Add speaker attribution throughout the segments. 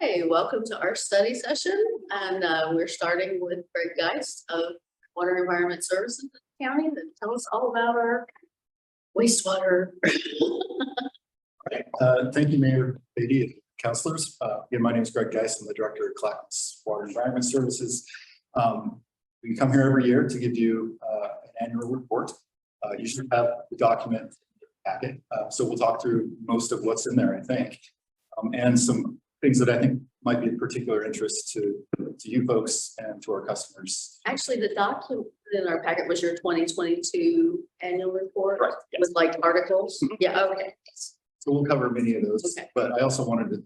Speaker 1: Okay, welcome to our study session, and we're starting with Greg Geist of Water Environment Services in the county to tell us all about our wastewater.
Speaker 2: Thank you, Mayor Beatty and councilors. Again, my name is Greg Geist. I'm the director of Clackamas Water Environment Services. We come here every year to give you an annual report. You should have the document in your packet. So we'll talk through most of what's in there, I think, and some things that I think might be of particular interest to you folks and to our customers.
Speaker 1: Actually, the document in our packet was your 2022 annual report,
Speaker 2: Right, yes.
Speaker 1: With like articles. Yeah, okay.
Speaker 2: So we'll cover many of those,
Speaker 1: Okay.
Speaker 2: but I also wanted to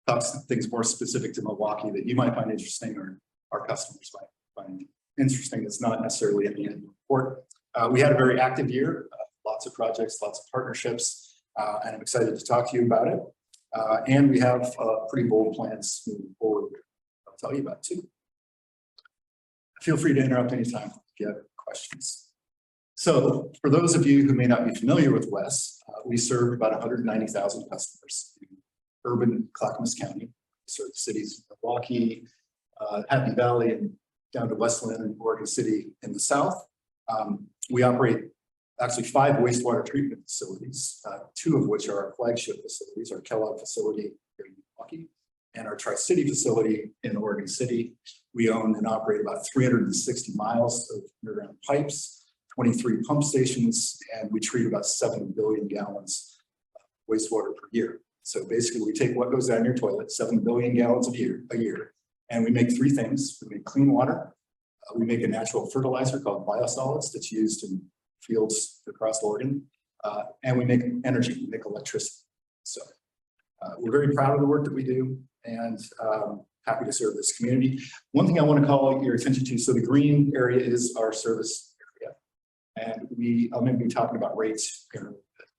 Speaker 2: talk some things more specific to Milwaukie that you might find interesting or our customers might find interesting that's not necessarily in the annual report. We had a very active year, lots of projects, lots of partnerships, and I'm excited to talk to you about it. And we have pretty bold plans moving forward. I'll tell you about too. Feel free to interrupt anytime if you have questions. So for those of you who may not be familiar with WES, we serve about 190,000 customers in urban Clackamas County. We serve the cities of Milwaukie, Happy Valley, and down to Westland and Oregon City in the south. We operate actually 5 wastewater treatment facilities, 2 of which are our flagship facilities, our Kellogg facility here in Milwaukie and our Tri-City facility in Oregon City. We own and operate about 360 miles of underground pipes, 23 pump stations, and we treat about 7 billion gallons of wastewater per year. So basically we take what goes down your toilet, 7 billion gallons a year, and we make 3 things. We make clean water, we make a natural fertilizer called biosolids that's used in fields across Oregon, and we make energy, we make electricity. So we're very proud of the work that we do and happy to serve this community. One thing I want to call your attention to, so the green area is our service area, and I'm going to be talking about rates here.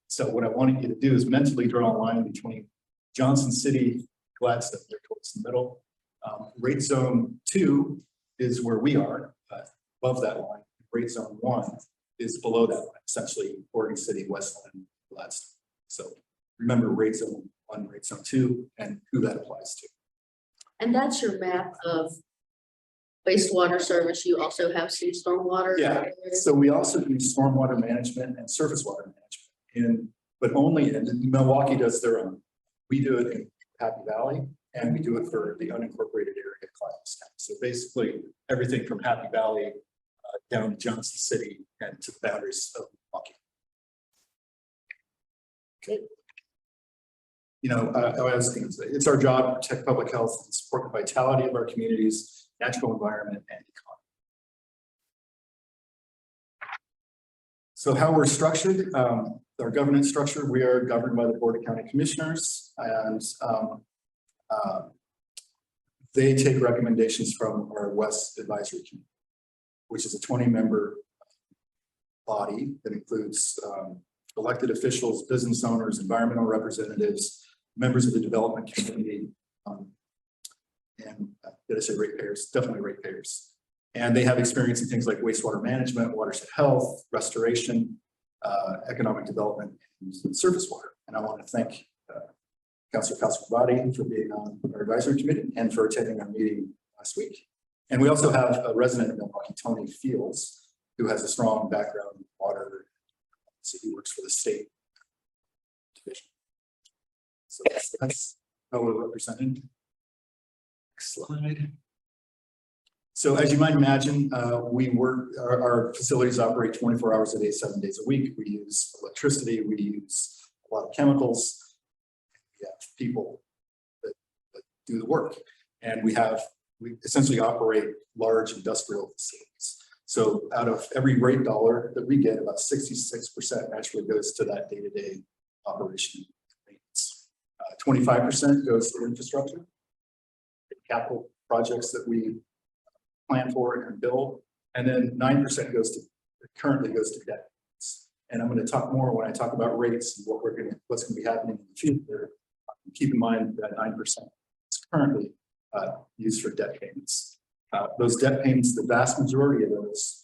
Speaker 2: So what I wanted you to do is mentally draw a line between Johnson City, Gladstone, there towards the middle. Rate zone 2 is where we are, above that line. Rate zone 1 is below that line, essentially Oregon City, Westland, Gladstone. So remember rate zone 1, rate zone 2, and who that applies to.
Speaker 1: And that's your map of wastewater service. You also have some stormwater.
Speaker 2: Yeah, so we also do stormwater management and surface water management, but only in Milwaukie does their own. We do it in Happy Valley, and we do it for the unincorporated area of Clackamas County. So basically everything from Happy Valley down to Johnson City and to the boundaries of Milwaukie. Okay. You know, I was going to say, it's our job to protect public health and support the vitality of our communities, natural environment, and economy. So how we're structured, our governance structure, we are governed by the Board of County Commissioners, and they take recommendations from our WES Advisory Committee, which is a 20-member body that includes elected officials, business owners, environmental representatives, members of the development community, and did I say ratepayers? Definitely ratepayers. And they have experience in things like wastewater management, watershed health, restoration, economic development, and surface water. And I want to thank Councilor Cascabati for being on our advisory committee and for attending our meeting last week. And we also have a resident of Milwaukie, Tony Fields, who has a strong background in water. So he works for the state division. So that's how we're represented. Next slide. So as you might imagine, our facilities operate 24 hours a day, 7 days a week. We use electricity, we use a lot of chemicals. We have people that do the work. And we essentially operate large industrial facilities. So out of every rate dollar that we get, about 66% actually goes to that day-to-day operation. 25% goes to infrastructure, capital projects that we plan for and build, and then 9% currently goes to debt. And I'm going to talk more when I talk about rates and what's going to be happening in the future. Keep in mind that 9% is currently used for debt payments. Those debt payments, the vast majority of those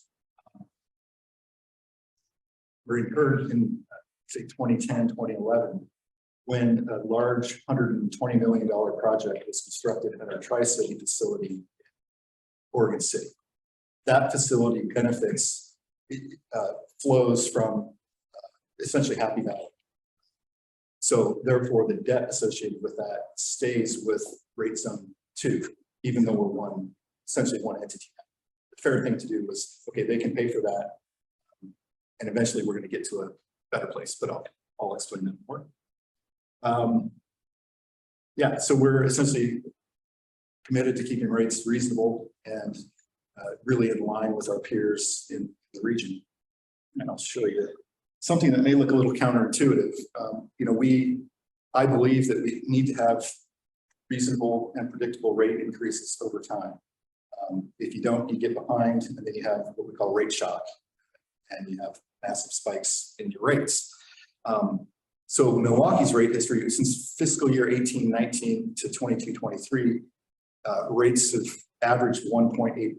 Speaker 2: were incurred in say 2010, 2011, when a large $120 million project was constructed at our Tri-City facility in Oregon City. That facility benefits, flows from essentially Happy Valley. So therefore, the debt associated with that stays with rate zone 2, even though we're essentially one entity. The fair thing to do was, okay, they can pay for that. And eventually we're going to get to a better place, but I'll explain that more. Yeah, so we're essentially committed to keeping rates reasonable and really in line with our peers in the region. And I'll show you something that may look a little counterintuitive. You know, I believe that we need to have reasonable and predictable rate increases over time. If you don't, you get behind, and then you have what we call rate shock, and you have massive spikes in your rates. So Milwaukee's rate history since fiscal year 18-19 to 22-23, rates have averaged 1.8%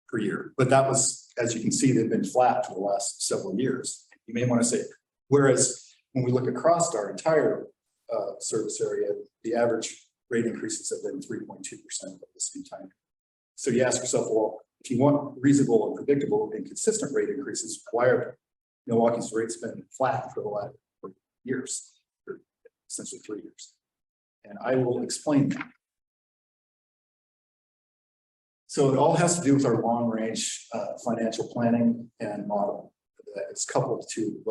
Speaker 2: per year. But that was, as you can see, they've been flat for the last several years. You may want to say, whereas when we look across our entire service area, the average rate increases have been 3.2% over the same time. So you ask yourself, well, if you want reasonable and predictable and consistent rate increases, why are Milwaukee's rates been flat for the last years, or essentially 3 years? And I will explain that. So it all has to do with our long range financial planning and model that is coupled to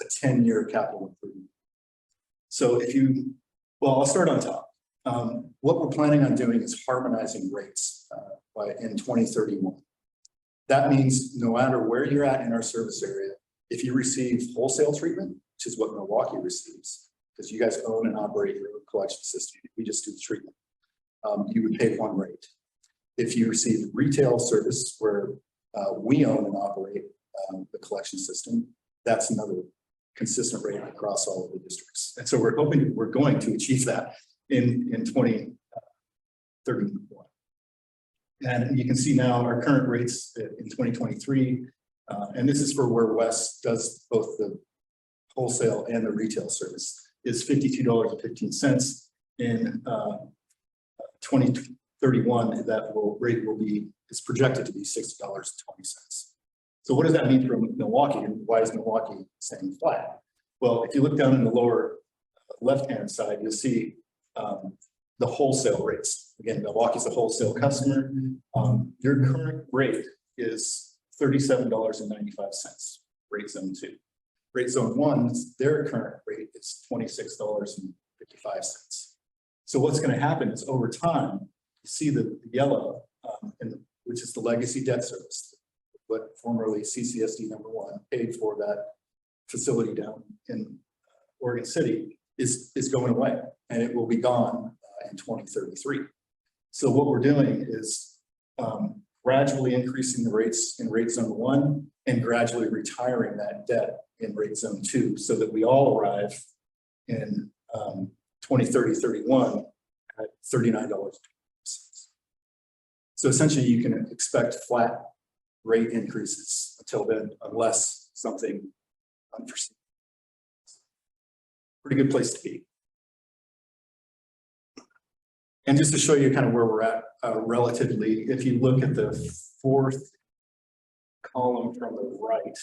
Speaker 2: a 10-year capital improvement. So well, I'll start on top. What we're planning on doing is harmonizing rates in 2031. That means no matter where you're at in our service area, if you receive wholesale treatment, which is what Milwaukie receives, because you guys own and operate your own collection system, we just do the treatment, you would pay one rate. If you receive retail service where we own and operate the collection system, that's another consistent rate across all of the districts. And so we're going to achieve that in 2031. And you can see now our current rates in 2023, and this is for where West does both the wholesale and the retail service, is $52.15. In 2031, that rate is projected to be $60.20. So what does that mean for Milwaukie, and why is Milwaukie staying flat? Well, if you look down in the lower left-hand side, you'll see the wholesale rates. Again, Milwaukee's a wholesale customer. Your current rate is $37.95, rate zone 2. Rate zone 1, their current rate is $26.55. So what's going to happen is over time, you see the yellow, which is the legacy debt service, what formerly CCSD number 1 paid for that facility down in Oregon City, is going away, and it will be gone in 2033. So what we're doing is gradually increasing the rates in rate zone 1 and gradually retiring that debt in rate zone 2, so that we all arrive in 2030-31 at $39. So essentially you can expect flat rate increases until then, unless something unforeseen. Pretty good place to be. And just to show you kind of where we're at relatively, if you look at the fourth column from the right,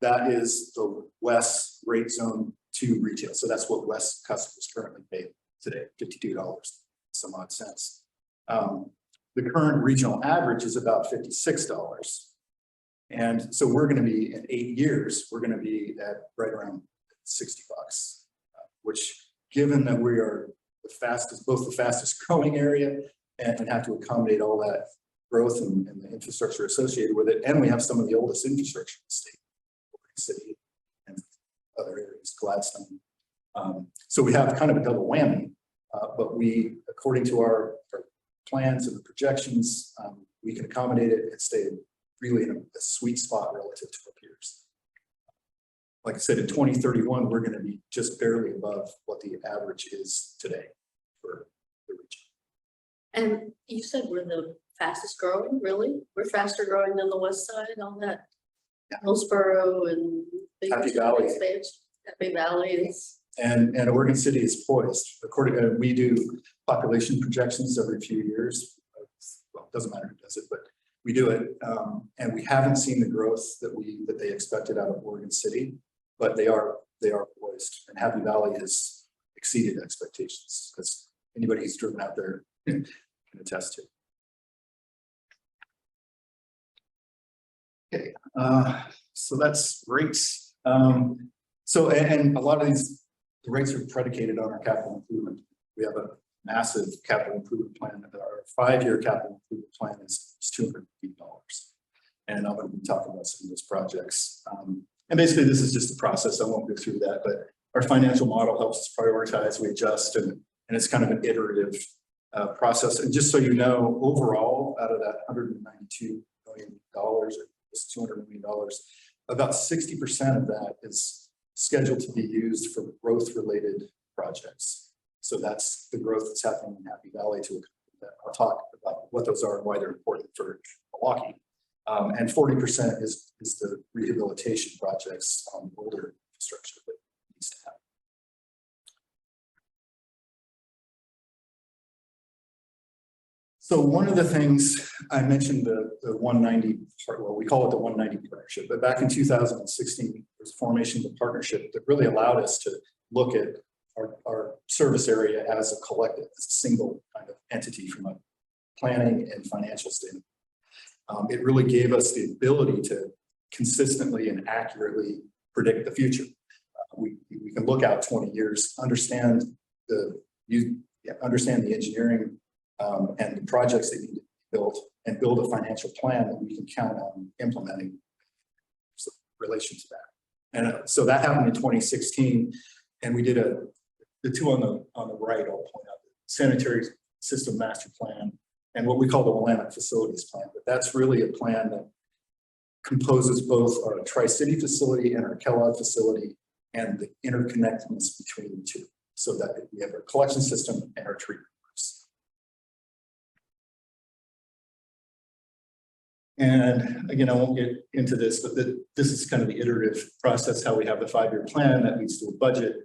Speaker 2: that is the West rate zone 2 retail. So that's what West customers currently pay today, $52 some odd cents. The current regional average is about $56. And so we're going to be, in 8 years, we're going to be at right around $60, which, given that we are both the fastest growing area and have to accommodate all that growth and the infrastructure associated with it, and we have some of the oldest infrastructure in the state, city and other areas, Gladstone. So we have kind of a double whammy, but we, according to our plans and the projections, we can accommodate it and stay really in a sweet spot relative to our peers. Like I said, in 2031, we're going to be just barely above what the average is today for the region.
Speaker 1: And you said we're the fastest growing, really? We're faster growing than the west side, all that.
Speaker 2: Yeah.
Speaker 1: Hillsborough and
Speaker 2: Happy Valley.
Speaker 1: Expansion. Happy Valley is,
Speaker 2: And Oregon City is poised. According to, we do population projections every few years. Well, it doesn't matter who does it, but we do it. And we haven't seen the growth that they expected out of Oregon City, but they are poised. And Happy Valley has exceeded expectations, because anybody who's driven out there can attest to. Okay, so that's rates. So and a lot of these, the rates are predicated on our capital improvement. We have a massive capital improvement plan. Our 5-year capital improvement plan is $200 million. And I'm going to be talking about some of those projects. And basically this is just a process. I won't go through that, but our financial model helps us prioritize, we adjust, and it's kind of an iterative process. And just so you know, overall, out of that $192 million, or $200 million, about 60% of that is scheduled to be used for growth-related projects. So that's the growth that's happening in Happy Valley. I'll talk about what those are and why they're important for Milwaukie. And 40% is the rehabilitation projects on older infrastructure that needs to happen. So one of the things I mentioned, the 190 part, well, we call it the 190 partnership, but back in 2016, there was a formation of a partnership that really allowed us to look at our service area as a collective, as a single kind of entity from a planning and financial standpoint. It really gave us the ability to consistently and accurately predict the future. We can look out 20 years, understand the engineering and the projects that need to be built, and build a financial plan that we can count on implementing in relation to that. And so that happened in 2016, and we did the two on the right, I'll point out, the sanitary system master plan and what we call the Willamette facilities plan. But that's really a plan that composes both our Tri-City facility and our Kellogg facility and the interconnectedness between the two, so that we have our collection system and our treatment works. And again, I won't get into this, but this is kind of the iterative process, how we have the 5-year plan that leads to a budget.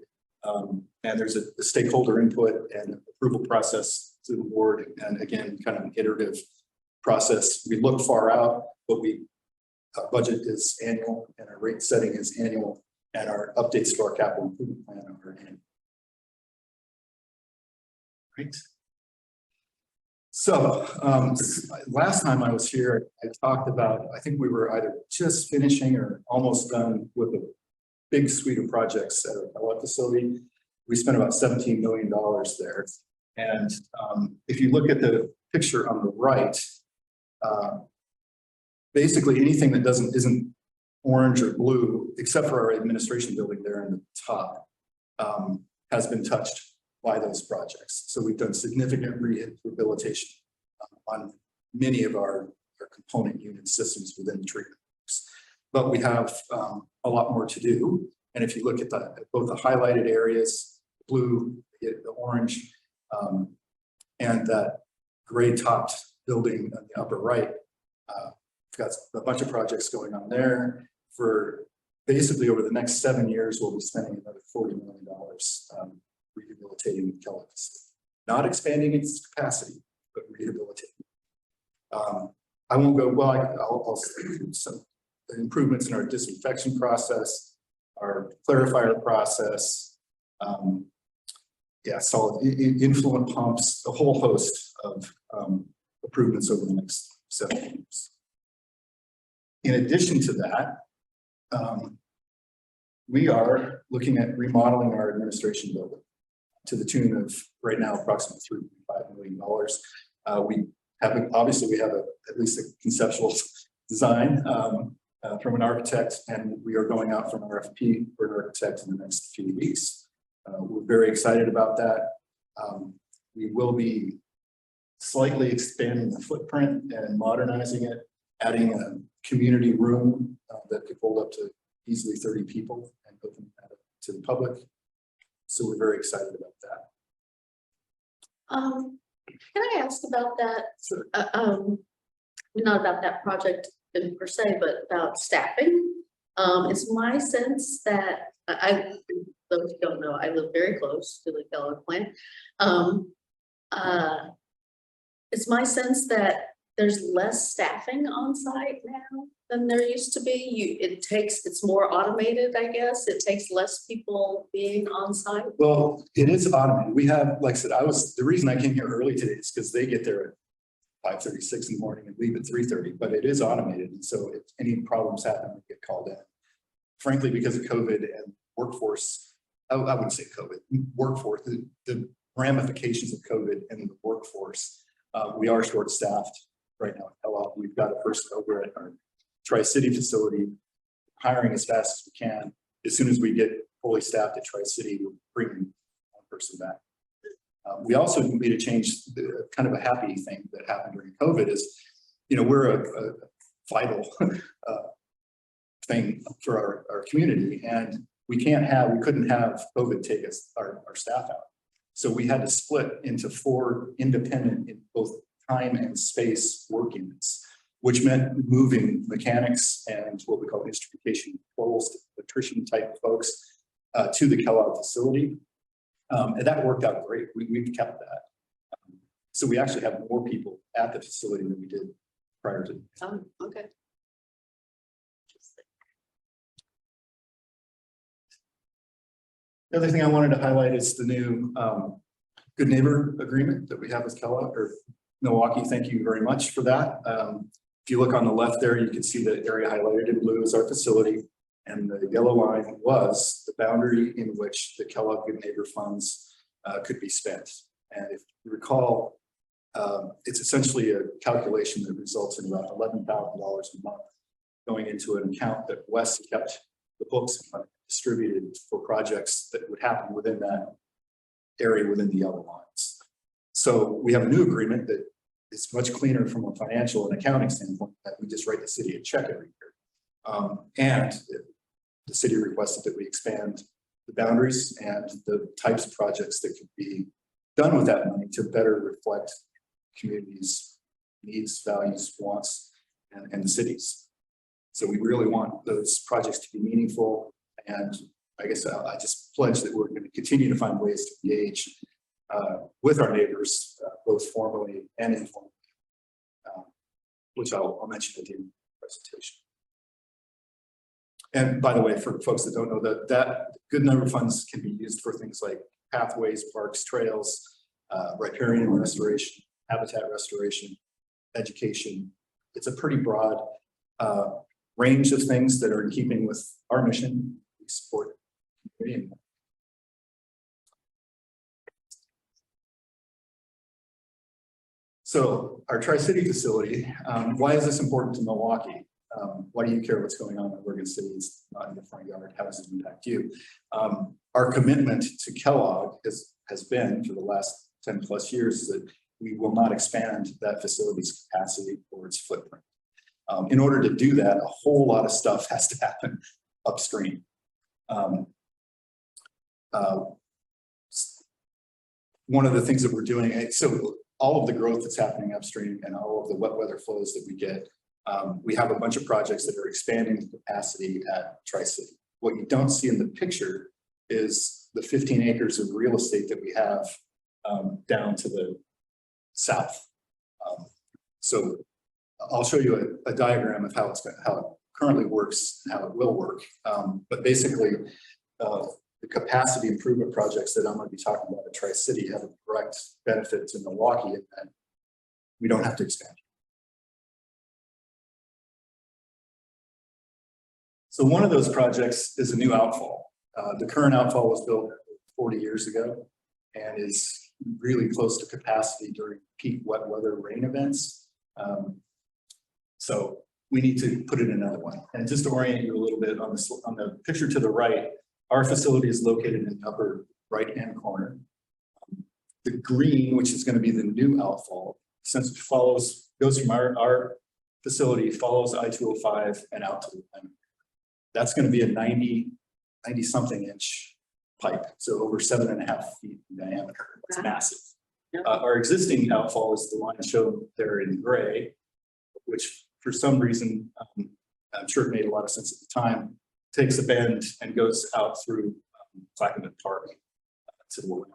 Speaker 2: And there's a stakeholder input and approval process to the board. And again, kind of an iterative process. We look far out, but our budget is annual and our rate setting is annual, and our updates to our capital improvement plan are annual. Right. So last time I was here, I talked about, I think we were either just finishing or almost done with a big suite of projects at our Kellogg facility. We spent about $17 million there. And if you look at the picture on the right, basically anything that isn't orange or blue, except for our administration building there in the top, has been touched by those projects. So we've done significant rehabilitation on many of our component unit systems within the treatment works. But we have a lot more to do. And if you look at both the highlighted areas, blue, the orange, and that gray topped building on the upper right, we've got a bunch of projects going on there. For basically over the next 7 years, we'll be spending another $40 million rehabilitating the Kellogg facility. Not expanding its capacity, but rehabilitating. I won't go, well, I'll say some improvements in our disinfection process, our clarifier process, solid influent pumps, a whole host of improvements over the next 7 years. In addition to that, we are looking at remodeling our administration building to the tune of right now approximately $3.5 million. Obviously we have at least a conceptual design from an architect, and we are going out for an RFP for an architect in the next few weeks. We're very excited about that. We will be slightly expanding the footprint and modernizing it, adding a community room that could hold up to easily 30 people and open that up to the public. So we're very excited about that.
Speaker 1: Can I ask about that?
Speaker 2: Sure.
Speaker 1: Not about that project per se, but about staffing. It's my sense that those who don't know, I live very close to the Kellogg plant. It's my sense that there's less staffing on site now than there used to be. It's more automated, I guess. It takes less people being on site.
Speaker 2: Well, it is automated. We have, like I said, the reason I came here early today is because they get there at 5:36 in the morning and leave at 3:30, but it is automated. And so if any problems happen, we get called in. Frankly, because of COVID and workforce, I wouldn't say COVID, workforce, the ramifications of COVID and the workforce, we are short-staffed right now. We've got a person over at our Tri-City facility hiring as fast as we can. As soon as we get fully staffed at Tri-City, we'll bring one person back. We also made a change, kind of a happy thing that happened during COVID is, we're a vital thing for our community, and we couldn't have COVID take our staff out. So we had to split into 4 independent in both time and space work units, which meant moving mechanics and what we call instrumentation controls, electrician type folks to the Kellogg facility. And that worked out great. We've kept that. So we actually have more people at the facility than we did prior to.
Speaker 1: Oh, okay.
Speaker 2: The other thing I wanted to highlight is the new Good Neighbor agreement that we have with Kellogg or Milwaukie. Thank you very much for that. If you look on the left there, you can see the area highlighted in blue is our facility, and the yellow line was the boundary in which the Kellogg Good Neighbor funds could be spent. And if you recall, it's essentially a calculation that results in about $11,000 a month going into an account that Wes kept the books distributed for projects that would happen within that area within the yellow lines. So we have a new agreement that is much cleaner from a financial and accounting standpoint, that we just write the city a check every year. And the city requested that we expand the boundaries and the types of projects that could be done with that money to better reflect communities' needs, values, wants, and the cities. So we really want those projects to be meaningful. And I guess I just pledge that we're going to continue to find ways to engage with our neighbors, both formally and informally, which I'll mention at the end of the presentation. And by the way, for folks that don't know, that Good Neighbor funds can be used for things like pathways, parks, trails, riparian restoration, habitat restoration, education. It's a pretty broad range of things that are in keeping with our mission. We support the community. So our Tri-City facility, why is this important to Milwaukie? Why do you care what's going on in Oregon City? It's not in your front yard. How does it impact you? Our commitment to Kellogg has been for the last 10 plus years that we will not expand that facility's capacity or its footprint. In order to do that, a whole lot of stuff has to happen upstream. One of the things that we're doing, so all of the growth that's happening upstream and all of the wet weather flows that we get, we have a bunch of projects that are expanding the capacity at Tri-City. What you don't see in the picture is the 15 acres of real estate that we have down to the south. So I'll show you a diagram of how it currently works and how it will work. But basically, the capacity improvement projects that I'm going to be talking about at Tri-City have a direct benefit to Milwaukie, and we don't have to expand. So one of those projects is a new outfall. The current outfall was built 40 years ago and is really close to capacity during peak wet weather rain events. So we need to put in another one. And just to orient you a little bit on the picture to the right, our facility is located in the upper right-hand corner. The green, which is going to be the new outfall, since it goes from our facility, follows I-205 and out to the line. That's going to be a 90 something inch pipe. So over 7.5 feet in diameter. It's massive. Our existing outfall is the line shown there in gray, which for some reason, I'm sure it made a lot of sense at the time, takes a bend and goes out through Clackamas Park to the water.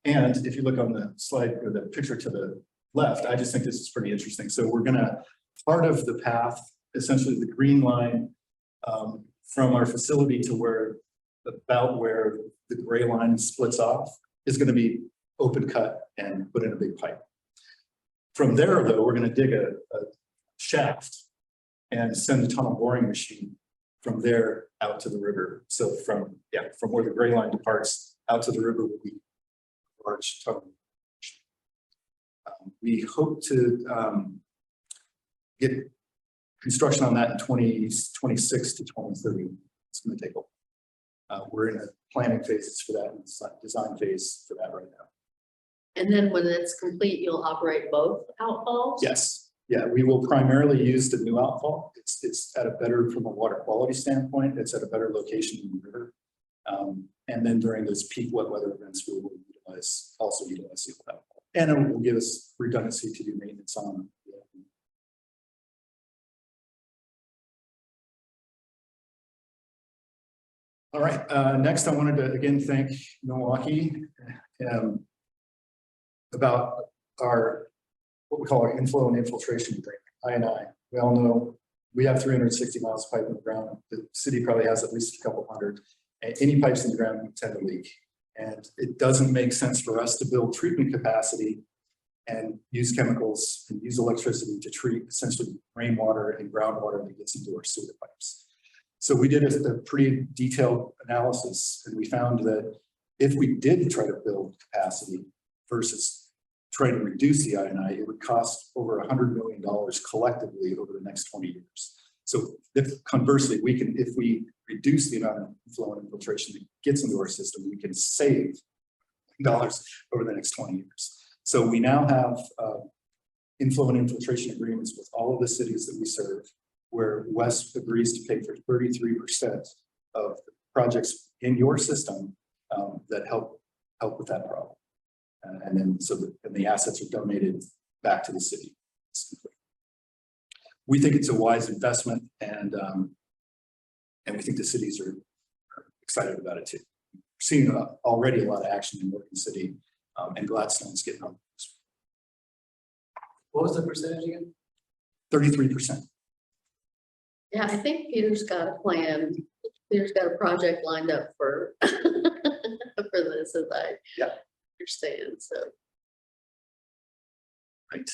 Speaker 2: And if you look on the slide or the picture to the left, I just think this is pretty interesting. So we're gonna, part of the path, essentially the green line from our facility to where about where the gray line splits off is going to be open cut and put in a big pipe. From there, though, we're going to dig a shaft and send a tunnel boring machine from there out to the river. So from where the gray line departs out to the river will be a large tunnel. We hope to get construction on that in 2026 to 2030. It's going to take a while. We're in a planning phases for that and design phase for that right now.
Speaker 1: And then when it's complete, you'll operate both outfalls?
Speaker 2: Yes. Yeah, we will primarily use the new outfall. It's at a better, from a water quality standpoint, it's at a better location in the river. And then during those peak wet weather events, we will also utilize the outfall. And it will give us redundancy to do maintenance on. All right, next I wanted to again thank Milwaukie about our, what we call our inflow and infiltration agreement, I&I. We all know we have 360 miles of pipe in the ground. The city probably has at least a couple hundred. And any pipes in the ground tend to leak. And it doesn't make sense for us to build treatment capacity and use chemicals and use electricity to treat essentially rainwater and groundwater that gets into our sewer pipes. So we did a pretty detailed analysis, and we found that if we did try to build capacity versus try to reduce the I&I, it would cost over $100 million collectively over the next 20 years. So if conversely, we can, if we reduce the amount of flow and infiltration that gets into our system, we can save dollars over the next 20 years. So we now have inflow and infiltration agreements with all of the cities that we serve, where West agrees to pay for 33% of the projects in your system that help with that problem. And then so the assets are donated back to the city. We think it's a wise investment, and we think the cities are excited about it too. We're seeing already a lot of action in Milwaukie City, and Gladstone's getting on this.
Speaker 3: What was the percentage again?
Speaker 2: 33%.
Speaker 1: Yeah, I think Peter's got a plan. Peter's got a project lined up for for this, as I understand. So,
Speaker 2: Right.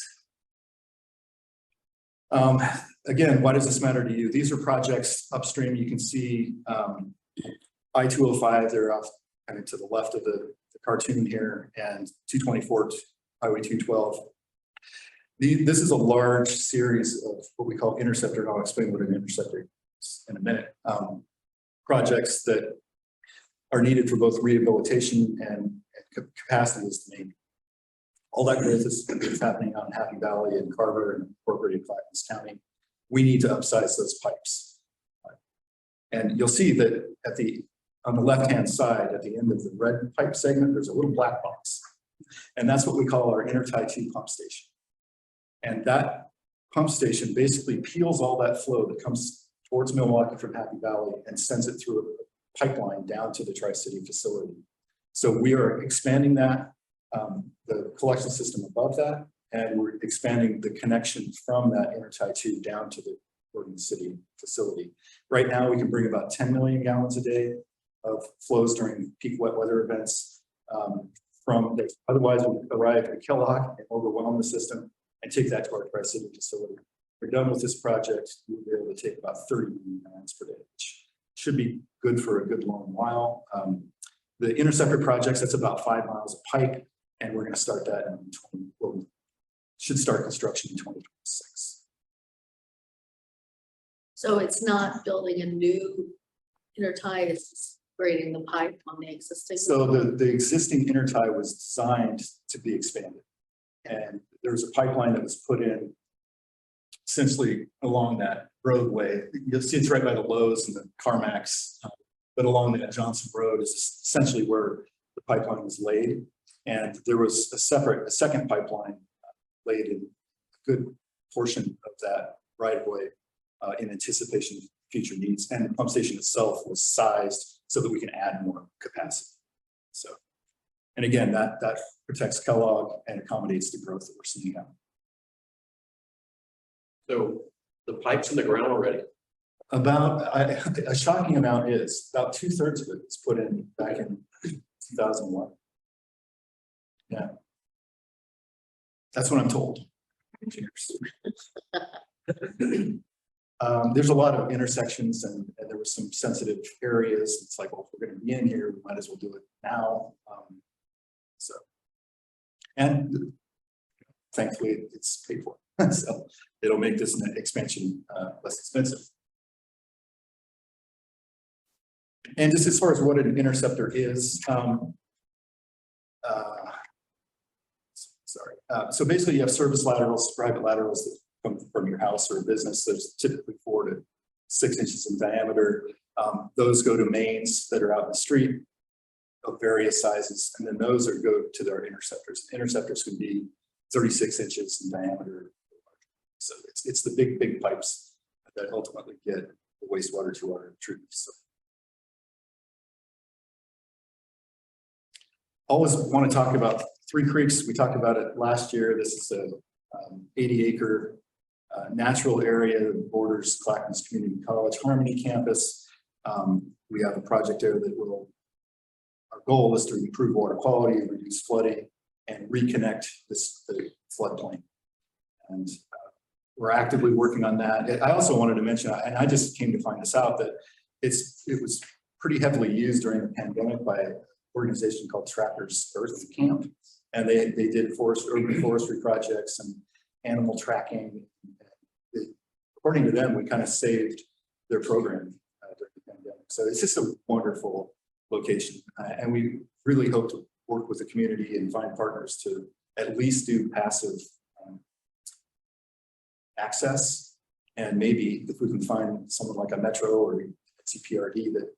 Speaker 2: Again, why does this matter to you? These are projects upstream. You can see I-205. They're off kind of to the left of the cartoon here, and 224, Highway 212. This is a large series of what we call interceptor, and I'll explain what an interceptor is in a minute. Projects that are needed for both rehabilitation and capacity is the main. All that growth is happening out in Happy Valley and Carver and incorporated Clackamas County. We need to upsize those pipes. And you'll see that on the left-hand side, at the end of the red pipe segment, there's a little black box. And that's what we call our intertie 2 pump station. And that pump station basically peels all that flow that comes towards Milwaukie from Happy Valley and sends it through a pipeline down to the Tri-City facility. So we are expanding that, the collection system above that, and we're expanding the connection from that intertie 2 down to the Oregon City facility. Right now, we can bring about 10 million gallons a day of flows during peak wet weather events from that otherwise would arrive at Kellogg and overwhelm the system, and take that to our Tri-City facility. We're done with this project. We'll be able to take about 30 million gallons per day, which should be good for a good long while. The interceptor projects, that's about 5 miles of pipe, and we're going to start that in we should start construction in 2026.
Speaker 1: so it's not building a new intertie, it's grading the pipe on the existing.
Speaker 2: So the existing intertie was designed to be expanded. And there's a pipeline that was put in essentially along that roadway. You'll see it's right by the Lowe's and the CarMax, but along that Johnson Road is essentially where the pipeline was laid. And there was a second pipeline laid in a good portion of that right of way in anticipation of future needs. And the pump station itself was sized so that we can add more capacity. So, and again, that protects Kellogg and accommodates the growth that we're seeing now.
Speaker 4: So the pipe's in the ground already.
Speaker 2: About a shocking amount is about 2/3 of it was put in back in 2001. Yeah, that's what I'm told. There's a lot of intersections and there were some sensitive areas. It's like, well, if we're going to be in here, we might as well do it now. And thankfully it's paid for. So it'll make this expansion less expensive. And just as far as what an interceptor is, so basically you have service laterals, private laterals that come from your house or business. There's typically 4 to 6 inches in diameter. Those go to mains that are out in the street of various sizes, and then those go to their interceptors. Interceptors can be 36 inches in diameter. So it's the big pipes that ultimately get the wastewater to our treatment facility. Always want to talk about Three Creeks. We talked about it last year. This is a 80-acre natural area that borders Clackamas Community College Harmony campus. We have a project there that will, our goal is to improve water quality, reduce flooding, and reconnect the floodplain. And we're actively working on that. I also wanted to mention, and I just came to find this out, that it was pretty heavily used during the pandemic by an organization called Trappers Earth Camp. And they did urban forestry projects and animal tracking. According to them, we kind of saved their program during the pandemic. So it's just a wonderful location. And we really hope to work with the community and find partners to at least do passive access. And maybe if we can find someone like a Metro or CPRD that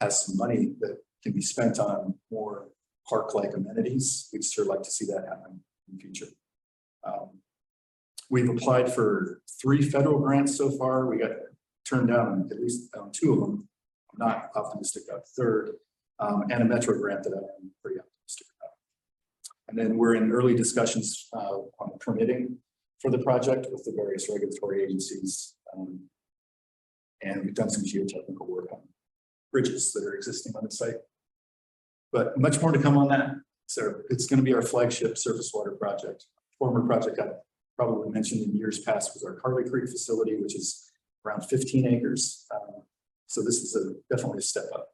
Speaker 2: has some money that can be spent on more park-like amenities, we'd sure like to see that happen in the future. We've applied for 3 federal grants so far. We got turned down at least 2 of them. I'm not optimistic about the 3rd, and a Metro grant that I'm pretty optimistic about. And then we're in early discussions on the permitting for the project with the various regulatory agencies. And we've done some geotechnical work on bridges that are existing on the site. But much more to come on that. So it's going to be our flagship surface water project. Former project I probably mentioned in years past was our Carly Creek facility, which is around 15 acres. So this is definitely a step up.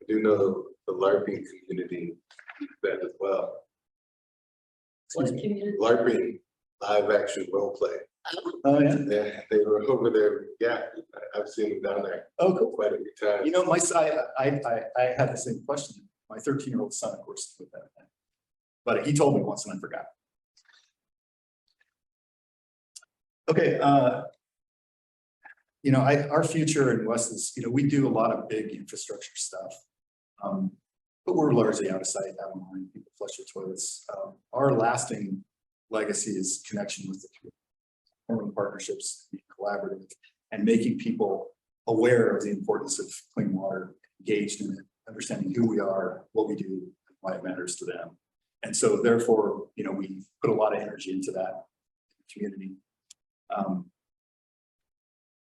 Speaker 5: I do know the LARPing community that as well.
Speaker 1: What community?
Speaker 5: LARPing, live action role play.
Speaker 2: Oh yeah.
Speaker 5: They were over there. Yeah, I've seen them down there.
Speaker 2: Oh cool.
Speaker 5: Quite a few times.
Speaker 2: You know, my son, I had the same question. My 13-year-old son, of course, with that, but he told me once and I forgot. Okay, you know, our future in West is, you know, we do a lot of big infrastructure stuff, but we're largely out of sight, out of mind. People flush their toilets. Our lasting legacy is connection with the community, forming partnerships, being collaborative, and making people aware of the importance of clean water, engaged in it, understanding who we are, what we do, and why it matters to them. And so therefore, you know, we put a lot of energy into that community.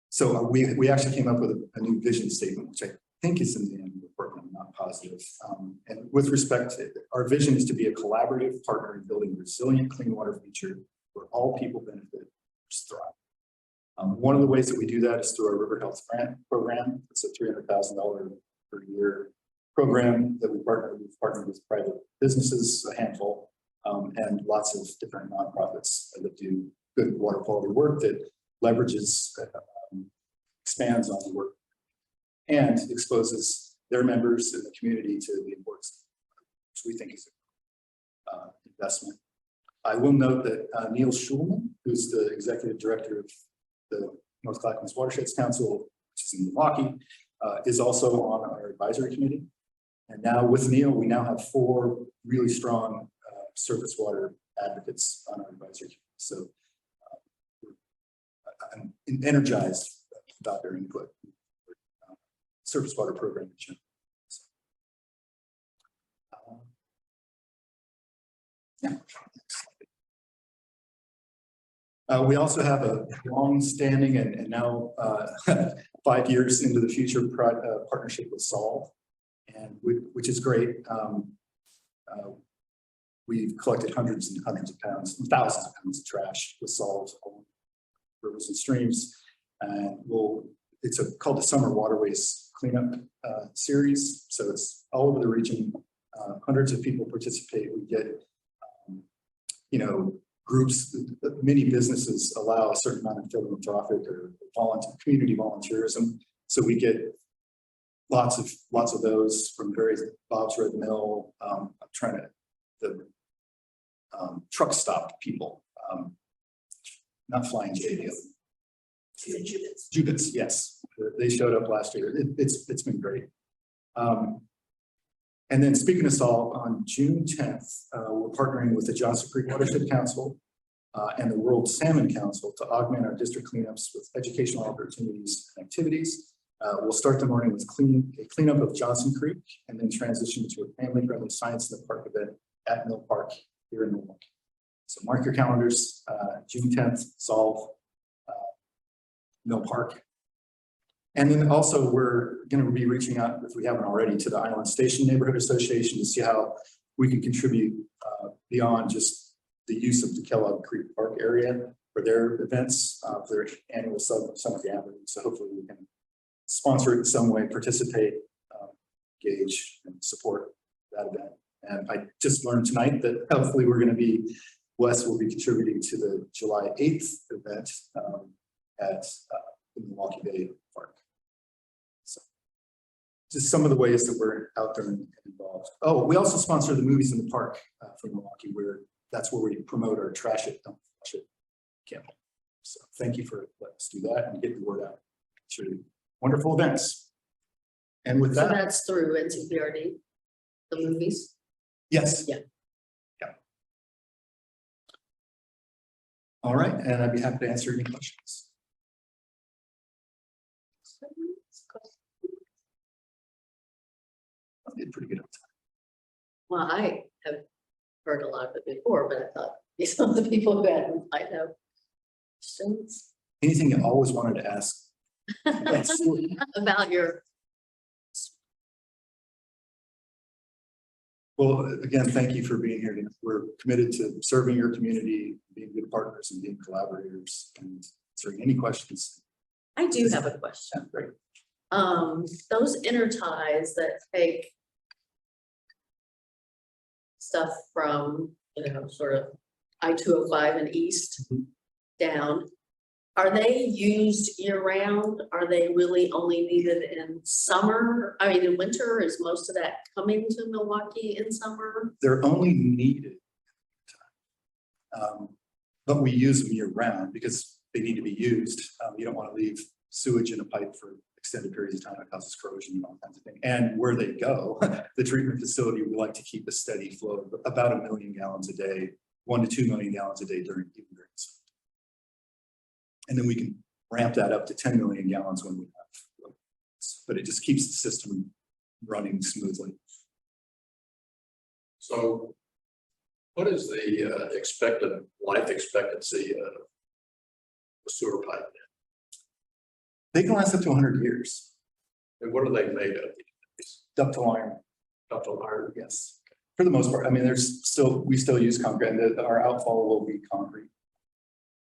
Speaker 2: So we actually came up with a new vision statement, which I think is in the annual report, I'm not positive. And with respect to our vision is to be a collaborative partner in building a resilient clean water future where all people benefit, thrive. One of the ways that we do that is through our River Health Grant program. It's a $300,000 per year program that we've partnered with private businesses, a handful, and lots of different nonprofits that do good water quality work that leverages, expands on the work and exposes their members in the community to the importance, which we think is an investment. I will note that Neil Schulman, who's the executive director of the North Clackamas Watersheds Council, which is in Milwaukie, is also on our advisory committee. And now with Neil, we now have 4 really strong surface water advocates on our advisory committee. So I'm energized about their input. Surface water program in general. So, yeah. We also have a long-standing and now 5 years into the future partnership with Solve, and which is great. We've collected hundreds and hundreds of pounds, thousands of pounds of trash with Solve along rivers and streams, and it's called the Summer Waterways Cleanup Series. So it's all over the region. Hundreds of people participate. We get, groups, many businesses allow a certain amount of philanthropic or community volunteerism. So we get lots of those from various Bob's Red Mill. I'm trying to the truck stop people, not Flying J. Jubits, yes, they showed up last year. It's been great. And then speaking of Solve, on June 10th, we're partnering with the Johnson Creek Watershed Council and the World Salmon Council to augment our district cleanups with educational opportunities and activities. We'll start the morning with a cleanup of Johnson Creek and then transition to a family-friendly Science in the Park event at Mill Park here in Milwaukie. So mark your calendars, June 10th, Solve, Mill Park. And then also we're going to be reaching out, if we haven't already, to the Island Station Neighborhood Association to see how we can contribute beyond just the use of the Kellogg Creek Park area for their events, for their annual summit gathering. So hopefully we can sponsor it in some way, participate, engage, and support that event. And I just learned tonight that hopefully Wes will be contributing to the July 8th event at the Milwaukie Bay Park. So just some of the ways that we're out there and involved. Oh, we also sponsor the Movies in the Park for Milwaukie, that's where we promote our Trash It, Don't Flush It campaign. So thank you for letting us do that and get the word out. It's really wonderful events. And with
Speaker 1: So
Speaker 2: that,
Speaker 1: that's through NCPRD, the movies.
Speaker 2: yes.
Speaker 1: Yeah.
Speaker 2: Yeah. All right, and I'd be happy to answer any questions. I did pretty good on time.
Speaker 1: Well, I have heard a lot of it before, but I thought some of the people who hadn't might have questions
Speaker 2: Anything you always wanted to ask?
Speaker 1: about your.
Speaker 2: Well, again, thank you for being here. We're committed to serving your community, being good partners and being collaborators and answering any questions.
Speaker 1: I do have a question.
Speaker 2: Great.
Speaker 1: Those interties that take stuff from, sort of I-205 and east down, are they used year round? Are they really only needed in summer? I mean, in winter, is most of that coming to Milwaukie in summer?
Speaker 2: They're only needed, but we use them year round because they need to be used. You don't want to leave sewage in a pipe for extended periods of time. It causes corrosion and all kinds of things. And where they go, the treatment facility, we like to keep a steady flow of about 1 million gallons a day, 1 to 2 million gallons a day during the summer. And then we can ramp that up to 10 million gallons when we have, but it just keeps the system running smoothly.
Speaker 4: So what is the life expectancy of a sewer pipe?
Speaker 2: They can last up to 100 years.
Speaker 4: And what are they made of?
Speaker 2: Ductile iron,
Speaker 4: Ductile iron?
Speaker 2: yes. For the most part, I mean, we still use concrete, and our outfall will be concrete.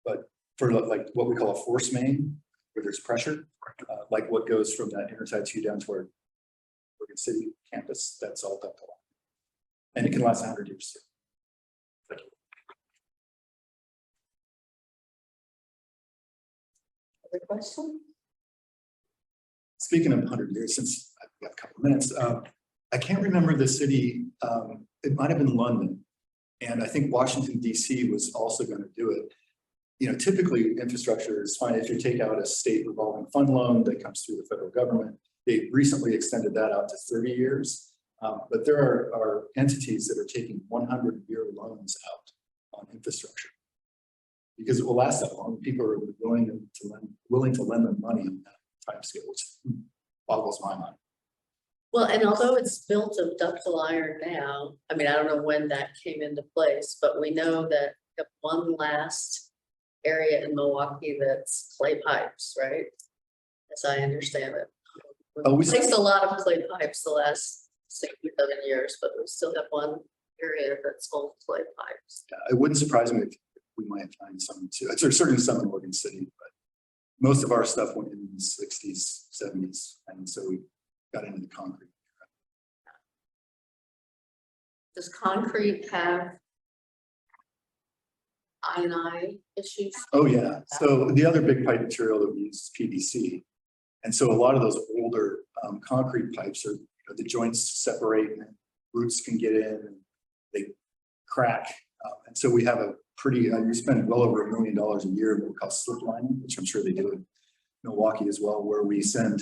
Speaker 2: But for like what we call a force main, where there's pressure, like what goes from that Interside 2 down toward Oregon City campus, that's all ductile iron. And it can last 100 years too.
Speaker 4: Thank you.
Speaker 1: Other question?
Speaker 2: Speaking of 100 years, since I've got a couple of minutes, I can't remember the city, it might have been London. And I think Washington, DC was also going to do it. Typically infrastructure is fine if you take out a state revolving fund loan that comes through the federal government. They recently extended that out to 30 years. But there are entities that are taking 100-year loans out on infrastructure because it will last that long. People are willing to lend them money on that. timescale, which boggles my mind.
Speaker 1: Well, and although it's built of ductile iron now, I mean, I don't know when that came into place, but we know that the one last area in Milwaukee that's clay pipes, right? As I understand it.
Speaker 2: Oh, we
Speaker 1: We've placed a lot of clay pipes the last 6 or 7 years, but we still have one area that's all clay pipes.
Speaker 2: It wouldn't surprise me if we might find some too. It's certainly some in Oregon City, but most of our stuff went in the 60s, 70s, and so we got into the concrete.
Speaker 1: Does concrete have I&I issues?
Speaker 2: Oh, yeah. So the other big pipe material that we use is PVC. And so a lot of those older concrete pipes are, the joints separate and roots can get in and they crack. And so we have a pretty, we spend well over $1 million a year in what we call slip lining, which I'm sure they do in Milwaukee as well, where we send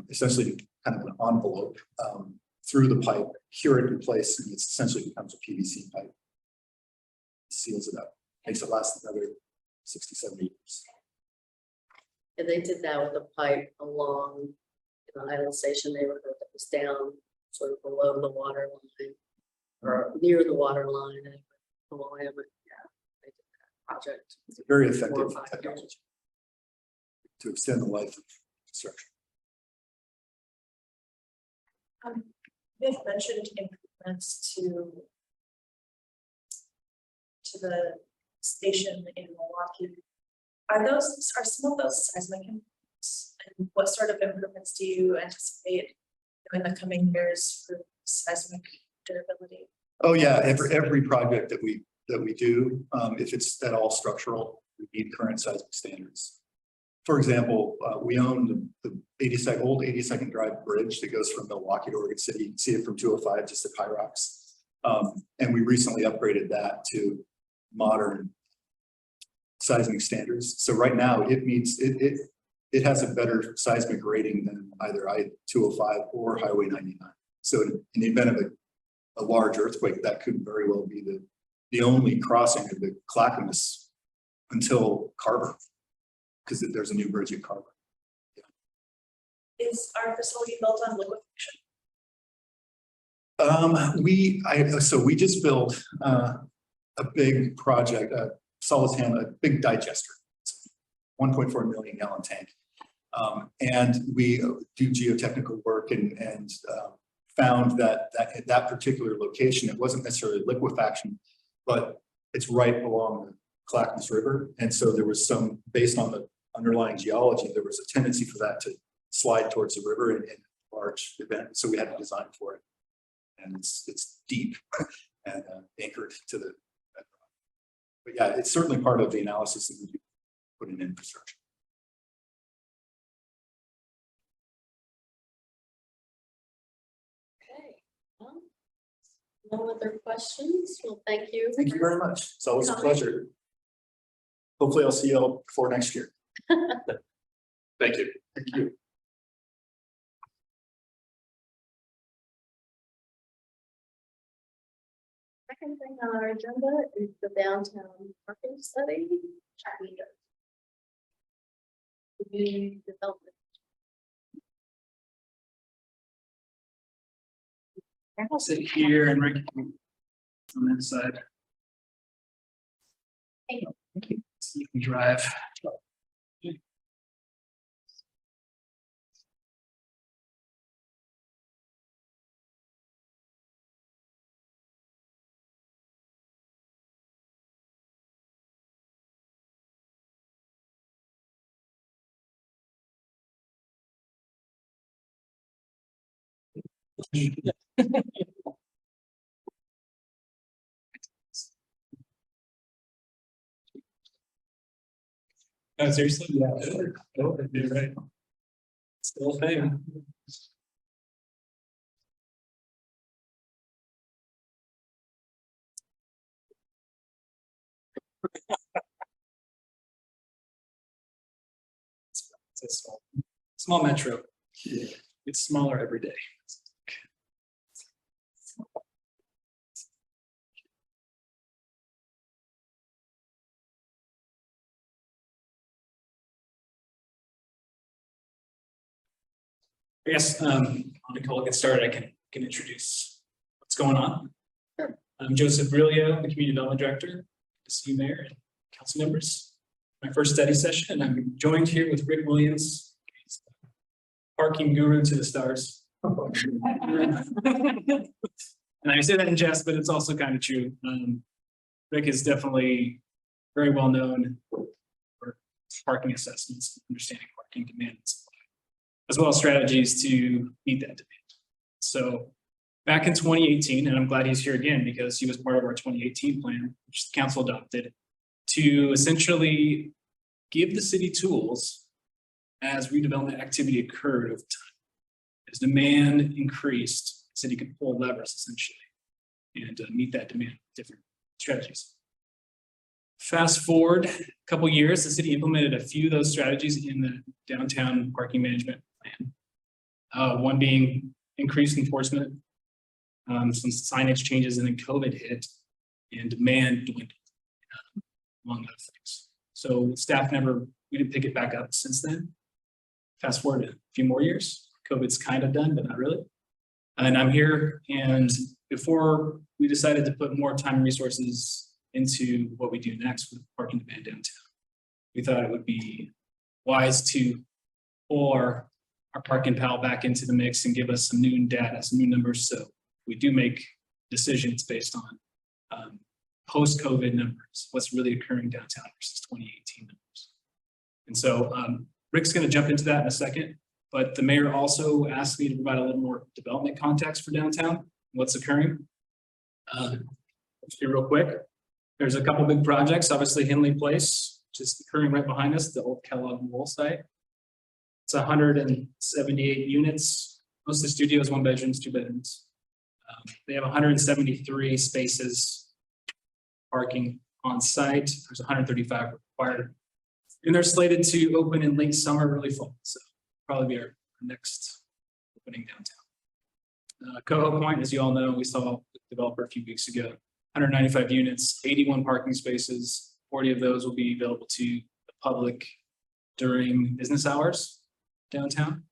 Speaker 2: essentially kind of an envelope through the pipe, cure it in place, and it essentially becomes a PVC pipe. Seals it up, makes it last another 60, 70 years.
Speaker 1: And they did that with a pipe along the Island Station neighborhood that was down sort of below the water line or near the water line. And yeah, they did that project.
Speaker 2: It's a very
Speaker 1: 4 or
Speaker 2: effective
Speaker 1: 5 years.
Speaker 2: technology to extend the life of construction.
Speaker 6: You've mentioned improvements to the station in Milwaukee. Are some of those seismic improvements? And what sort of improvements do you anticipate in the coming years for seismic durability?
Speaker 2: Oh yeah, every project that we do, if it's at all structural, we meet current seismic standards. For example, we own the old 82nd Drive bridge that goes from Milwaukie to Oregon City. You can see it from 205 just at High Rocks. And we recently upgraded that to modern seismic standards. So right now it meets it has a better seismic rating than either I-205 or Highway 99. So in the event of a large earthquake, that could very well be the only crossing of the Clackamas until Carver, because there's a new bridge at Carver.
Speaker 6: Is our facility built on liquefaction?
Speaker 2: So we just built a big project, a big digester, 1.4 million gallon tank. And we do geotechnical work and found that at that particular location, it wasn't necessarily liquefaction, but it's right along the Clackamas River. And so there was some, based on the underlying geology, there was a tendency for that to slide towards the river in a large event. So we had to design for it. And it's deep and anchored to the bedrock. But yeah, it's certainly part of the analysis that we do put in infrastructure.
Speaker 1: Okay. Well, no other questions? Well, thank you.
Speaker 2: Thank you very much. It's always a pleasure. Hopefully I'll see you all before next year.
Speaker 4: Thank you.
Speaker 2: Thank you.
Speaker 1: Second thing on our agenda is the downtown parking study. Community development.
Speaker 3: I'll sit here and Rick on that side.
Speaker 1: Thank
Speaker 3: you. So you can drive. No, seriously? Yeah. No, you're right. Still a thing. It's a small metro. It's smaller every day. I guess, before we get started, I can introduce what's going on.
Speaker 1: Sure.
Speaker 3: I'm Joseph Brilio, the Community Development Director. Good to see you, Mayor and council members. My first study session, and I'm joined here with Rick Williams, he's the parking guru to the stars. And I say that in jest, but it's also kind of true. Rick is definitely very well known for parking assessments, understanding parking demand and supply, as well as strategies to meet that demand. So back in 2018, and I'm glad he's here again because he was part of our 2018 plan, which the council adopted, to essentially give the city tools as redevelopment activity occurred over time. As demand increased, the city could pull levers essentially and meet that demand with different strategies. Fast forward a couple years, the city implemented a few of those strategies in the downtown parking management plan. One being increased enforcement, some signage changes, and then COVID hit and demand dwindled, among other things. So staff we didn't pick it back up since then. Fast forward a few more years, COVID's kind of done, but not really. And I'm here, and before we decided to put more time and resources into what we do next with parking demand downtown, we thought it would be wise to pull our parking pal back into the mix and give us some new data, some new numbers, so we do make decisions based on post-COVID numbers, what's really occurring downtown versus 2018 numbers. And so Rick's going to jump into that in a second, but the mayor also asked me to provide a little more development context for downtown, what's occurring. Let's do real quick. There's a couple big projects, obviously Henley Place, which is occurring right behind us, the old Kellogg Mall site. It's 178 units, mostly studios, 1 bedrooms, 2 bedrooms. They have 173 spaces parking on site. There's 135 required. And they're slated to open in late summer, early fall. So probably be our next opening downtown. Coho Point, as you all know, we saw the developer a few weeks ago. 195 units, 81 parking spaces. 40 of those will be available to the public during business hours downtown.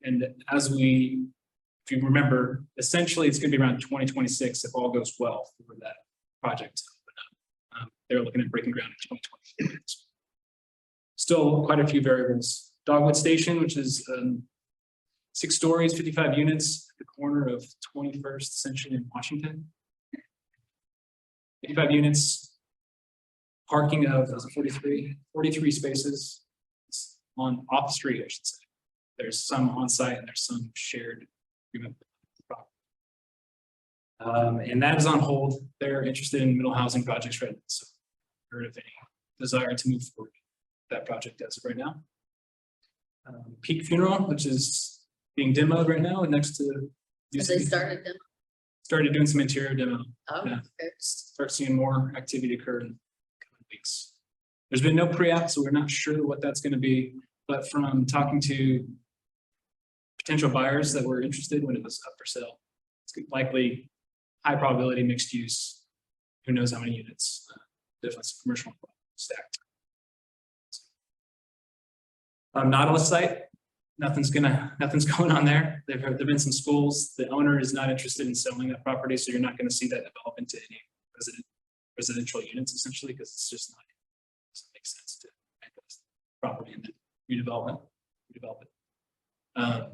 Speaker 3: And if you remember, essentially it's going to be around 2026 if all goes well for that project to open up. They're looking at breaking ground in 2020. Still quite a few variables. Dogwood Station, which is 6 stories, 55 units at the corner of 21st Century in Washington. 55 units, parking of 43 spaces off the street, I should say. There's some on site and there's some shared agreement. And that is on hold. They're interested in middle housing projects right now. So heard of any desire to move forward with that project as of right now. Peak Funeral, which is being demoed right now next to
Speaker 1: Have they started them?
Speaker 3: started doing some interior demo.
Speaker 1: Oh,
Speaker 3: Yeah.
Speaker 1: okay.
Speaker 3: Start seeing more activity occur in coming weeks. There's been no pre-app, so we're not sure what that's going to be, but from talking to potential buyers that were interested when it was up for sale, it's likely high probability mixed use. Who knows how many units? Definitely some commercial stacked. Nautilus site, nothing's going on there. There've been some schools. The owner is not interested in selling that property, so you're not going to see that develop into any residential units essentially, because it's just not, it doesn't make sense to make this property and then redevelop it.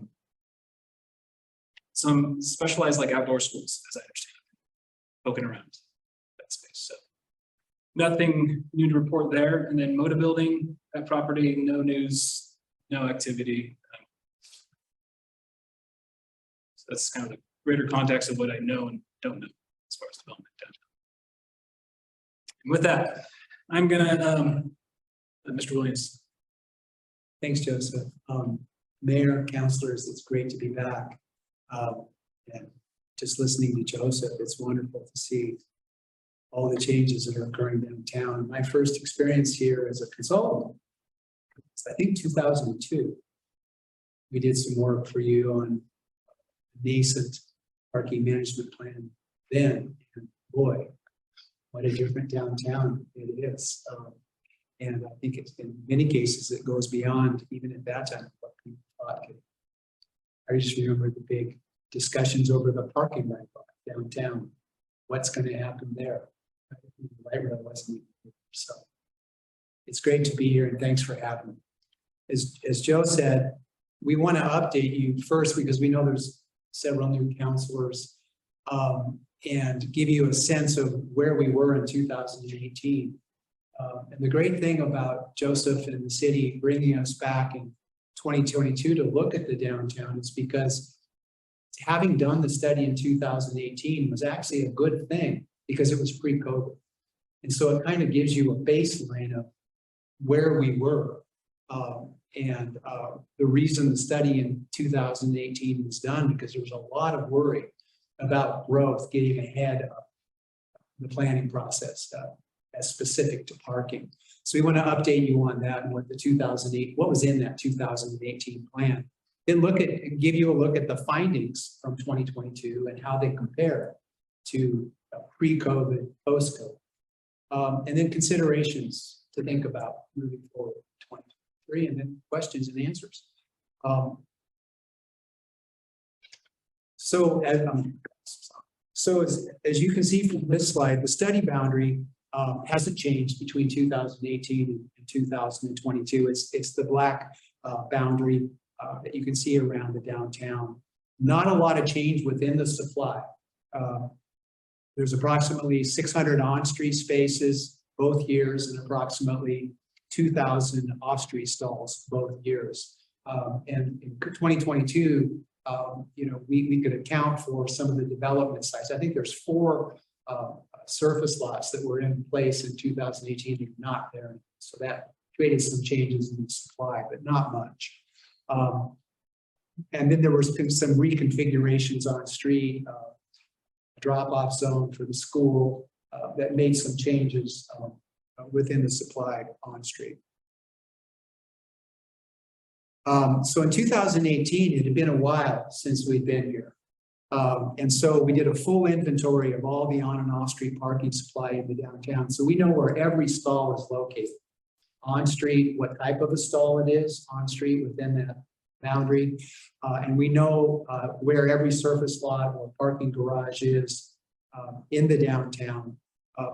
Speaker 3: Some specialized like outdoor schools, as I understand, poking around that space. So nothing new to report there. And then Moda Building, that property, no news, no activity. So that's kind of the greater context of what I know and don't know as far as development downtown. And with that, I'm gonna Mr. Williams.
Speaker 7: Thanks, Joseph. Mayor, councilors, it's great to be back. And just listening to Joseph, it's wonderful to see all the changes that are occurring downtown. My first experience here as a consultant, I think 2002. We did some work for you on nascent parking management plan then, and boy, what a different downtown it is. And I think it's in many cases it goes beyond even at that time what people thought could I just remember the big discussions over the parking lot downtown. What's going to happen there? Light rail wasn't even, so it's great to be here and thanks for having me. As Joe said, we want to update you first because we know there's several new counselors and give you a sense of where we were in 2018. And the great thing about Joseph and the city bringing us back in 2022 to look at the downtown is because having done the study in 2018 was actually a good thing because it was pre-COVID. And so it kind of gives you a baseline of where we were. The reason the study in 2018 was done because there was a lot of worry about growth getting ahead of the planning process as specific to parking. So we want to update you on that and what what was in that 2018 plan. Then give you a look at the findings from 2022 and how they compare to pre-COVID, post-COVID. And then considerations to think about moving forward to 2023, and then questions and answers. As you can see from this slide, the study boundary hasn't changed between 2018 and 2022. It's the black boundary that you can see around the downtown. Not a lot of change within the supply. There's approximately 600 on-street spaces both years and approximately 2,000 off-street stalls both years. And in 2022, we could account for some of the development sites. I think there's 4 surface lots that were in place in 2018 and not there. So that created some changes in the supply, but not much. And then there was some reconfigurations on street, drop-off zone for the school that made some changes within the supply on street. So in 2018, it had been a while since we'd been here. And so we did a full inventory of all the on and off street parking supply in the downtown. So we know where every stall is located. On street, what type of a stall it is on street within that boundary. And we know where every surface lot or parking garage is in the downtown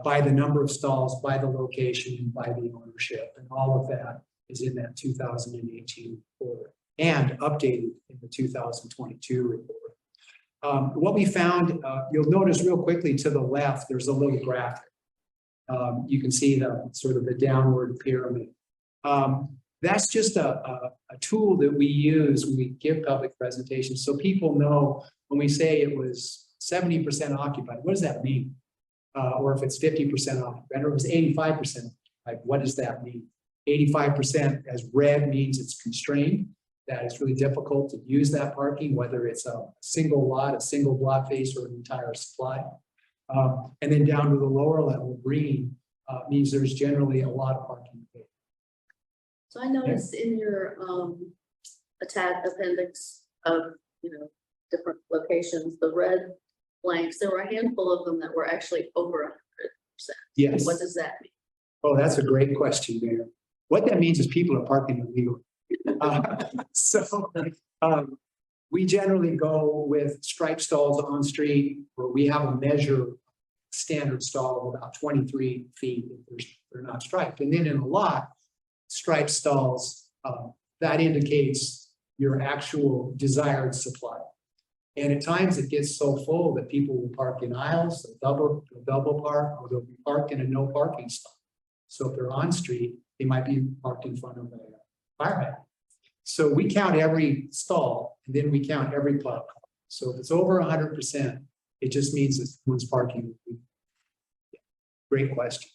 Speaker 7: by the number of stalls, by the location, and by the ownership. And all of that is in that 2018 report and updated in the 2022 report. What we found, you'll notice real quickly to the left, there's a little graphic. You can see the sort of the downward pyramid. That's just a tool that we use when we give public presentations. So people know when we say it was 70% occupied, what does that mean? Or if it's 50% occupied, or if it's 85%, like what does that mean? 85% as red means it's constrained, that it's really difficult to use that parking, whether it's a single lot, a single block face, or an entire supply. And then down to the lower level, green means there's generally a lot of parking.
Speaker 1: So I noticed in your attached appendix of different locations, the red blanks, there were a handful of them that were actually over 100%.
Speaker 7: Yes.
Speaker 1: What does that mean?
Speaker 7: Oh, that's a great question, Mayor. What that means is people are parking illegally. We generally go with striped stalls on street where we have a measure standard stall of about 23 feet if they're not striped. And then in a lot, striped stalls, that indicates your actual desired supply. And at times it gets so full that people will park in aisles, they'll double park, or they'll be parked in a no parking stall. So if they're on street, they might be parked in front of a fire hydrant. So we count every stall and then we count every park. So if it's over 100%, it just means that someone's parking. Great question.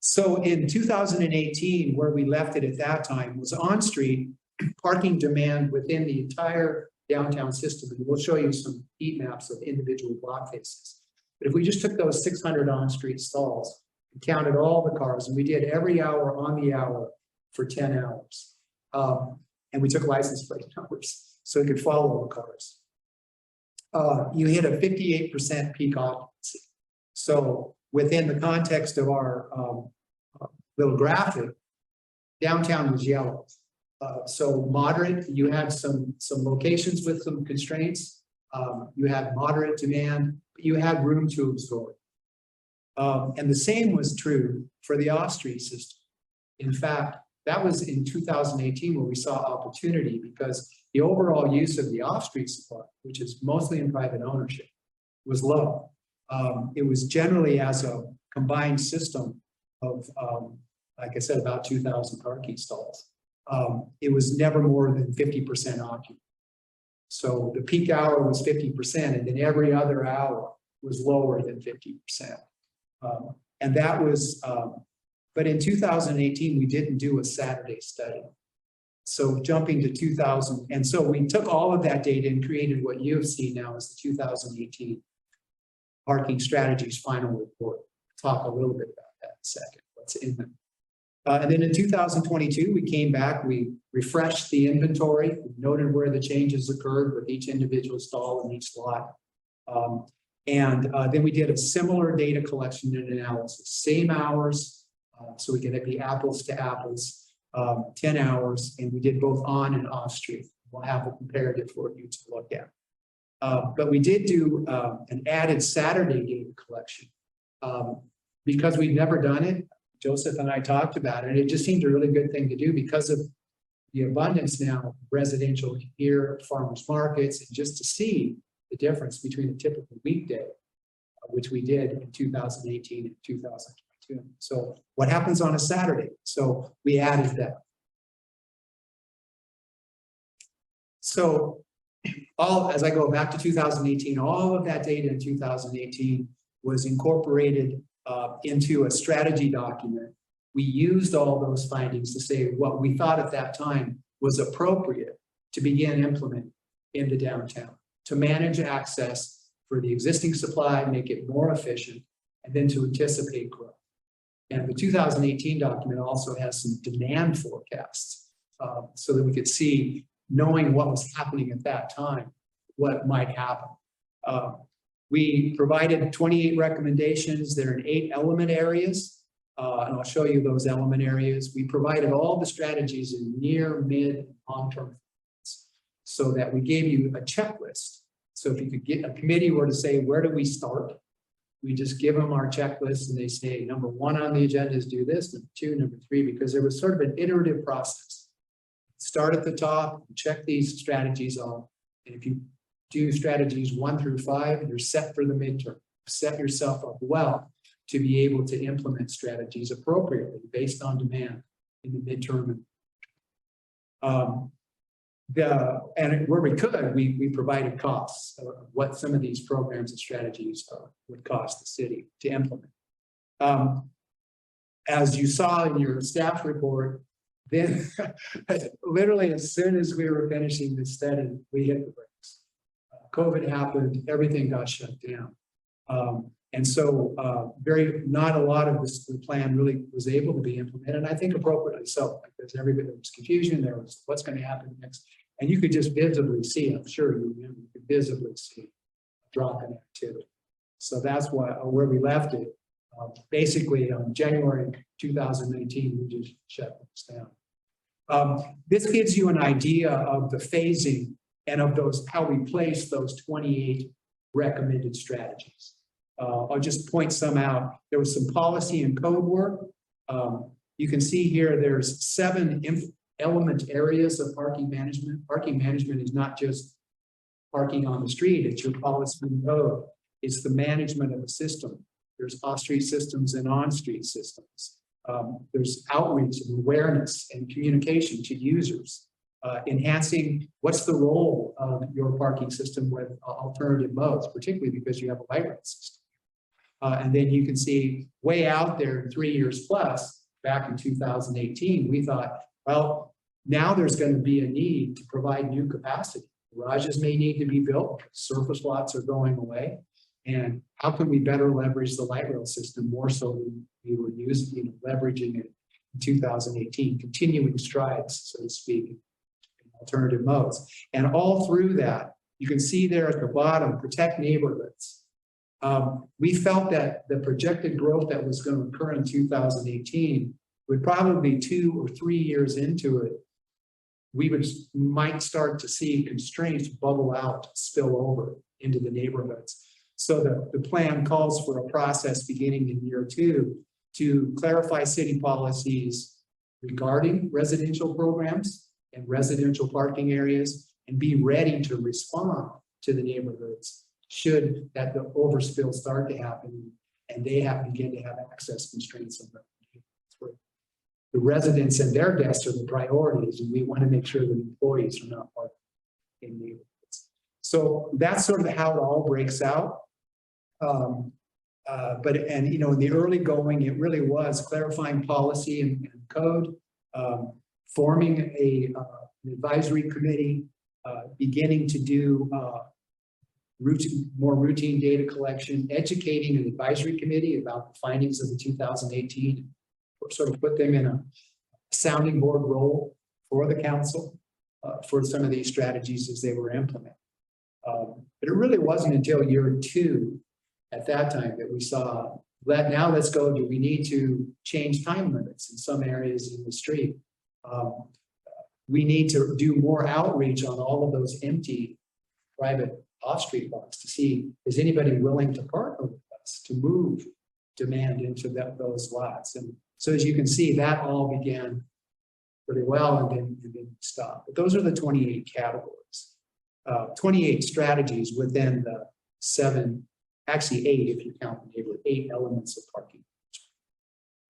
Speaker 7: So in 2018, where we left it at that time was on street parking demand within the entire downtown system. And we'll show you some heat maps of individual block faces. But if we just took those 600 on-street stalls and counted all the cars, and we did every hour on the hour for 10 hours. And we took license plate numbers so we could follow the cars. You hit a 58% peak occupancy. So within the context of our little graphic, downtown was yellow. So moderate, you had some locations with some constraints. You had moderate demand, but you had room to absorb. And the same was true for the off-street system. In fact, that was in 2018 where we saw opportunity because the overall use of the off-street supply, which is mostly in private ownership, was low. It was generally as a combined system of, like I said, about 2,000 parking stalls. It was never more than 50% occupied. So the peak hour was 50%, and then every other hour was lower than 50%. And that was, but in 2018, we didn't do a Saturday study. So jumping to 2000, and so we took all of that data and created what you have seen now as the 2018 Parking Strategies Final Report. Talk a little bit about that in a second, what's in them. And then in 2022, we came back, we refreshed the inventory, we noted where the changes occurred with each individual stall in each lot. And then we did a similar data collection and analysis, same hours, so we could be apples to apples, 10 hours, and we did both on and off street. We'll have a comparative for you to look at. But we did do an added Saturday data collection. Because we'd never done it, Joseph and I talked about it, and it just seemed a really good thing to do because of the abundance now of residential here, farmers markets, and just to see the difference between a typical weekday, which we did in 2018 and 2022. So what happens on a Saturday? So we added that. So as I go back to 2018, all of that data in 2018 was incorporated into a strategy document. We used all those findings to say what we thought at that time was appropriate to begin implementing in the downtown, to manage access for the existing supply, make it more efficient, and then to anticipate growth. And the 2018 document also has some demand forecasts so that we could see, knowing what was happening at that time, what might happen. We provided 28 recommendations. They're in 8 element areas, and I'll show you those element areas. We provided all the strategies in near, mid, and long-term plans so that we gave you a checklist. So if you could get a committee were to say, where do we start? We just give them our checklist and they say, number 1 on the agenda is do this, number 2, number 3, because there was sort of an iterative process. Start at the top, check these strategies off, and if you do strategies 1 through 5, you're set for the midterm. Set yourself up well to be able to implement strategies appropriately based on demand in the midterm. And where we could, we provided costs of what some of these programs and strategies would cost the city to implement. As you saw in your staff report, then literally as soon as we were finishing this study, we hit the brakes. COVID happened, everything got shut down. And so not a lot of the plan really was able to be implemented, and I think appropriately so. Like there was confusion, there was what's going to happen next. And you could just visibly see, I'm sure you remember, you could visibly see a drop in activity. So that's where we left it. Basically, on January 2019, we just shut this down. This gives you an idea of the phasing and of how we place those 28 recommended strategies. I'll just point some out. There was some policy and code work. You can see here there's 7 element areas of parking management. Parking management is not just parking on the street, it's your policy and code. It's the management of the system. There's off-street systems and on-street systems. There's outreach and awareness and communication to users. Enhancing what's the role of your parking system with alternative modes, particularly because you have a light rail system. And then you can see way out there, 3 years plus, back in 2018, we thought, well, now there's going to be a need to provide new capacity. Garages may need to be built, surface lots are going away. And how can we better leverage the light rail system more so than we were using, leveraging it in 2018, continuing strides, so to speak, in alternative modes. And all through that, you can see there at the bottom, protect neighborhoods. We felt that the projected growth that was going to occur in 2018 would probably be 2 or 3 years into it might start to see constraints bubble out, spill over into the neighborhoods. So the plan calls for a process beginning in year 2 to clarify city policies regarding residential programs and residential parking areas, and be ready to respond to the neighborhoods should that the overspill start to happen and they begin to have access constraints on the neighborhoods. The residents and their guests are the priorities, and we want to make sure that employees are not part in neighborhoods. So that's sort of how it all breaks out. And you know, in the early going, it really was clarifying policy and code, forming an advisory committee, beginning to do more routine data collection, educating an advisory committee about the findings of the 2018, sort of put them in a sounding board role for the council for some of these strategies as they were implemented. But it really wasn't until year 2 at that time that we saw that now let's go, do we need to change time limits in some areas in the street? We need to do more outreach on all of those empty private off-street lots to see, is anybody willing to partner with us to move demand into those lots? And so as you can see, that all began pretty well and then stopped. But those are the 28 categories, 28 strategies within the 7, actually 8 if you count the neighborhood, 8 elements of parking.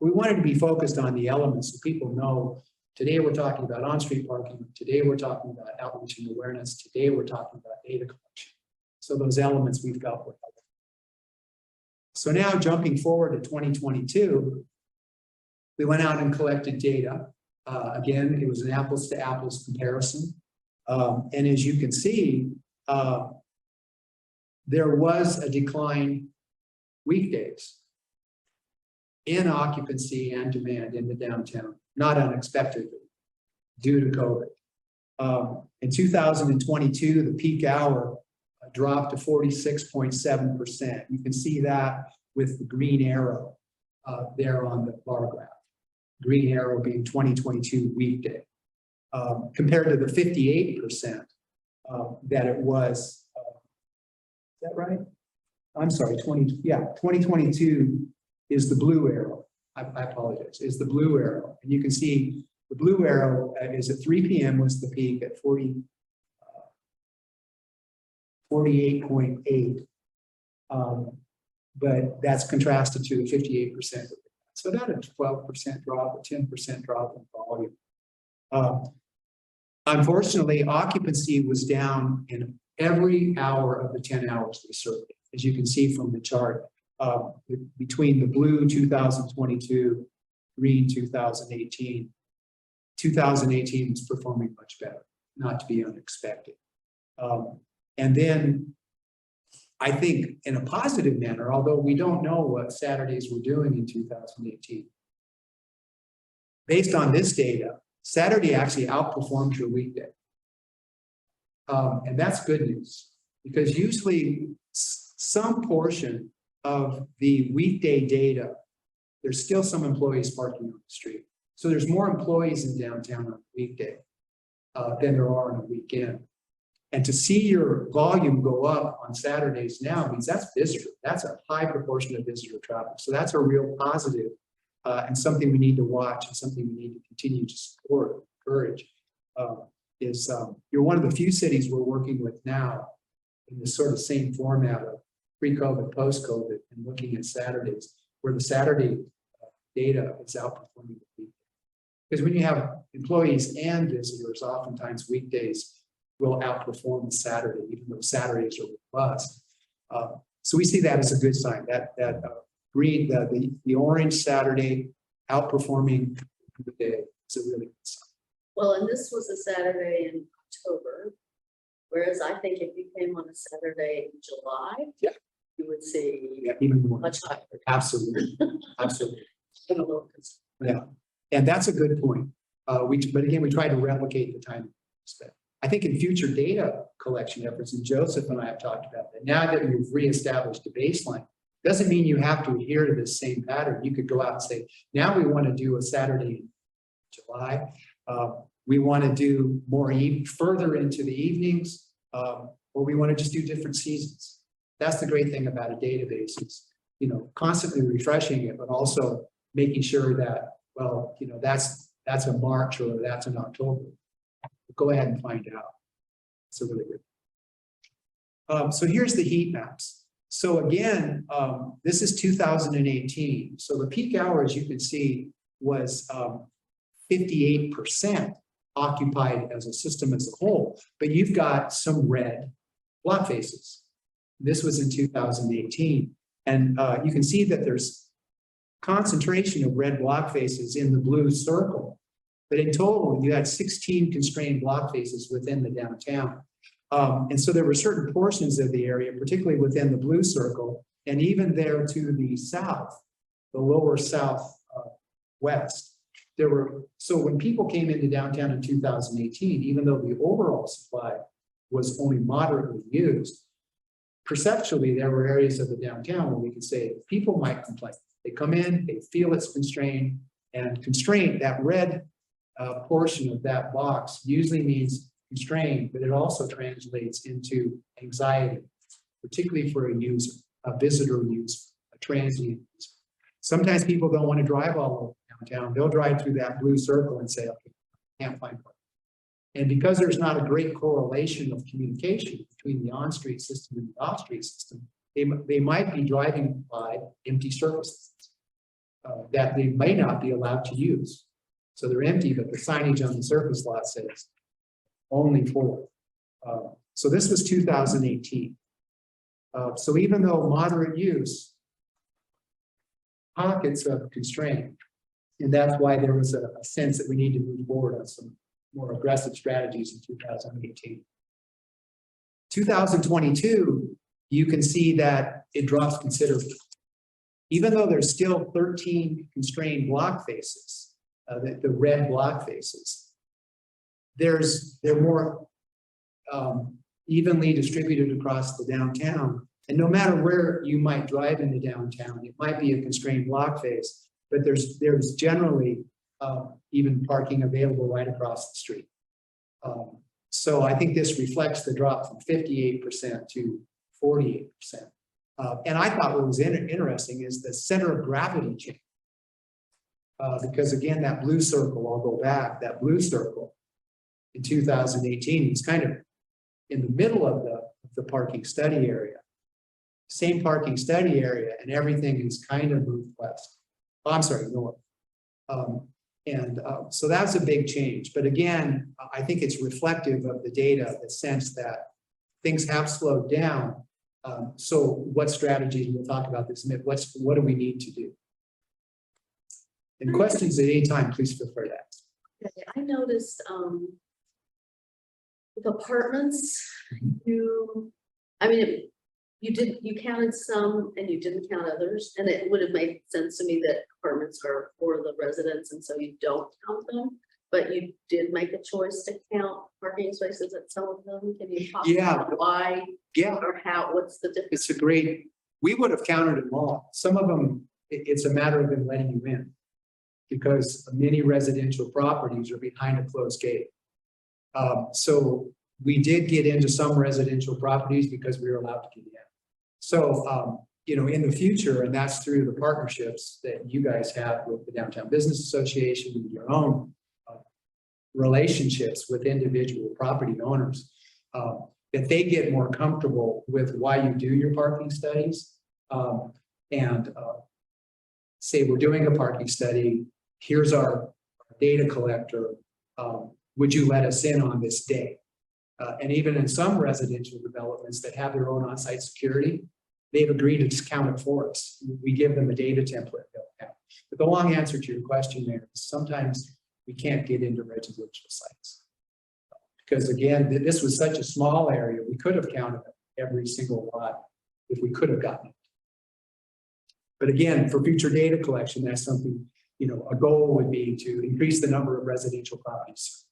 Speaker 7: We wanted to be focused on the elements so people know. Today we're talking about on-street parking. Today we're talking about outreach and awareness. Today we're talking about data collection. So those elements we felt were helpful. So now jumping forward to 2022, we went out and collected data. Again, it was an apples to apples comparison. And as you can see, there was a decline weekdays in occupancy and demand in the downtown, not unexpectedly due to COVID. In 2022, the peak hour dropped to 46.7%. You can see that with the green arrow there on the bar graph. Green arrow being 2022 weekday, compared to the 58% that it was. Is that right? I'm sorry, 2022 is the blue arrow. I apologize, is the blue arrow. And you can see the blue arrow is at 3 p.m. was the peak at 48.8. But that's contrasted to the 58%. So about a 12% drop, a 10% drop in volume. Unfortunately, occupancy was down in every hour of the 10 hours we surveyed, as you can see from the chart. Between the blue 2022, green 2018, 2018 was performing much better, not to be unexpected. And then I think in a positive manner, although we don't know what Saturdays were doing in 2018, based on this data, Saturday actually outperformed your weekday. And that's good news, because usually some portion of the weekday data, there's still some employees parking on the street. So there's more employees in downtown on a weekday than there are on a weekend. And to see your volume go up on Saturdays now means that's visitor. That's a high proportion of visitor traffic. So that's a real positive and something we need to watch and something we need to continue to support, encourage. You're one of the few cities we're working with now in this sort of same format of pre-COVID, post-COVID, and looking at Saturdays, where the Saturday data is outperforming the weekday. Because when you have employees and visitors, oftentimes weekdays will outperform the Saturday, even though Saturdays are robust. So we see that as a good sign. That green, the orange Saturday outperforming the day is a really good sign.
Speaker 1: Well, and this was a Saturday in October, whereas I think if you came on a Saturday in July,
Speaker 7: yeah,
Speaker 1: you would see
Speaker 7: even more.
Speaker 1: much higher.
Speaker 7: Absolutely, absolutely.
Speaker 1: Yeah.
Speaker 7: And that's a good point. But again, we try to replicate the time spent. I think in future data collection efforts, and Joseph and I have talked about that, now that we've reestablished a baseline, doesn't mean you have to adhere to this same pattern. You could go out and say, now we want to do a Saturday in July. we want to do more further into the evenings, or we want to just do different seasons. That's the great thing about a database is, you know, constantly refreshing it, but also making sure that, well, you know, that's a March or that's an October. Go ahead and find out. It's a really good. So here's the heat maps. So again, this is 2018. So the peak hours you can see was 58% occupied as a system as a whole, but you've got some red block faces. This was in 2018. And you can see that there's concentration of red block faces in the blue circle. But in total, you had 16 constrained block faces within the downtown. And so there were certain portions of the area, particularly within the blue circle, and even there to the south, the lower south west. There were, so when people came into downtown in 2018, even though the overall supply was only moderately used, perceptually, there were areas of the downtown where we could say people might complain. They come in, they feel it's constrained, and constraint, that red portion of that box usually means constrained, but it also translates into anxiety, particularly for a user, a visitor user, a transient user. Sometimes people don't want to drive all over downtown. They'll drive through that blue circle and say, okay, can't find parking. And because there's not a great correlation of communication between the on-street system and the off-street system, they might be driving by empty surfaces that they may not be allowed to use. So they're empty, but the signage on the surface lot says only for. So this was 2018. So even though moderate use, pockets of constraint, and that's why there was a sense that we need to move forward on some more aggressive strategies in 2018. 2022, you can see that it drops considerably. Even though there's still 13 constrained block faces, the red block faces, they're more evenly distributed across the downtown. And no matter where you might drive into downtown, it might be a constrained block face, but there's generally even parking available right across the street. So I think this reflects the drop from 58% to 48%. And I thought what was interesting is the center of gravity change. Because again, that blue circle, I'll go back, that blue circle in 2018 was kind of in the middle of the parking study area. Same parking study area, and everything is kind of moved west. Oh, I'm sorry, north. So that's a big change. But again, I think it's reflective of the data, the sense that things have slowed down. So what strategies, we'll talk about this in a minute, what do we need to do? And questions at any time, please feel free to ask.
Speaker 1: Okay, I noticed with apartments, you counted some and you didn't count others, and it would have made sense to me that apartments are for the residents and so you don't count them, but you did make a choice to count parking spaces at some of them. Can you talk about why?
Speaker 7: Yeah,
Speaker 1: Or how, what's the difference?
Speaker 7: it's we would have counted them all. Some of them, it's a matter of them letting you in, because many residential properties are behind a closed gate. So we did get into some residential properties because we were allowed to get in. So, in the future, and that's through the partnerships that you guys have with the Downtown Business Association and your own relationships with individual property owners, that they get more comfortable with why you do your parking studies, and say, we're doing a parking study, here's our data collector, would you let us in on this day? And even in some residential developments that have their own on-site security, they've agreed to just count it for us. We give them a data template they'll count. But the long answer to your question there is sometimes we can't get into residential sites. Because again, this was such a small area, we could have counted every single lot if we could have gotten it. But again, for future data collection, that's something, a goal would be to increase the number of residential properties.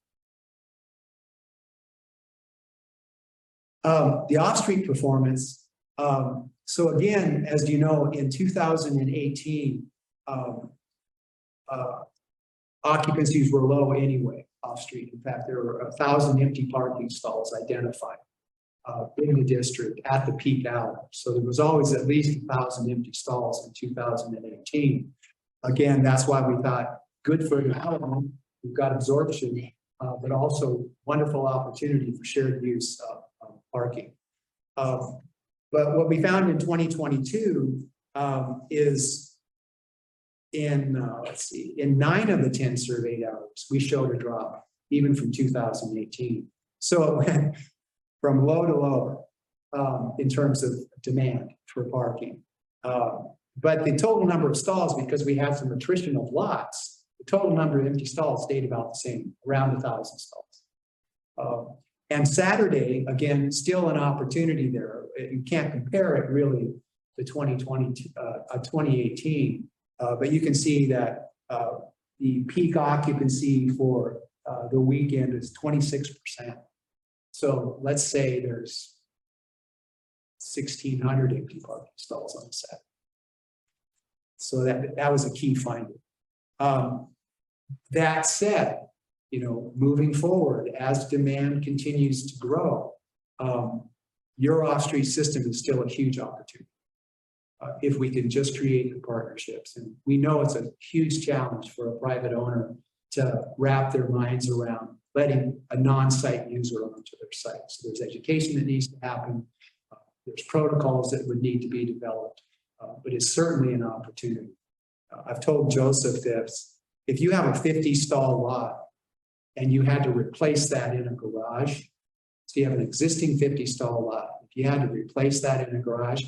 Speaker 7: The off-street performance. So again, as you know, in 2018, occupancies were low anyway off-street. In fact, there were 1,000 empty parking stalls identified in the district at the peak hour. So there was always at least 1,000 empty stalls in 2018. Again, that's why we thought good for development. We've got absorption, but also wonderful opportunity for shared use of parking. But what we found in 2022 is let's see, in 9 of the 10 surveyed hours, we showed a drop, even from 2018. So it went from low to low in terms of demand for parking. But the total number of stalls, because we had some attrition of lots, the total number of empty stalls stayed about the same, around 1,000 stalls. And Saturday, again, still an opportunity there. You can't compare it really to 2018. But you can see that the peak occupancy for the weekend is 26%. So let's say there's 1,600 empty parking stalls on the set. So that was a key finding. That said, moving forward, as demand continues to grow, your off-street system is still a huge opportunity. If we can just create the partnerships. And we know it's a huge challenge for a private owner to wrap their minds around letting a non-site user onto their site. So there's education that needs to happen. There's protocols that would need to be developed, but it's certainly an opportunity. I've told Joseph this, if you have a 50 stall lot and you had to replace that in a garage, so you have an existing 50 stall lot, if you had to replace that in a garage,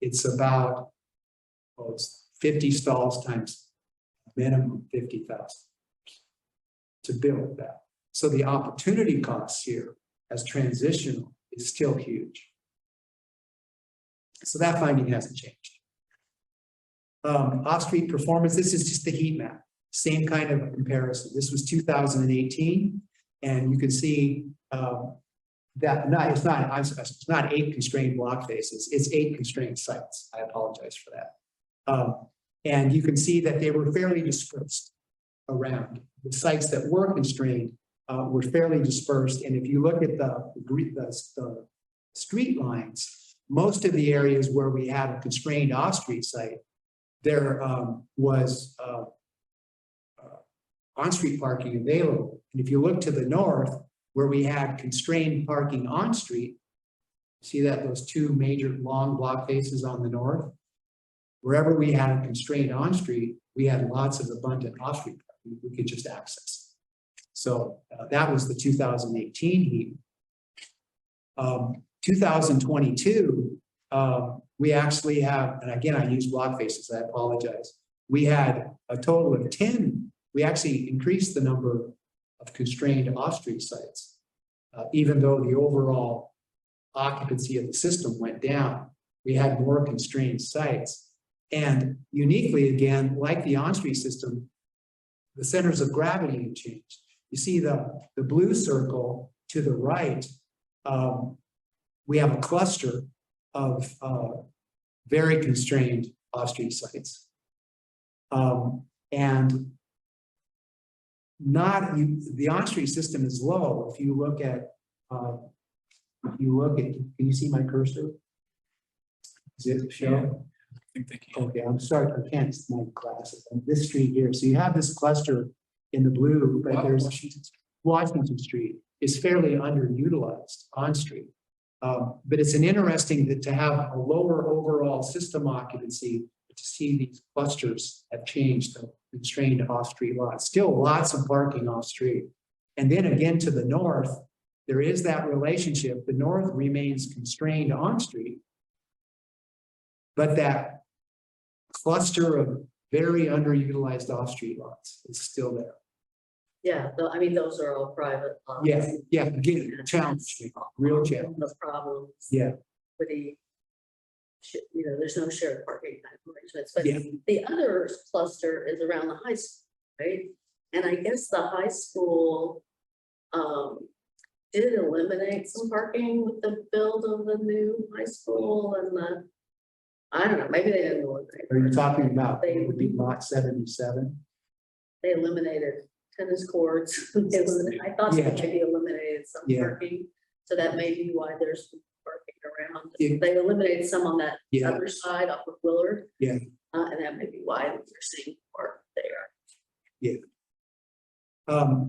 Speaker 7: it's about, it's 50 stalls times minimum 50,000 to build that. So the opportunity costs here as transitional is still huge. So that finding hasn't changed. Off-street performance, this is just the heat map, same kind of comparison. This was 2018, and you can see that it's not 8 constrained block faces, it's 8 constrained sites. I apologize for that. And you can see that they were fairly dispersed around. The sites that were constrained were fairly dispersed. And if you look at the street lines, most of the areas where we had a constrained off-street site, there was on-street parking available. And if you look to the north, where we had constrained parking on street, see that those 2 major long block faces on the north, wherever we had a constrained on street, we had lots of abundant off street parking we could just access. So that was the 2018 heat. 2022, we actually have, and again, I use block faces, I apologize. We had a total of 10. We actually increased the number of constrained off-street sites, even though the overall occupancy of the system went down. We had more constrained sites. And uniquely, again, like the on-street system, the centers of gravity have changed. You see the blue circle to the right, we have a cluster of very constrained off-street sites. And the on-street system is low. If you look at, can you see my cursor? Is it show?
Speaker 3: Yeah. I think they can.
Speaker 7: Okay, I'm sorry, I can't see my glasses. On this street here, so you have this cluster in the blue, but there's Washington Street is fairly underutilized on street. But it's an interesting to have a lower overall system occupancy, to see these clusters have changed, the constrained off-street lots. Still lots of parking off-street. And then again to the north, there is that relationship. The north remains constrained on-street, but that cluster of very underutilized off-street lots is still there.
Speaker 1: Yeah, I mean, those are all private. lots.
Speaker 7: Yeah, again, challenge, real challenge.
Speaker 1: The problems.
Speaker 7: Yeah.
Speaker 1: With there's no shared parking type arrangements, but
Speaker 7: Yeah.
Speaker 1: the other cluster is around the high school, right? And I guess the high school did eliminate some parking with the build of the new high school and I don't know, maybe they didn't eliminate.
Speaker 7: Are you talking about, it would be lot 77?
Speaker 1: They eliminated tennis courts. I thought they
Speaker 7: Yeah.
Speaker 1: maybe eliminated some
Speaker 7: Yeah.
Speaker 1: parking, so that may be why there's parking around.
Speaker 7: Yeah.
Speaker 1: They eliminated some on that
Speaker 7: Yeah.
Speaker 1: other side off of Willard.
Speaker 7: Yeah.
Speaker 1: And that may be why you're seeing more there.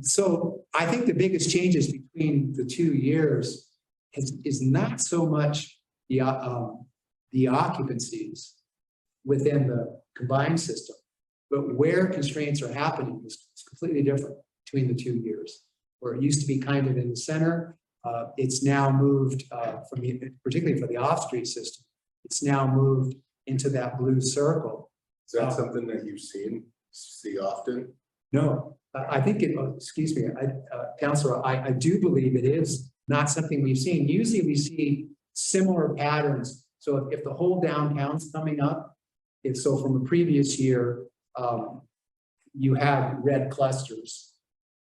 Speaker 7: So I think the biggest changes between the 2 years is not so much the occupancies within the combined system, but where constraints are happening is completely different between the 2 years. Where it used to be kind of in the center, it's now moved particularly for the off-street system, it's now moved into that blue circle.
Speaker 5: Is that something that you've see often?
Speaker 7: No, I think excuse me, Counselor, I do believe it is not something we've seen. Usually we see similar patterns. So if the whole downtown's coming up, so from the previous year, you had red clusters,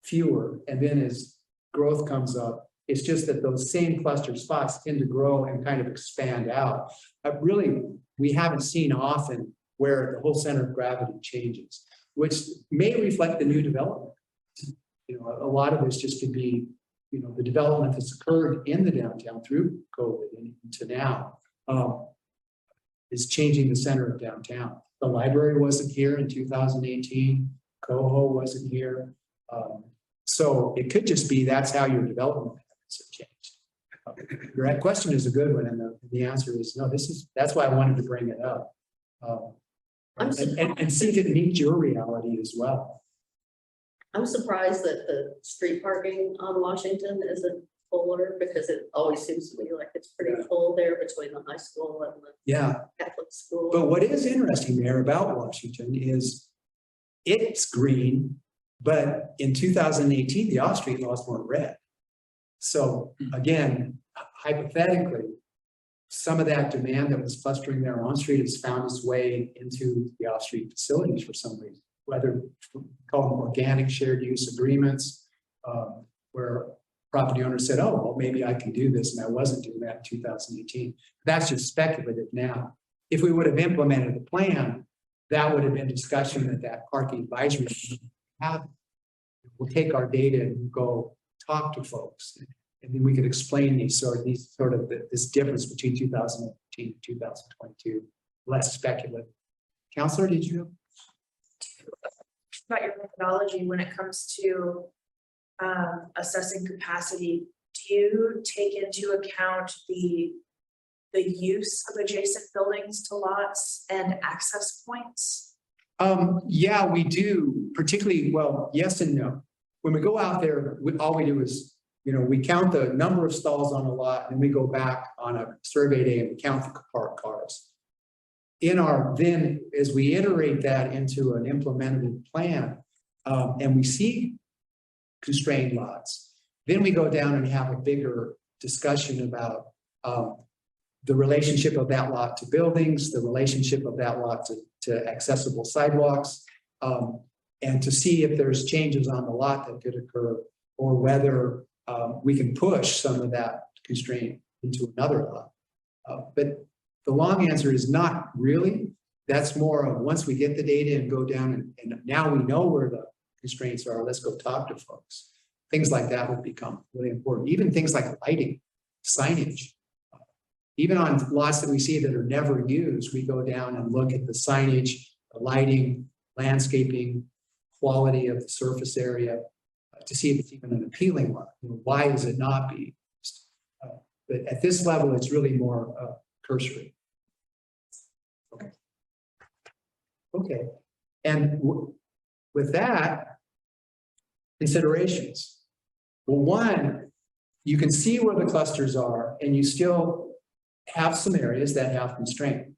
Speaker 7: fewer, and then as growth comes up, it's just that those same cluster spots tend to grow and kind of expand out. Really, we haven't seen often where the whole center of gravity changes, which may reflect the new development. A lot of this just could be, the development that's occurred in the downtown through COVID and to now is changing the center of downtown. The library wasn't here in 2018. Coho wasn't here. So it could just be that's how your development patterns have changed. Your question is a good one, and the answer is no. That's why I wanted to bring it up. And see if it meets your reality as well.
Speaker 1: I'm surprised that the street parking on Washington isn't fuller, because it always seems to me like it's pretty full there between the high school and the Catholic school.
Speaker 7: But what is interesting there about Washington is it's green, but in 2018, the off-street laws weren't red. So again, hypothetically, some of that demand that was clustering there on street has found its way into the off-street facilities for some reason, whether call them organic shared use agreements, where property owners said, oh, well, maybe I can do this, and I wasn't doing that in 2018. That's just speculative now. If we would have implemented the plan, that would have been discussion at that parking advisory committee. We'll take our data and go talk to folks, and then we could explain this difference between 2018 and 2022, less speculative. Counselor, did you?
Speaker 6: About your methodology when it comes to assessing capacity, do you take into account the use of adjacent buildings to lots and access points?
Speaker 7: Yeah, we do, particularly, well, yes and no. When we go out there, all we do is, we count the number of stalls on a lot, and we go back on a survey day and we count the parked cars. Then as we iterate that into an implemented plan, and we see constrained lots, then we go down and have a bigger discussion about the relationship of that lot to buildings, the relationship of that lot to accessible sidewalks, and to see if there's changes on the lot that could occur, or whether we can push some of that constraint into another lot. But the long answer is not really. That's more of once we get the data and go down and now we know where the constraints are, let's go talk to folks. Things like that would become really important. Even things like lighting, signage. Even on lots that we see that are never used, we go down and look at the signage, the lighting, landscaping, quality of the surface area to see if it's even an appealing lot. Why is it not being used? But at this level, it's really more cursory. Okay. And with that, considerations. Well, one, you can see where the clusters are, and you still have some areas that have constraint.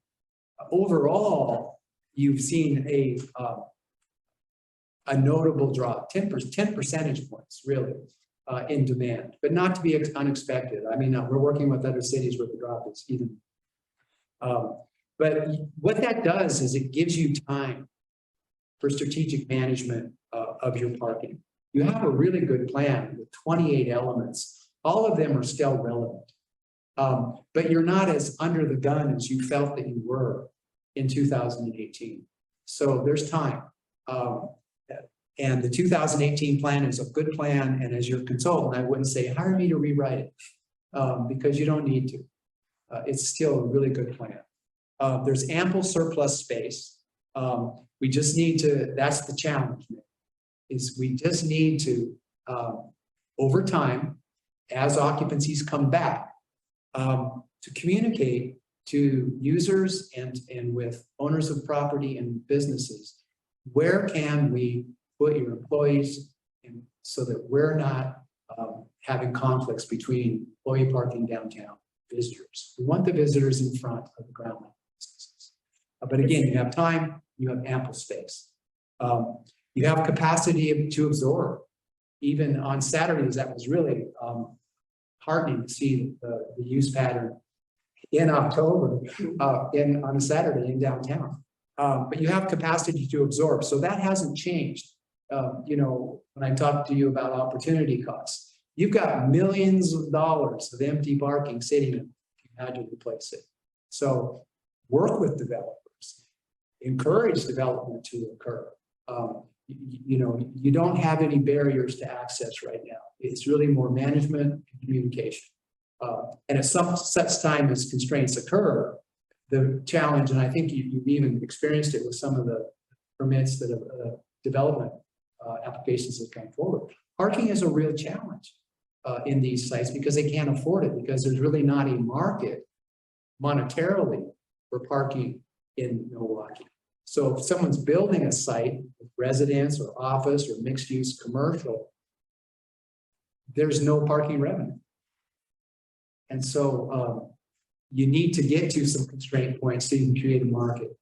Speaker 7: Overall, you've seen a notable drop, 10 percentage points, really, in demand, but not to be unexpected. I mean, we're working with other cities where the drop is even. But what that does is it gives you time for strategic management of your parking. You have a really good plan with 28 elements. All of them are still relevant. But you're not as under the gun as you felt that you were in 2018. So there's time. And the 2018 plan is a good plan, and as your consultant, I wouldn't say hire me to rewrite it, because you don't need to. It's still a really good plan. There's ample surplus space. We just need to, that's the challenge, is we just need to, over time, as occupancies come back, to communicate to users and with owners of property and businesses, where can we put your employees in so that we're not having conflicts between employee parking downtown, visitors. We want the visitors in front of the ground level businesses. But again, you have time, you have ample space. You have capacity to absorb. Even on Saturdays, that was really heartening to see the use pattern in October on a Saturday in downtown. But you have capacity to absorb. So that hasn't changed. You know, when I talked to you about opportunity costs, you've got millions of dollars of empty parking sitting if you had to replace it. So work with developers, encourage development to occur. You know, you don't have any barriers to access right now. It's really more management and communication. And at some such time as constraints occur, the challenge, and I think you've even experienced it with some of the permits that have development applications that come forward. Parking is a real challenge in these sites because they can't afford it, because there's really not a market monetarily for parking in Milwaukie. So if someone's building a site with residence or office or mixed use commercial, there's no parking revenue. And so you need to get to some constraint points so you can create a market.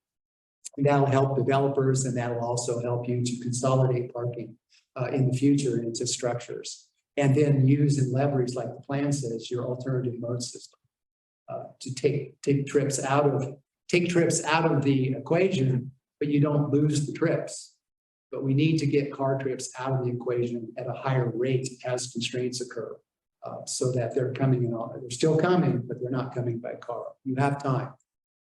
Speaker 7: And that'll help developers, and that'll also help you to consolidate parking in the future into structures. And then use and leverage, like the plan says, your alternative mode system to take trips out of the equation, but you don't lose the trips. But we need to get car trips out of the equation at a higher rate as constraints occur. So that they're coming in, they're still coming, but they're not coming by car. You have time.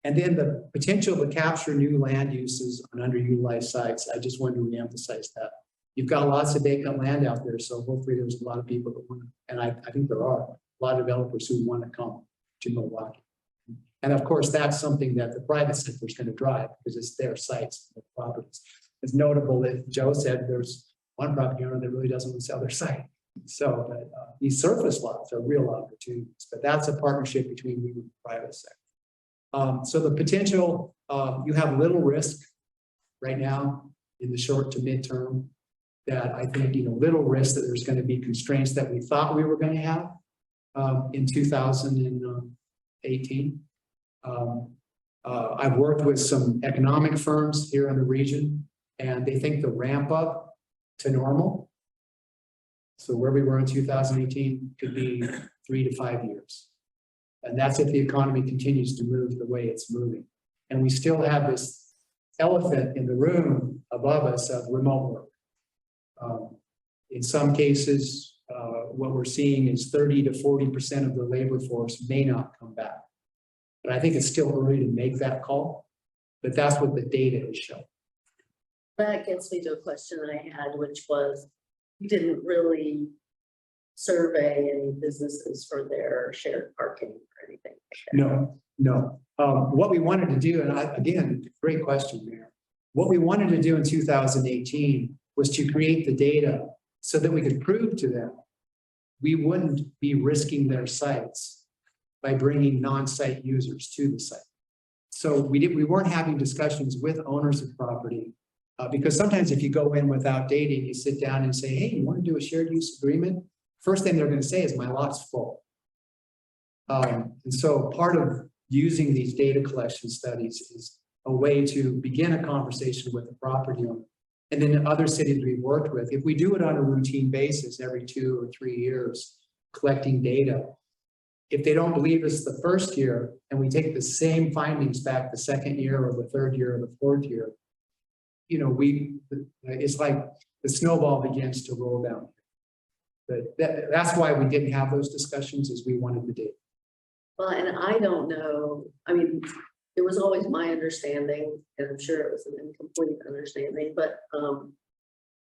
Speaker 7: And then the potential to capture new land uses on underutilized sites. I just wanted to reemphasize that. You've got lots of vacant land out there, so hopefully there's a lot of people that want to, and I think there are a lot of developers who want to come to Milwaukie. And of course, that's something that the private sector is going to drive because it's their sites, their properties. It's notable that Joe said there's one property owner that really doesn't want to sell their site. So these surface lots are real opportunities, but that's a partnership between you and the private sector. So the potential, you have little risk right now in the short to midterm that I think, little risk that there's going to be constraints that we thought we were going to have in 2018. I've worked with some economic firms here in the region, and they think the ramp up to normal, so where we were in 2018 could be 3 to 5 years. And that's if the economy continues to move the way it's moving. And we still have this elephant in the room above us of remote work. In some cases, what we're seeing is 30 to 40% of the labor force may not come back. But I think it's still early to make that call, but that's what the data is showing.
Speaker 1: That gets me to a question that I had, which was, you didn't really survey any businesses for their shared parking or anything like that.
Speaker 7: No. What we wanted to do, and again, great question, Mayor. What we wanted to do in 2018 was to create the data so that we could prove to them we wouldn't be risking their sites by bringing non-site users to the site. So we weren't having discussions with owners of property because sometimes if you go in without data, you sit down and say, hey, you want to do a shared use agreement? First thing they're going to say is my lot's full. And so part of using these data collection studies is a way to begin a conversation with the property owner. And then in other cities we've worked with, if we do it on a routine basis every 2 or 3 years, collecting data, if they don't believe us the first year and we take the same findings back the second year or the third year or the fourth year, it's like the snowball begins to roll down. But that's why we didn't have those discussions, is we wanted the data.
Speaker 1: Well, and I don't know, I mean, it was always my understanding, and I'm sure it was an incomplete understanding, but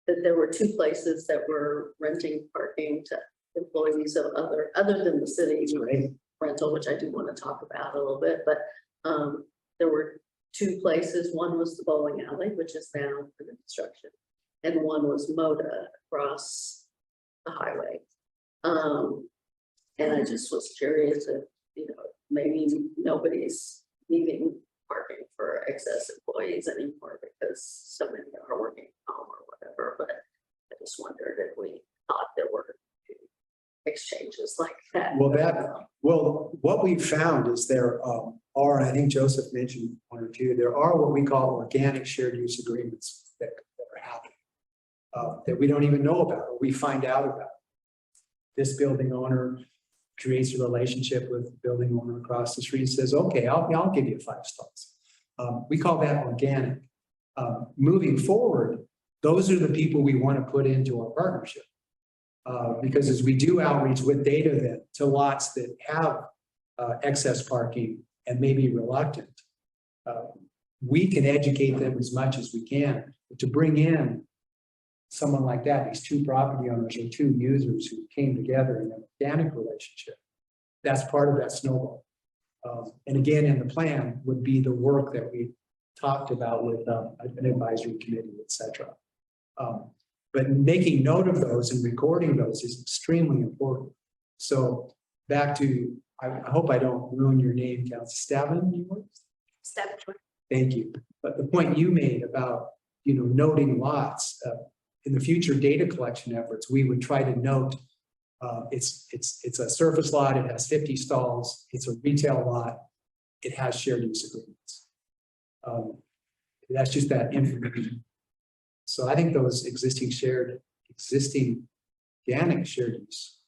Speaker 1: that there were two places that were renting parking to employees of other than the city
Speaker 7: Right.
Speaker 1: rental, which I do want to talk about a little bit, but there were two places. One was the bowling alley, which is now under construction, and one was Moda across the highway. And I just was curious if, maybe nobody's needing parking for excess employees anymore because so many are working from home or whatever, but I just wondered if we thought there were exchanges like that.
Speaker 7: Well, what we found is there are, I think Joseph mentioned one or two, there are what we call organic shared use agreements that are happening that we don't even know about, or we find out about. This building owner creates a relationship with the building owner across the street and says, okay, I'll give you 5 stalls. We call that organic. Moving forward, those are the people we want to put into our partnership. Because as we do outreach with data then to lots that have excess parking and may be reluctant, we can educate them as much as we can to bring in someone like that, these two property owners or two users who came together in an organic relationship. That's part of that snowball. And again, in the plan would be the work that we talked about with an advisory committee, et cetera. But making note of those and recording those is extremely important. So back to, I hope I don't ruin your name, Councilor Stavin. Thank you. But the point you made about, noting lots, in the future data collection efforts, we would try to note it's a surface lot, it has 50 stalls, it's a retail lot, it has shared use agreements. That's just that information. So I think those existing organic shared use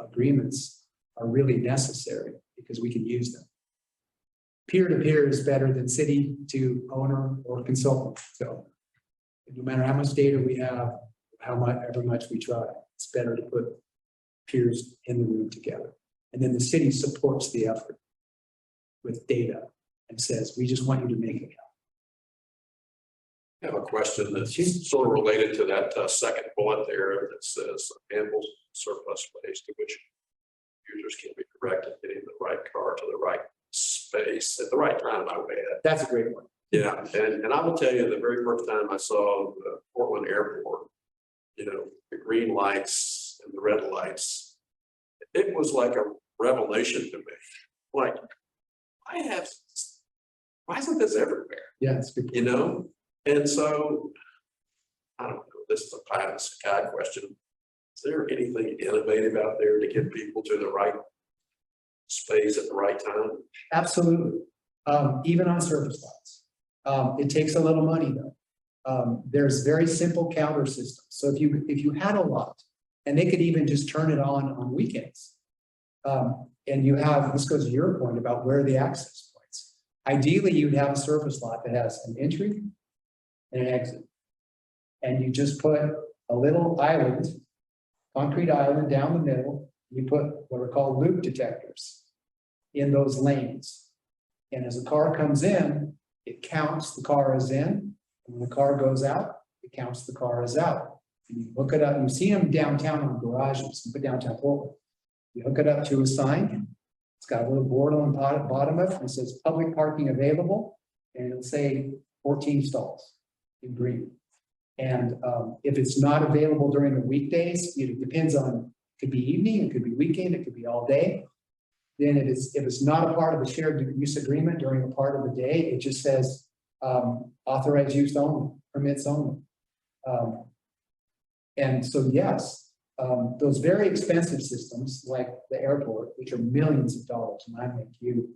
Speaker 7: agreements are really necessary because we can use them. Peer-to-peer is better than city to owner or consultant to owner. No matter how much data we have, however much we try, it's better to put peers in the room together. And then the city supports the effort with data and says, we just want you to make it happen.
Speaker 4: I have a question that's sort of related to that second bullet there that says ample surplus space to which users can be directed getting the right car to the right space at the right time, I would add.
Speaker 7: That's a great one.
Speaker 4: Yeah, and I will tell you, the very first time I saw the Portland airport, the green lights and the red lights, it was like a revelation to me. Like, why isn't this everywhere?
Speaker 7: Yeah, it's good.
Speaker 4: And so, I don't know, this is a pie in the sky question. Is there anything innovative out there to get people to the right space at the right time?
Speaker 7: Absolutely. Even on surface lots. It takes a little money though. There's very simple counter systems. So if you had a lot, and they could even just turn it on weekends. And you have, this goes to your point about where are the access points. Ideally, you'd have a surface lot that has an entry and an exit. And you just put a little island, concrete island down the middle. You put what are called loop detectors in those lanes. And as a car comes in, it counts the car as in. And when the car goes out, it counts the car as out. And you hook it up, you see them downtown on garages, you put downtown Portland. You hook it up to a sign. It's got a little board on the bottom of it, and it says public parking available. And it'll say 14 stalls in green. And if it's not available during the weekdays, it depends on, it could be evening, it could be weekend, it could be all day. Then if it's not a part of the shared use agreement during a part of the day, it just says authorized use only, permits only. And so, yes, those very expensive systems like the airport, which are millions of dollars, and I make you,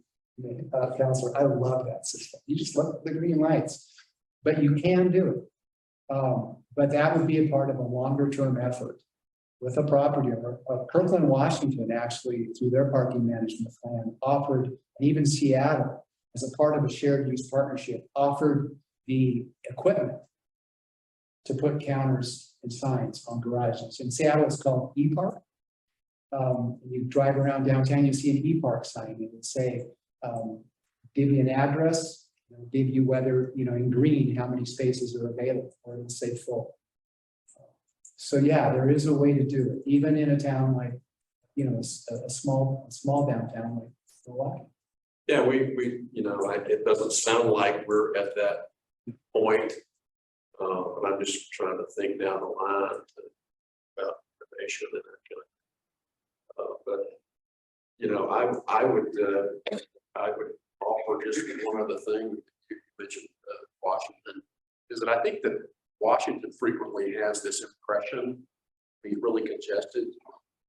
Speaker 7: Counselor, I love that system. You just look at the green lights, but you can do it. But that would be a part of a longer term effort with a property owner. Kirkland, Washington, actually, through their parking management plan, offered, and even Seattle, as a part of a shared use partnership, offered the equipment to put counters and signs on garages. In Seattle, it's called ePark. You drive around downtown, you see an ePark sign. It would say, give you an address, give you whether, in green, how many spaces are available, or it'll say full. So yeah, there is a way to do it, even in a town like, you know, a small downtown like Milwaukee.
Speaker 4: Yeah, we, you know, it doesn't sound like we're at that point. But I'm just trying to think down the line about innovation and that kind of. But, you know, I would offer just one other thing. You mentioned Washington, is that I think that Washington frequently has this impression being really congested,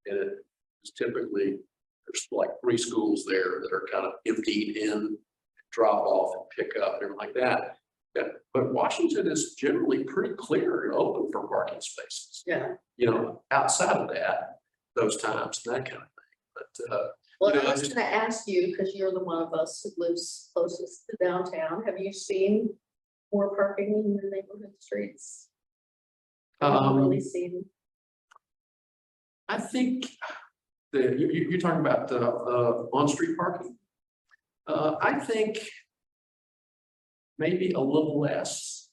Speaker 4: and it is typically there's like 3 schools there that are kind of emptied in, drop off and pick up and like that. Yeah, but Washington is generally pretty clear and open for parking spaces.
Speaker 1: Yeah.
Speaker 4: You know, outside of that, those times and that kind of thing. But
Speaker 1: Well,
Speaker 4: you know,
Speaker 1: I was gonna ask you, because you're the one of us who lives closest to downtown, have you seen more parking in the neighborhood streets? Have you really seen?
Speaker 4: I think that you're talking about the on-street parking. I think maybe a little less.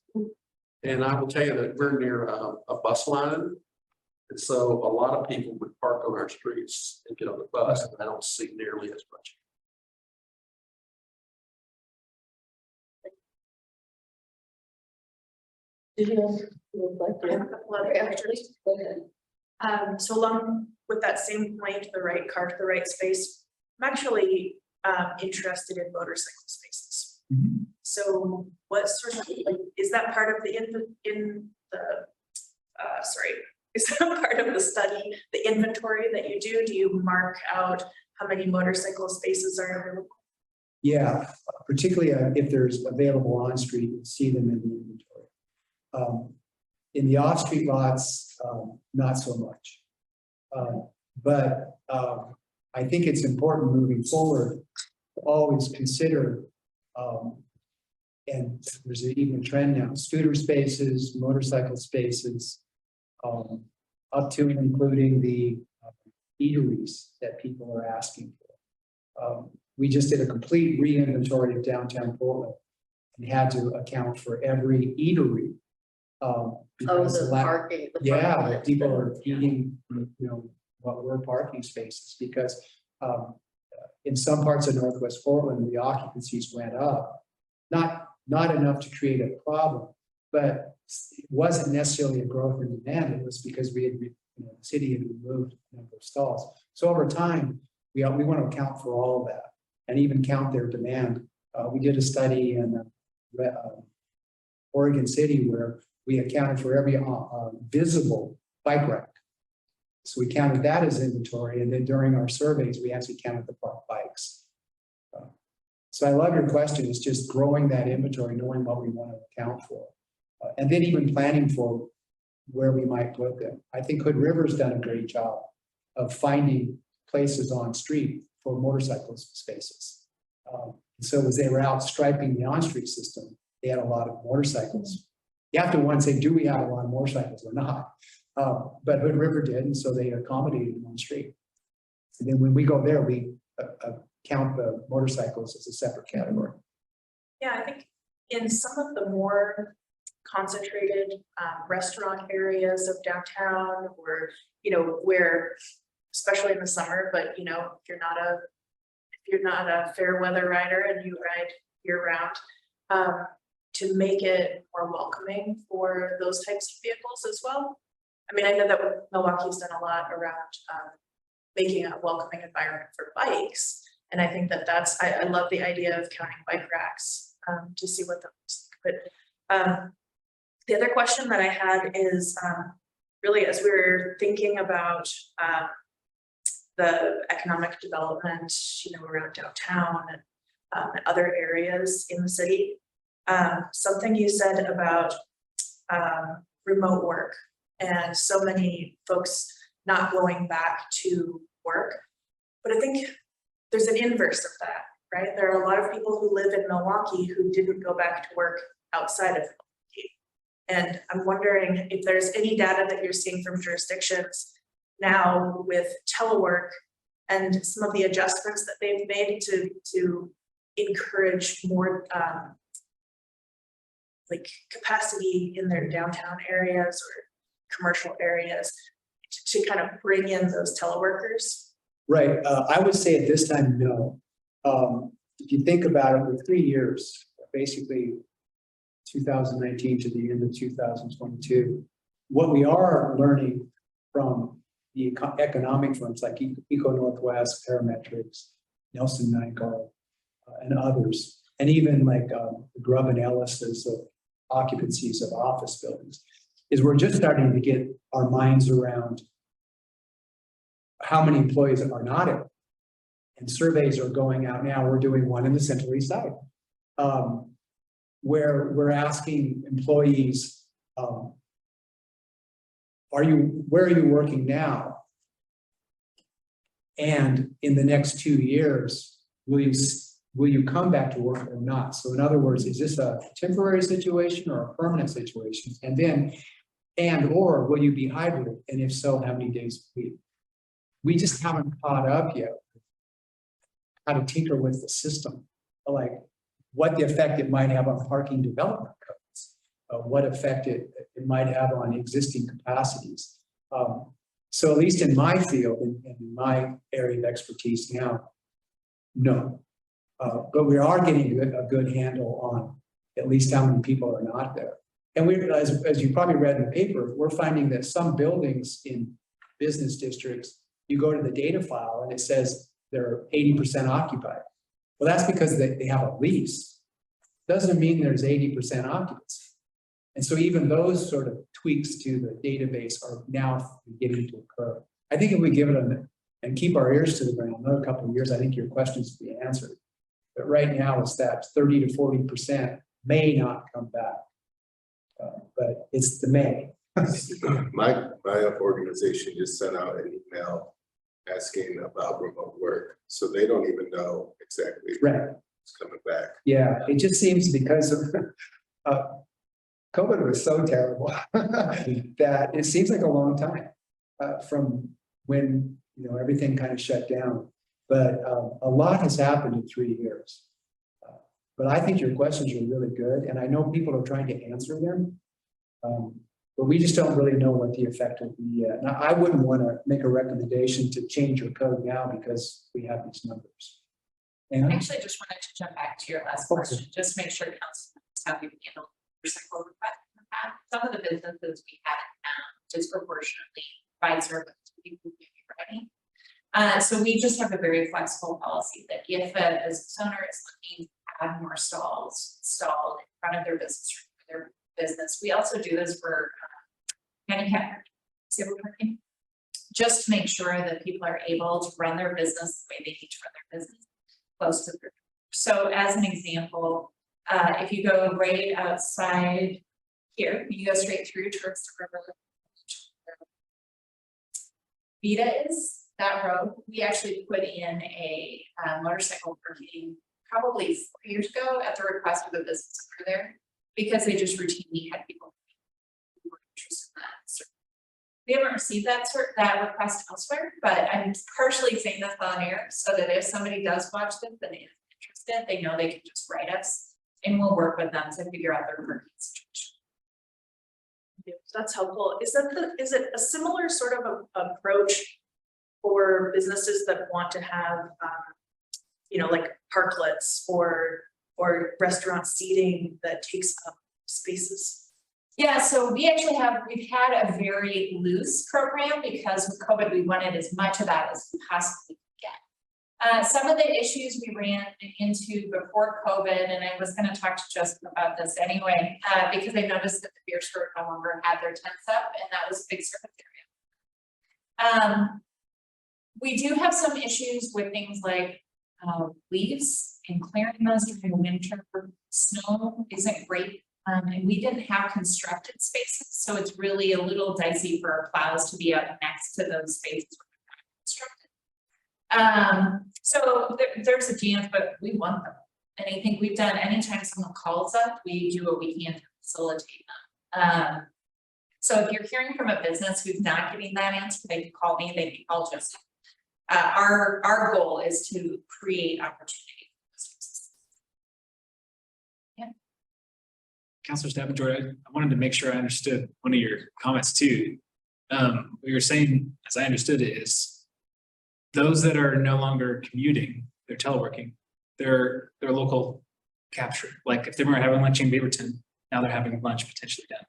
Speaker 4: And I will tell you that we're near a bus line. And so a lot of people would park on our streets and get on the bus, and I don't see nearly as much.
Speaker 1: Did you like
Speaker 6: I have a couple other questions.
Speaker 1: Go ahead.
Speaker 6: So along with that same point, the right car to the right space, I'm actually interested in motorcycle spaces.
Speaker 7: Mhm.
Speaker 6: So what sort of, like, is that part of the is that part of the study, the inventory that you do? Do you mark out how many motorcycle spaces are available?
Speaker 7: Yeah, particularly if there's available on street, you see them in the inventory. In the off-street lots, not so much. But I think it's important moving forward to always consider, and there's an even trend now, scooter spaces, motorcycle spaces, up to and including the eateries that people are asking for. We just did a complete re-inventory of downtown Portland and had to account for every eatery.
Speaker 1: Oh,
Speaker 7: because
Speaker 1: the parking. the
Speaker 7: yeah,
Speaker 1: parking.
Speaker 7: that people are eating, you know, what were parking spaces, because in some parts of Northwest Portland, the occupancies went up. Not enough to create a problem, but it wasn't necessarily a growth in demand. It was because we had, you know, the city had removed a number of stalls. So over time, we want to account for all of that and even count their demand. We did a study in Oregon City where we accounted for every visible bike rack. So we counted that as inventory, and then during our surveys, we actually counted the parked bikes. So I love your question. It's just growing that inventory, knowing what we want to account for, and then even planning for where we might put them. I think Hood River's done a great job of finding places on street for motorcycle spaces. So as they were out striping the on-street system, they had a lot of motorcycles. You have to one say, do we have a lot of motorcycles or not? But Hood River did, and so they accommodated them on street. And then when we go there, we count the motorcycles as a separate category.
Speaker 6: Yeah, I think in some of the more concentrated restaurant areas of downtown, or, you know, where, especially in the summer, but, you know, if you're not a fair weather rider and you ride year round, to make it more welcoming for those types of vehicles as well. I mean, I know that Milwaukee's done a lot around making a welcoming environment for bikes. And I think that I love the idea of counting bike racks to see what that looks like. But the other question that I had is really, as we were thinking about the economic development, you know, around downtown and other areas in the city, something you said about remote work and so many folks not going back to work. But I think there's an inverse of that, right? There are a lot of people who live in Milwaukee who didn't go back to work outside of Milwaukee. And I'm wondering if there's any data that you're seeing from jurisdictions now with telework and some of the adjustments that they've made to encourage more like capacity in their downtown areas, or commercial areas to kind of bring in those teleworkers?
Speaker 7: Right, I would say at this time, no. If you think about it, with 3 years, basically 2019 to the end of 2022, what we are learning from the economic firms like Eco Northwest, Parametrics, Nelson Nygaard, and others, and even like Grubb and Ellis's of occupancies of office buildings, is we're just starting to get our minds around how many employees are not in. And surveys are going out now. We're doing one in the Central East Side, where we're asking employees, where are you working now? And in the next 2 years, will you come back to work or not? So in other words, is this a temporary situation or a permanent situation? And then, or will you be hybrid? And if so, how many days a week? We just haven't caught up yet how to tinker with the system, like what the effect it might have on parking development codes, what effect it might have on existing capacities. So at least in my field, in my area of expertise now, no. But we are getting a good handle on at least how many people are not there. And we, as you probably read in the paper, we're finding that some buildings in business districts, you go to the data file and it says they're 80% occupied. Well, that's because they have a lease. Doesn't mean there's 80% occupancy. And so even those sort of tweaks to the database are now beginning to occur. I think if we give it and keep our ears to the ground another couple of years, I think your questions will be answered. But right now it's that 30 to 40% may not come back. But it's the may.
Speaker 5: My organization just sent out an email asking about remote work. So they don't even know exactly what's coming back.
Speaker 7: Yeah, it just seems because of COVID was so terrible that it seems like a long time from when everything kind of shut down. But a lot has happened in 3 years. But I think your questions are really good, and I know people are trying to answer them. But we just don't really know what the effect will be yet. Now, I wouldn't want to make a recommendation to change your code now because we have these numbers. And
Speaker 8: I actually just wanted to jump back to your last question, just make sure council knows how we've handled recycle requests in the past. Some of the businesses we had disproportionately provide service to people who may be ready. So we just have a very flexible policy that if a business owner is looking to add more stalls installed in front of their business, we also do this for handicap disabled parking, just to make sure that people are able to run their business the way they need to run their business close to their. So as an example, if you go right outside here, you go straight through towards the river. Vita is that road. We actually put in a motorcycle parking probably 4 years ago at the request of a business owner there, because they just routinely had people who were interested in that. So we haven't received that request elsewhere, but I'm partially saying this on air so that if somebody does watch this and is interested, they know they can just write us and we'll work with them to figure out their parking situation.
Speaker 6: That's helpful. Is it a similar sort of approach for businesses that want to have, like parklets or restaurant seating that takes up spaces?
Speaker 8: Yeah, so we've had a very loose program because with COVID, we wanted as much of that as we possibly could get. Some of the issues we ran into before COVID, and I was going to talk to Justin about this anyway, because I noticed that the beer store no longer had their tents up, and that was a big service area. We do have some issues with things like leaves and clearing those during the winter. Snow isn't great. And we didn't have constructed spaces, so it's really a little dicey for our plows to be up next to those spaces when they're not constructed. So there's a chance, but we want them. And I think we've done, anytime someone calls up, we do what we can to facilitate them. So if you're hearing from a business who's not getting that answer, they can call me, they can call Justin. Our goal is to create opportunity.
Speaker 3: Councilor Stafford, I wanted to make sure I understood one of your comments too. what you're saying, as I understood it, is those that are no longer commuting, they're teleworking, they're local capture. Like if they were having lunch in Beaverton, now they're having lunch potentially downtown.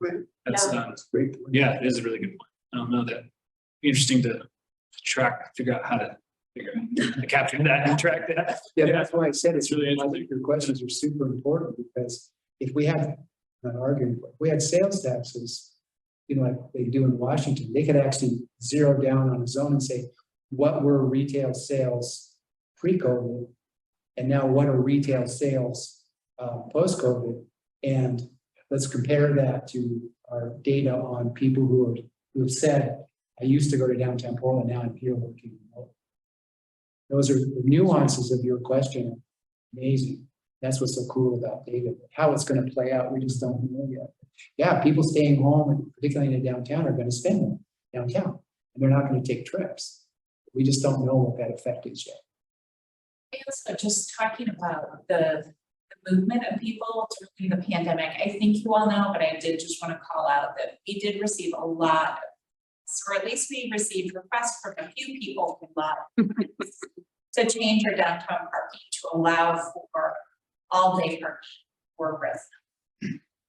Speaker 1: Right.
Speaker 3: That's,
Speaker 7: Great.
Speaker 3: yeah, it is a really good point. I don't know that. Be interesting to track, figure out how to capture that and track that.
Speaker 7: Yeah, that's why I said it's
Speaker 3: Really
Speaker 7: really, I think your questions are super important because if we had, not arguing, but if we had sales taxes, you know, like they do in Washington, they could actually zero down on a zone and say, what were retail sales pre-COVID? And now what are retail sales post-COVID? And let's compare that to our data on people who have said, I used to go to downtown Portland, now I'm here working remote. Those are the nuances of your question. Amazing. That's what's so cool about data. How it's going to play out, we just don't know yet. Yeah, people staying home, and particularly in the downtown, are going to spend them downtown, and they're not going to take trips. We just don't know what that effect is yet.
Speaker 8: Also, just talking about the movement of people during the pandemic, I think you all know, but I did just want to call out that we did receive a lot of, or at least we received requests from a few people, a lot to change our downtown parking to allow for all-day parking for residents.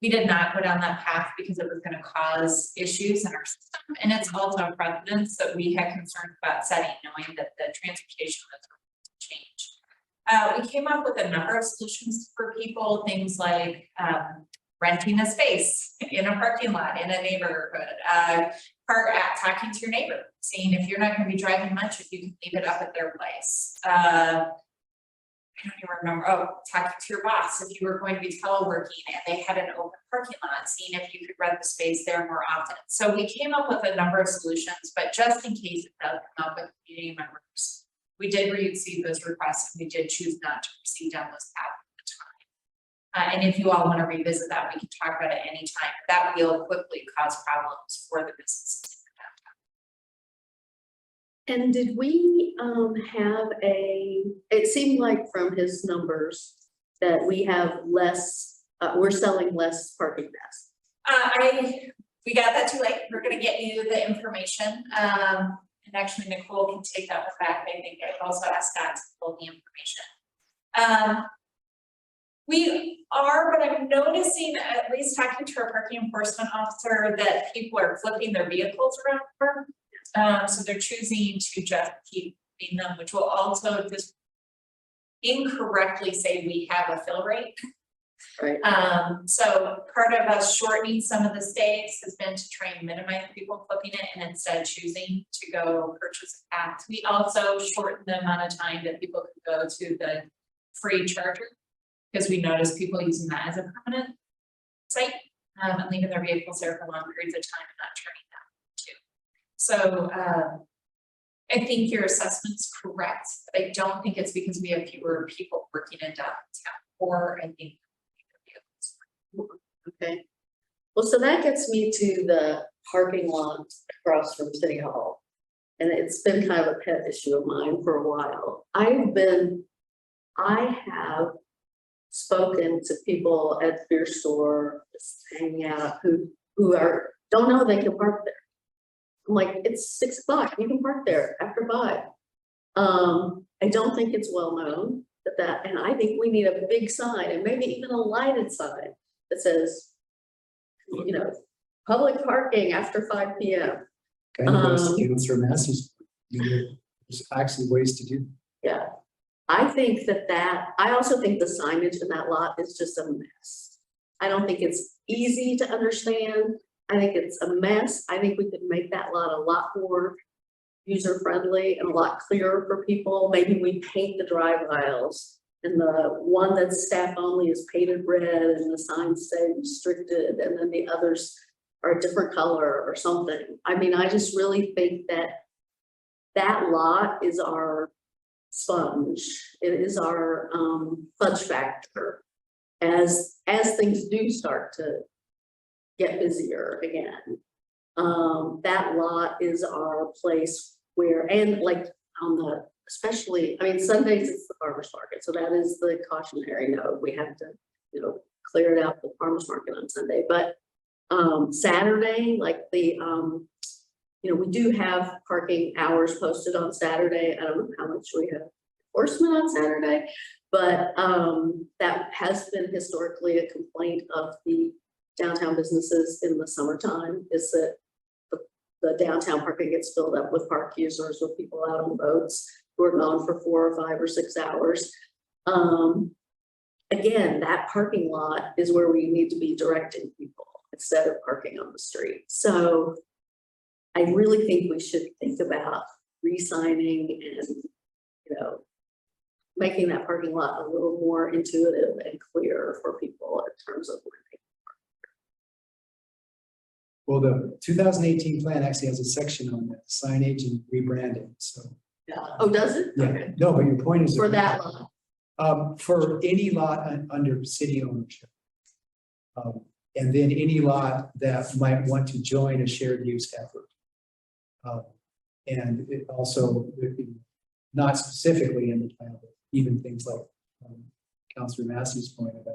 Speaker 8: We did not go down that path because it was going to cause issues in our system, and it's also a precedence that we had concerns about setting, knowing that the transportation was going to change. We came up with a number of solutions for people, things like renting a space in a parking lot in a neighborhood, talking to your neighbor, seeing if you're not going to be driving much, if you can leave it up at their place. I don't even remember, talking to your boss if you were going to be teleworking and they had an open parking lot, seeing if you could rent the space there more often. So we came up with a number of solutions, but just in case it does come up with community members, we did receive those requests and we did choose not to proceed down this path at the time. And if you all want to revisit that, we can talk about it anytime. That will quickly cause problems for the businesses.
Speaker 1: And did we have it seemed like from his numbers that we have less, we're selling less parking passes.
Speaker 8: We got that too late. We're gonna get you the information. And actually Nicole can take that back. I think I also asked Scott to pull the information. We are, but I'm noticing, at least talking to our parking enforcement officer, that people are flipping their vehicles around more. So they're choosing to just keep moving them, which will also just incorrectly say we have a fill rate.
Speaker 1: Right.
Speaker 8: So part of us shortening some of the stays has been to try and minimize people flipping it and instead choosing to go purchase a pass. We also shortened the amount of time that people could go to the free charger, because we noticed people using that as a permanent site and leaving their vehicles there for long periods of time and not turning them too. So I think your assessment's correct, but I don't think it's because we have fewer people working in downtown, or I think.
Speaker 1: Okay. Well, so that gets me to the parking lot across from City Hall. And it's been kind of a pet issue of mine for a while. I have spoken to people at the beer store, just hanging out, who don't know they can park there. I'm like, it's 6 o'clock, you can park there after 5. I don't think it's well known that, and I think we need a big sign and maybe even a lighted sign that says, you know, public parking after 5 p.m.
Speaker 7: Kind of goes to answer messages. There's actually ways to do.
Speaker 1: Yeah, I think I also think the signage in that lot is just a mess. I don't think it's easy to understand. I think it's a mess. I think we could make that lot a lot more user-friendly and a lot clearer for people. Maybe we paint the drive aisles, and the one that's staff only is painted red and the signs say restricted, and then the others are a different color or something. I mean, I just really think that lot is our sponge. It is our fudge factor as things do start to get busier again. That lot is our place where, and like on the, especially, I mean, Sundays it's the farmer's market. So that is the cautionary note. We have to, you know, clear it out the farmer's market on Sunday. But Saturday, like the you know, we do have parking hours posted on Saturday. I don't know how much we have enforcement on Saturday, but that has been historically a complaint of the downtown businesses in the summertime, is that the downtown parking gets filled up with park users, with people out on boats who are gone for 4 or 5 or 6 hours. Again, that parking lot is where we need to be directing people instead of parking on the street. So I really think we should think about re-signing and, you know, making that parking lot a little more intuitive and clear for people in terms of where they.
Speaker 7: Well, the 2018 plan actually has a section on that, signage and rebranding, so.
Speaker 1: Yeah. Oh, does it?
Speaker 7: Yeah,
Speaker 1: Okay.
Speaker 7: no, but your point is.
Speaker 1: For that lot.
Speaker 7: For any lot under city ownership. And then any lot that might want to join a shared use effort. And it also, not specifically in the plan, but even things like Councilor Massey's point about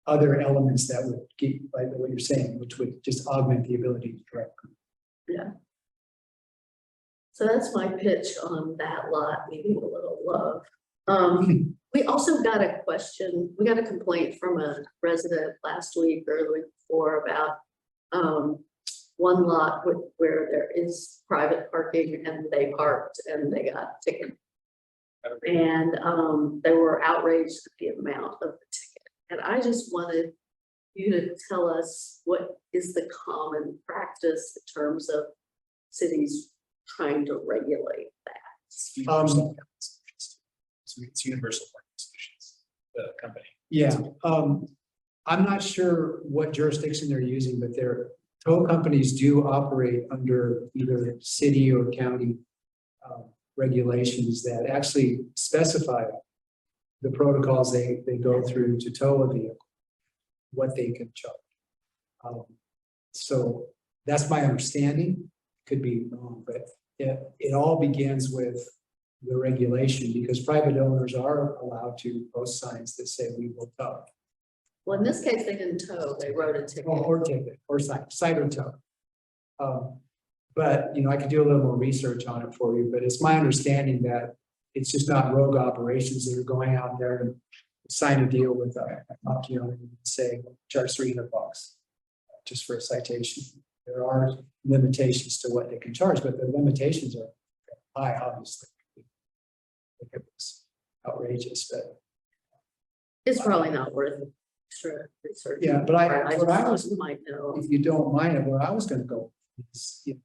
Speaker 7: other elements that would keep, like what you're saying, which would just augment the ability to direct.
Speaker 1: Yeah. So that's my pitch on that lot, needing a little love. We also got a question, we got a complaint from a resident last week or the week before about one lot where there is private parking and they parked and they got ticketed. And they were outraged at the amount of the ticket. And I just wanted you to tell us what is the common practice in terms of cities trying to regulate that.
Speaker 3: It's Universal Parking Solutions, the company.
Speaker 7: Yeah, I'm not sure what jurisdiction they're using, but their tow companies do operate under either city or county regulations that actually specify the protocols they go through to tow a vehicle, what they can charge. So that's my understanding, could be wrong, but it all begins with the regulation, because private owners are allowed to post signs that say we will tow.
Speaker 1: Well, in this case, they didn't tow, they wrote a ticket.
Speaker 7: Or ticket, or site or tow. But, you know, I could do a little more research on it for you, but it's my understanding that it's just not rogue operations that are going out there and sign a deal with a property owner and say, charge $300 just for a citation. There are limitations to what they can charge, but the limitations are high, obviously. It was outrageous, but
Speaker 1: It's probably not worth extra research.
Speaker 7: yeah, but what I was,
Speaker 1: might know.
Speaker 7: if you don't mind it, where I was going to go is, you know,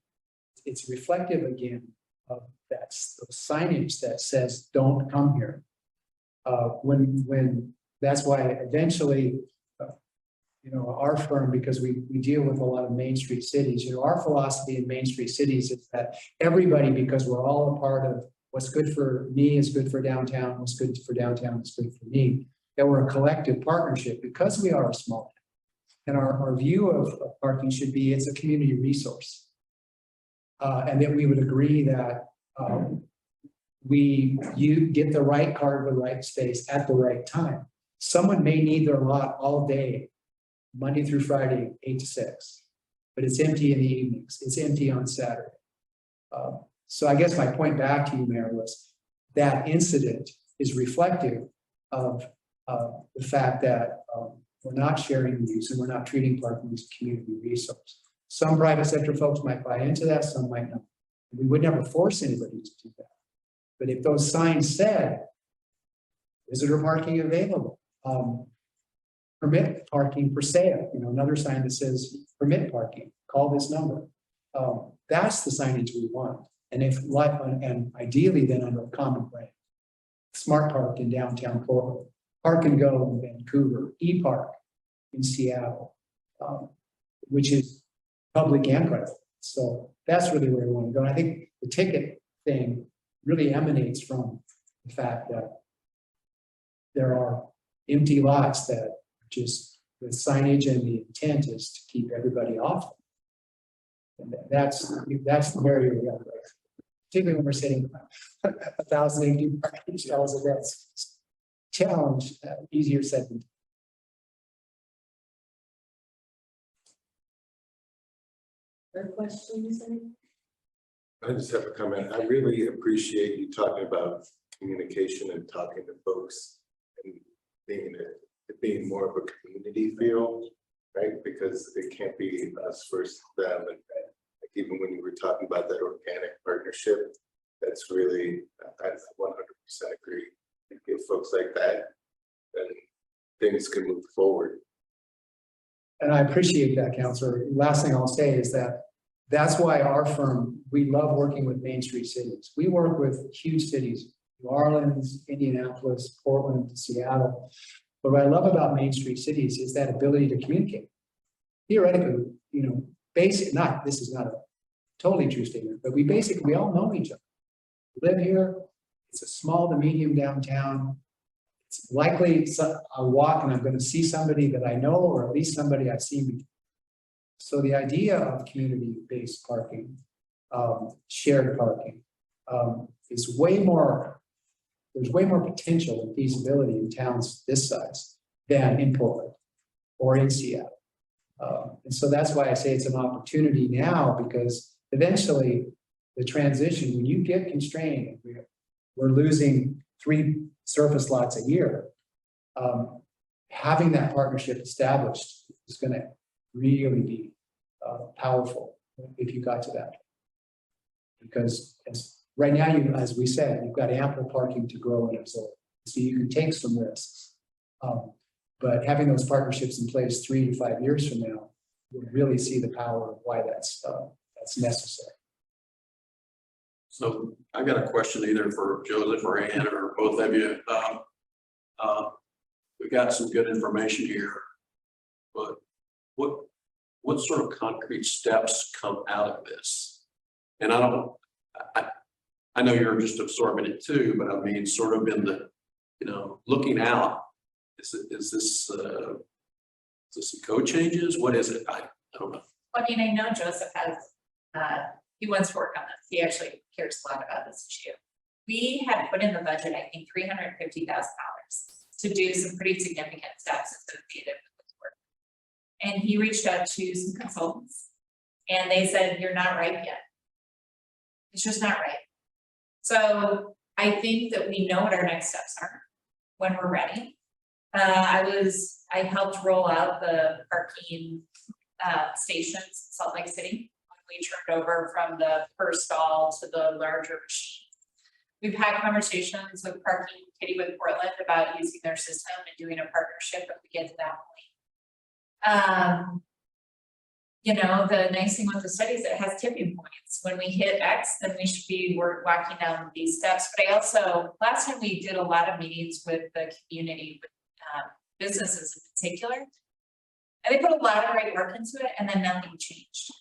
Speaker 7: it's reflective again of that signage that says don't come here. When that's why eventually, you know, our firm, because we deal with a lot of Main Street cities, you know, our philosophy in Main Street cities is that everybody, because we're all a part of what's good for me is good for downtown, what's good for downtown is good for me, that we're a collective partnership because we are a small town. And our view of parking should be it's a community resource. And that we would agree that you get the right car to the right space at the right time. Someone may need their lot all day, Monday through Friday, 8 to 6, but it's empty in the evenings. It's empty on Saturday. So I guess my point back to you, Mayor, was that incident is reflective of the fact that we're not sharing the use and we're not treating parking as a community resource. Some private sector folks might buy into that, some might not. We would never force anybody to do that. But if those signs said, visitor parking available, permit parking for sale, you know, another sign that says permit parking, call this number. That's the signage we want. And and ideally then under a common brand. Smart Park in downtown Portland, Park and Go in Vancouver, ePark in Seattle, which is public and private. So that's really where we want to go. And I think the ticket thing really emanates from the fact that there are empty lots that just the signage and the intent is to keep everybody off. And that's the barrier we have, particularly when we're sitting 1,000 empty parking stalls a day. Challenge, easier said than done.
Speaker 1: Other questions?
Speaker 5: I just have a comment. I really appreciate you talking about communication and talking to folks and it being more of a community feel, right? Because it can't be us versus them. And like even when you were talking about that organic partnership, that's really, I 100% agree. You give folks like that, then things can move forward.
Speaker 7: And I appreciate that, Counselor. Last thing I'll say is that that's why our firm, we love working with Main Street cities. We work with huge cities, New Orleans, Indianapolis, Portland, Seattle. But what I love about Main Street cities is that ability to communicate. Theoretically, you know, this is not a totally true statement, but we all know each other. We live here, it's a small to medium downtown. It's likely I'll walk and I'm going to see somebody that I know, or at least somebody I've seen before. So the idea of community-based parking, shared parking, is way more, there's way more potential and feasibility in towns this size than in Portland or in Seattle. And so that's why I say it's an opportunity now, because eventually the transition, when you get constrained, we're losing 3 surface lots a year. Having that partnership established is going to really be powerful if you got to that. Because right now, as we said, you've got ample parking to grow and absorb, so you can take some risks. But having those partnerships in place 3 to 5 years from now, you'll really see the power of why that's necessary.
Speaker 4: So I've got a question either for Joseph or Ann or both of you. We got some good information here, but what sort of concrete steps come out of this? And I know you're just absorbing it too, but I mean, sort of in the, you know, looking out, is this some code changes? What is it? I don't know.
Speaker 8: Well, I mean, I know Joseph has, he wants to work on this. He actually cares a lot about this issue. We had put in the budget, I think, $350,000 to do some pretty significant steps associated with this work. And he reached out to some consultants and they said, you're not ripe yet. It's just not right. So I think that we know what our next steps are when we're ready. I helped roll out the parking stations in Salt Lake City when we turned over from the per stall to the larger machine. We've had conversations with Parking Kitty with Portland about using their system and doing a partnership if we get to that point. You know, the nice thing with the study is it has tipping points. When we hit X, then we should be walking down these steps. But I also, last time we did a lot of meetings with the community, with businesses in particular, and they put a lot of great work into it and then nothing changed.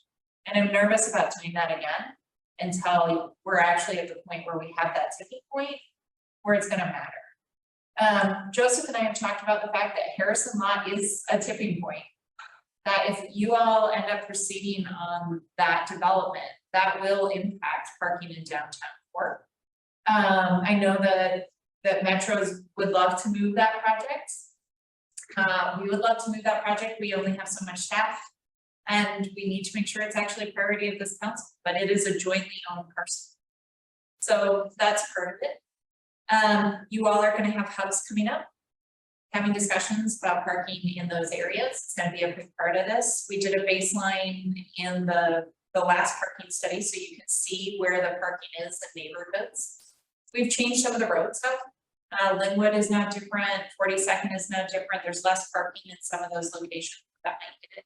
Speaker 8: And I'm nervous about doing that again until we're actually at the point where we have that tipping point where it's going to matter. Joseph and I have talked about the fact that Harrison Lot is a tipping point. That if you all end up proceeding on that development, that will impact parking in downtown Fort. I know that Metros would love to move that project. We would love to move that project. We only have so much staff and we need to make sure it's actually a priority of this council, but it is a jointly owned parcel. So that's part of it. You all are going to have hubs coming up, having discussions about parking in those areas. It's going to be a big part of this. We did a baseline in the last parking study so you can see where the parking is in neighborhoods. We've changed some of the roads up. Linwood is now different, 42nd is now different. There's less parking in some of those locations that might get it.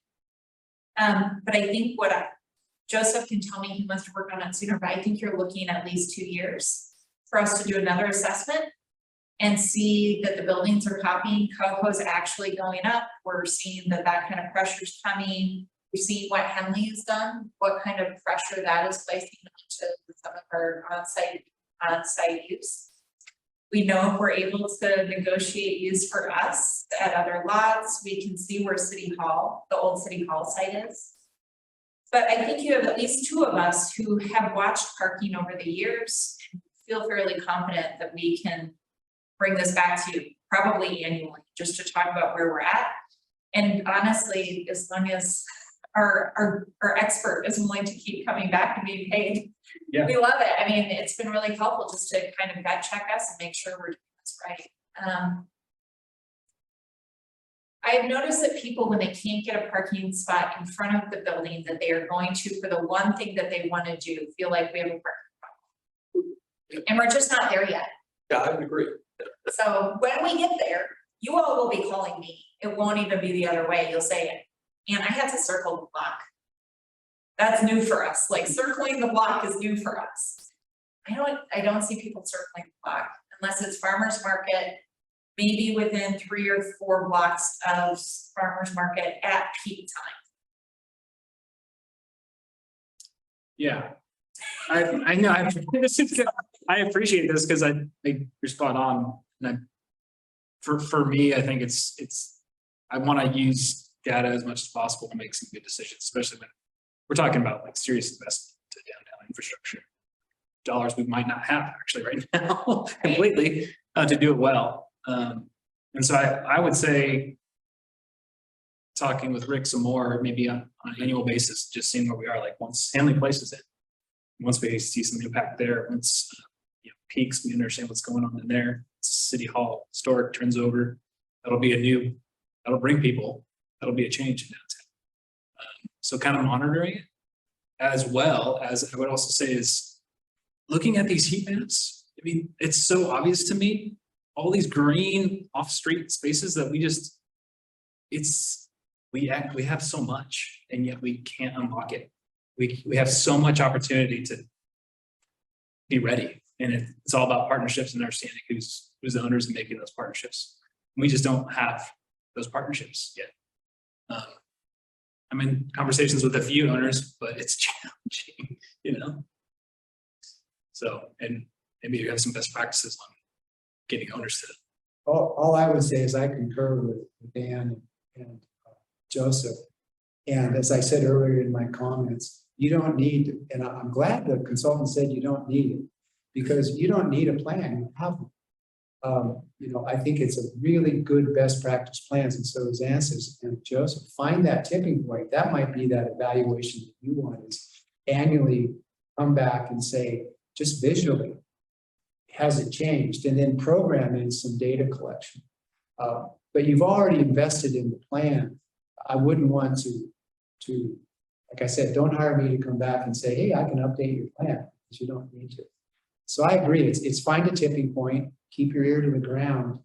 Speaker 8: But I think Joseph can tell me he wants to work on it sooner, but I think you're looking at least 2 years for us to do another assessment and see that the buildings are copying, Coho's actually going up. We're seeing that kind of pressure is coming. We're seeing what Henley has done, what kind of pressure that is placing onto some of our on-site use. We know if we're able to negotiate use for us at other lots, we can see where City Hall, the old City Hall site is. But I think you have at least 2 of us who have watched parking over the years and feel fairly confident that we can bring this back to you probably annually, just to talk about where we're at. And honestly, as long as our expert is willing to keep coming back and being paid.
Speaker 3: Yeah.
Speaker 8: We love it. I mean, it's been really helpful just to kind of gut check us and make sure we're doing this right. I've noticed that people, when they can't get a parking spot in front of the building that they are going to, for the one thing that they want to do, feel like we have a parking problem. And we're just not there yet.
Speaker 4: Yeah, I would agree.
Speaker 8: So when we get there, you all will be calling me. It won't even be the other way. You'll say, and I had to circle the block. That's new for us. Like circling the block is new for us. I don't see people circling the block unless it's farmer's market, maybe within 3 or 4 blocks of farmer's market at peak time.
Speaker 3: Yeah. I know, I appreciate this because you're spot on. And for me, I think I want to use data as much as possible to make some good decisions, especially when we're talking about like serious investment to downtown infrastructure. Dollars we might not have actually right now completely to do it well. And so I would say, talking with Rick some more, maybe on an annual basis, just seeing where we are, like once Hanley Place is in, once we see some impact there, once peaks, we understand what's going on in there. City Hall, historic turns over, that'll bring people, that'll be a change in downtown. So kind of monitoring it, as well as I would also say is looking at these heat maps. I mean, it's so obvious to me, all these green off-street spaces that we have so much, and yet we can't unlock it. We have so much opportunity to be ready, and it's all about partnerships and understanding who's the owners and making those partnerships. We just don't have those partnerships yet. I'm in conversations with a few owners, but it's challenging, So, and maybe you have some best practices on getting owners to.
Speaker 7: All I would say is I concur with Dan and Joseph. And as I said earlier in my comments, you don't need, and I'm glad the consultant said you don't need it, because you don't need a plan, you have one. I think it's a really good best practice plans, and so as Ann says, and Joseph, find that tipping point. That might be that evaluation that you want, is annually come back and say, just visually, has it changed? And then program in some data collection. But you've already invested in the plan. I wouldn't want to, like I said, don't hire me to come back and say, hey, I can update your plan, because you don't need to. So I agree, it's find a tipping point, keep your ear to the ground,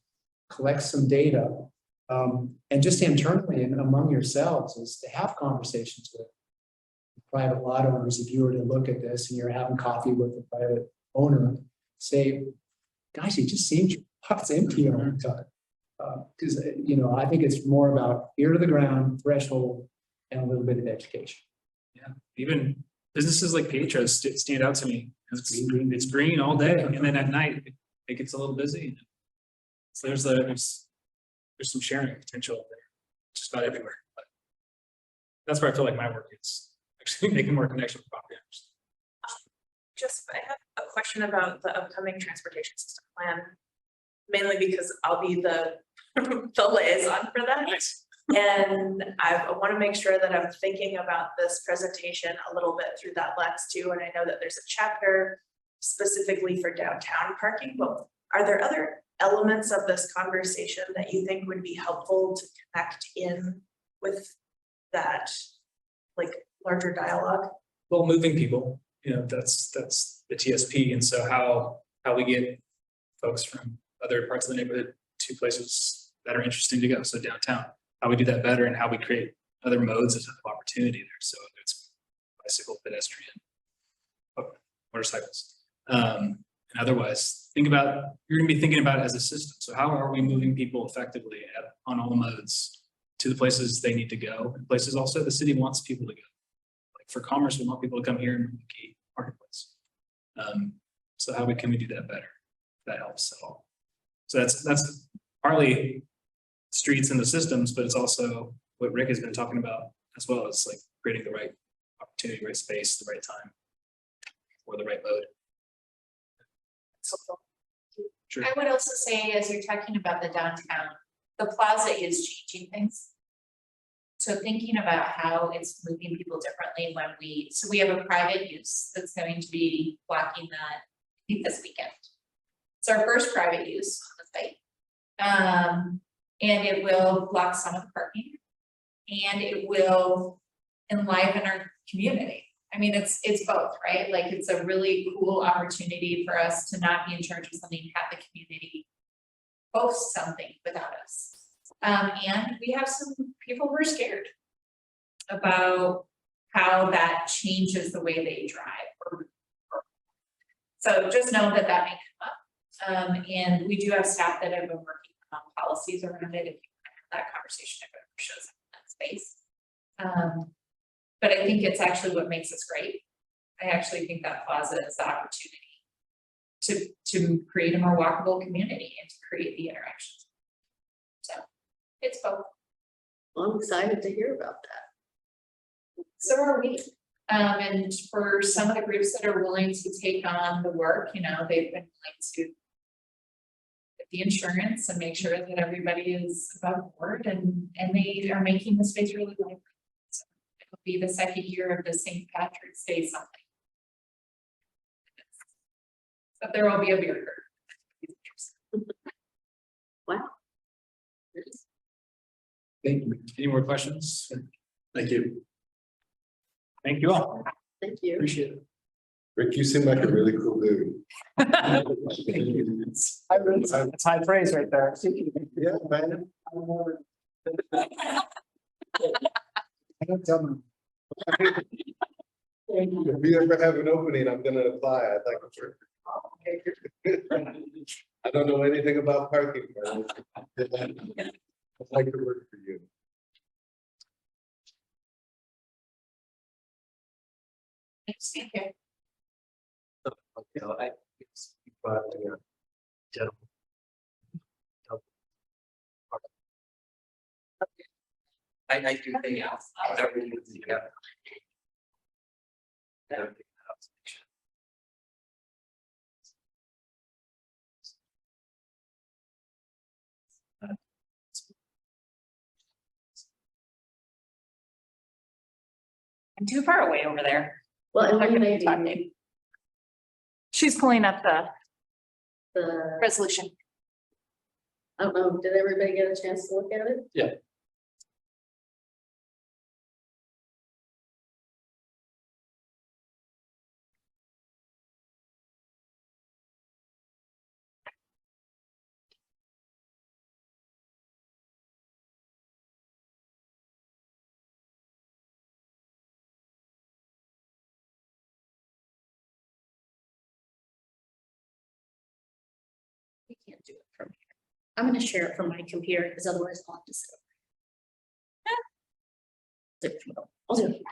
Speaker 7: collect some data, and just internally and among yourselves is to have conversations with private lot owners. If you were to look at this and you're having coffee with a private owner, say, guys, it just seems your pot's empty all the time. Because, I think it's more about ear to the ground, threshold, and a little bit of education.
Speaker 3: Yeah, even businesses like Pietro's stand out to me. It's green all day, and then at night it gets a little busy. So there's some sharing potential there, just about everywhere. But that's where I feel like my work is actually making more connection with property owners.
Speaker 6: I have a question about the upcoming transportation system plan, mainly because I'll be the liaison for that.
Speaker 3: Nice.
Speaker 6: And I want to make sure that I'm thinking about this presentation a little bit through that lens too. And I know that there's a chapter specifically for downtown parking, but are there other elements of this conversation that you think would be helpful to connect in with that, like, larger dialogue?
Speaker 3: Well, moving people, that's the TSP, and so how we get folks from other parts of the neighborhood to places that are interesting to go. So downtown, how we do that better, and how we create other modes of opportunity there. So it's bicycle, pedestrian, motorcycles, and otherwise. You're going to be thinking about it as a system. So how are we moving people effectively on all modes to the places they need to go, and places also the city wants people to go. Like for commerce, we want people to come here and Milwaukie marketplace. So how can we do that better? That helps at all. So that's partly streets and the systems, but it's also what Rick has been talking about as well, as like creating the right opportunity, right space, the right time, or the right mode. Sure.
Speaker 8: I would also say, as you're talking about the downtown, the plaza is changing things. So thinking about how it's moving people differently when so we have a private use that's going to be blocking that, I think this weekend. It's our first private use on the site. And it will block some of the parking. And it will enliven our community. I mean, it's both, right? Like, it's a really cool opportunity for us to not be in charge of something, have the community post something without us. And we have some people who are scared about how that changes the way they drive. So just know that that may come up. And we do have staff that have been working on policies around it. If you have that conversation, if it ever shows up in that space. But I think it's actually what makes us great. I actually think that plaza is the opportunity to create a more walkable community and to create the interactions. So it's both.
Speaker 1: Well, I'm excited to hear about that.
Speaker 8: So are we. And for some of the groups that are willing to take on the work, you know, they've been willing to get the insurance and make sure that everybody is above board, and they are making the space really lively. So it'll be the second year of the St. Patrick's Day something. But there will be a beer garden.
Speaker 1: Wow.
Speaker 3: Thank you. Any more questions?
Speaker 2: Thank you.
Speaker 3: Thank you all.
Speaker 1: Thank you.
Speaker 3: Appreciate it.
Speaker 5: Rick, you seem like a really cool dude.
Speaker 3: That's high praise right there.
Speaker 5: Yeah, man.
Speaker 7: I don't tell them.
Speaker 5: If you ever have an opening, I'm gonna apply. I'd like to work. I don't know anything about parking. But I'd like to work for you.
Speaker 8: Thank you.
Speaker 9: I do think
Speaker 8: Else.
Speaker 9: everything is together.
Speaker 8: I'm too far away over there.
Speaker 1: Well, and
Speaker 8: They're
Speaker 1: we
Speaker 8: gonna
Speaker 1: may
Speaker 8: be talking.
Speaker 1: be
Speaker 8: She's pulling up the
Speaker 1: the,
Speaker 8: resolution.
Speaker 1: I don't know, did everybody get a chance to look at it?
Speaker 3: Yeah.
Speaker 1: We can't do it from here. I'm gonna share it from my computer because otherwise I'll have to sit. I'll do it.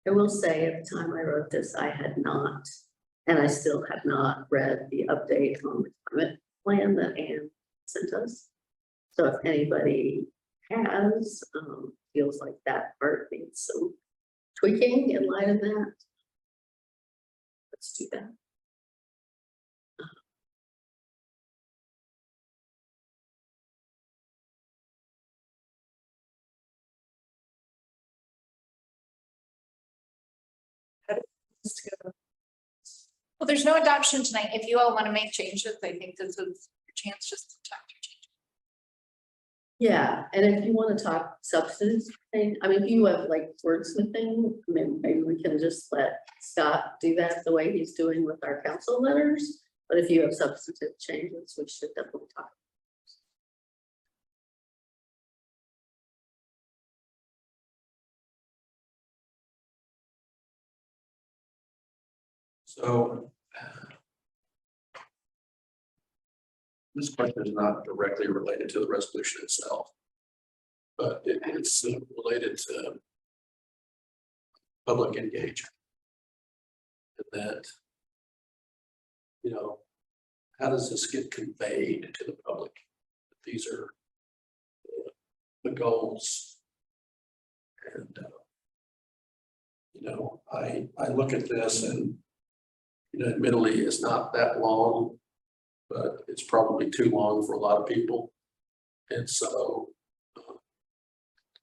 Speaker 1: I will say at the time I wrote this, I had not, and I still have not read the update on the climate plan that Anne sent us. So if anybody has, feels like that part needs some tweaking in light of that, let's do that.
Speaker 8: Well, there's no adoption tonight. If you all want to make changes, I think this is your chance just to talk to change.
Speaker 1: Yeah, and if you want to talk substance thing, I mean, if you have like wordsmithing, I mean, maybe we can just let Scott do that the way he's doing with our council letters. But if you have substantive changes, we should definitely talk.
Speaker 4: So this question is not directly related to the resolution itself, but it's related to public engagement. And that, you know, how does this get conveyed to the public? These are the goals. And, you know, I look at this and, you know, admittedly, it's not that long, but it's probably too long for a lot of people. And so,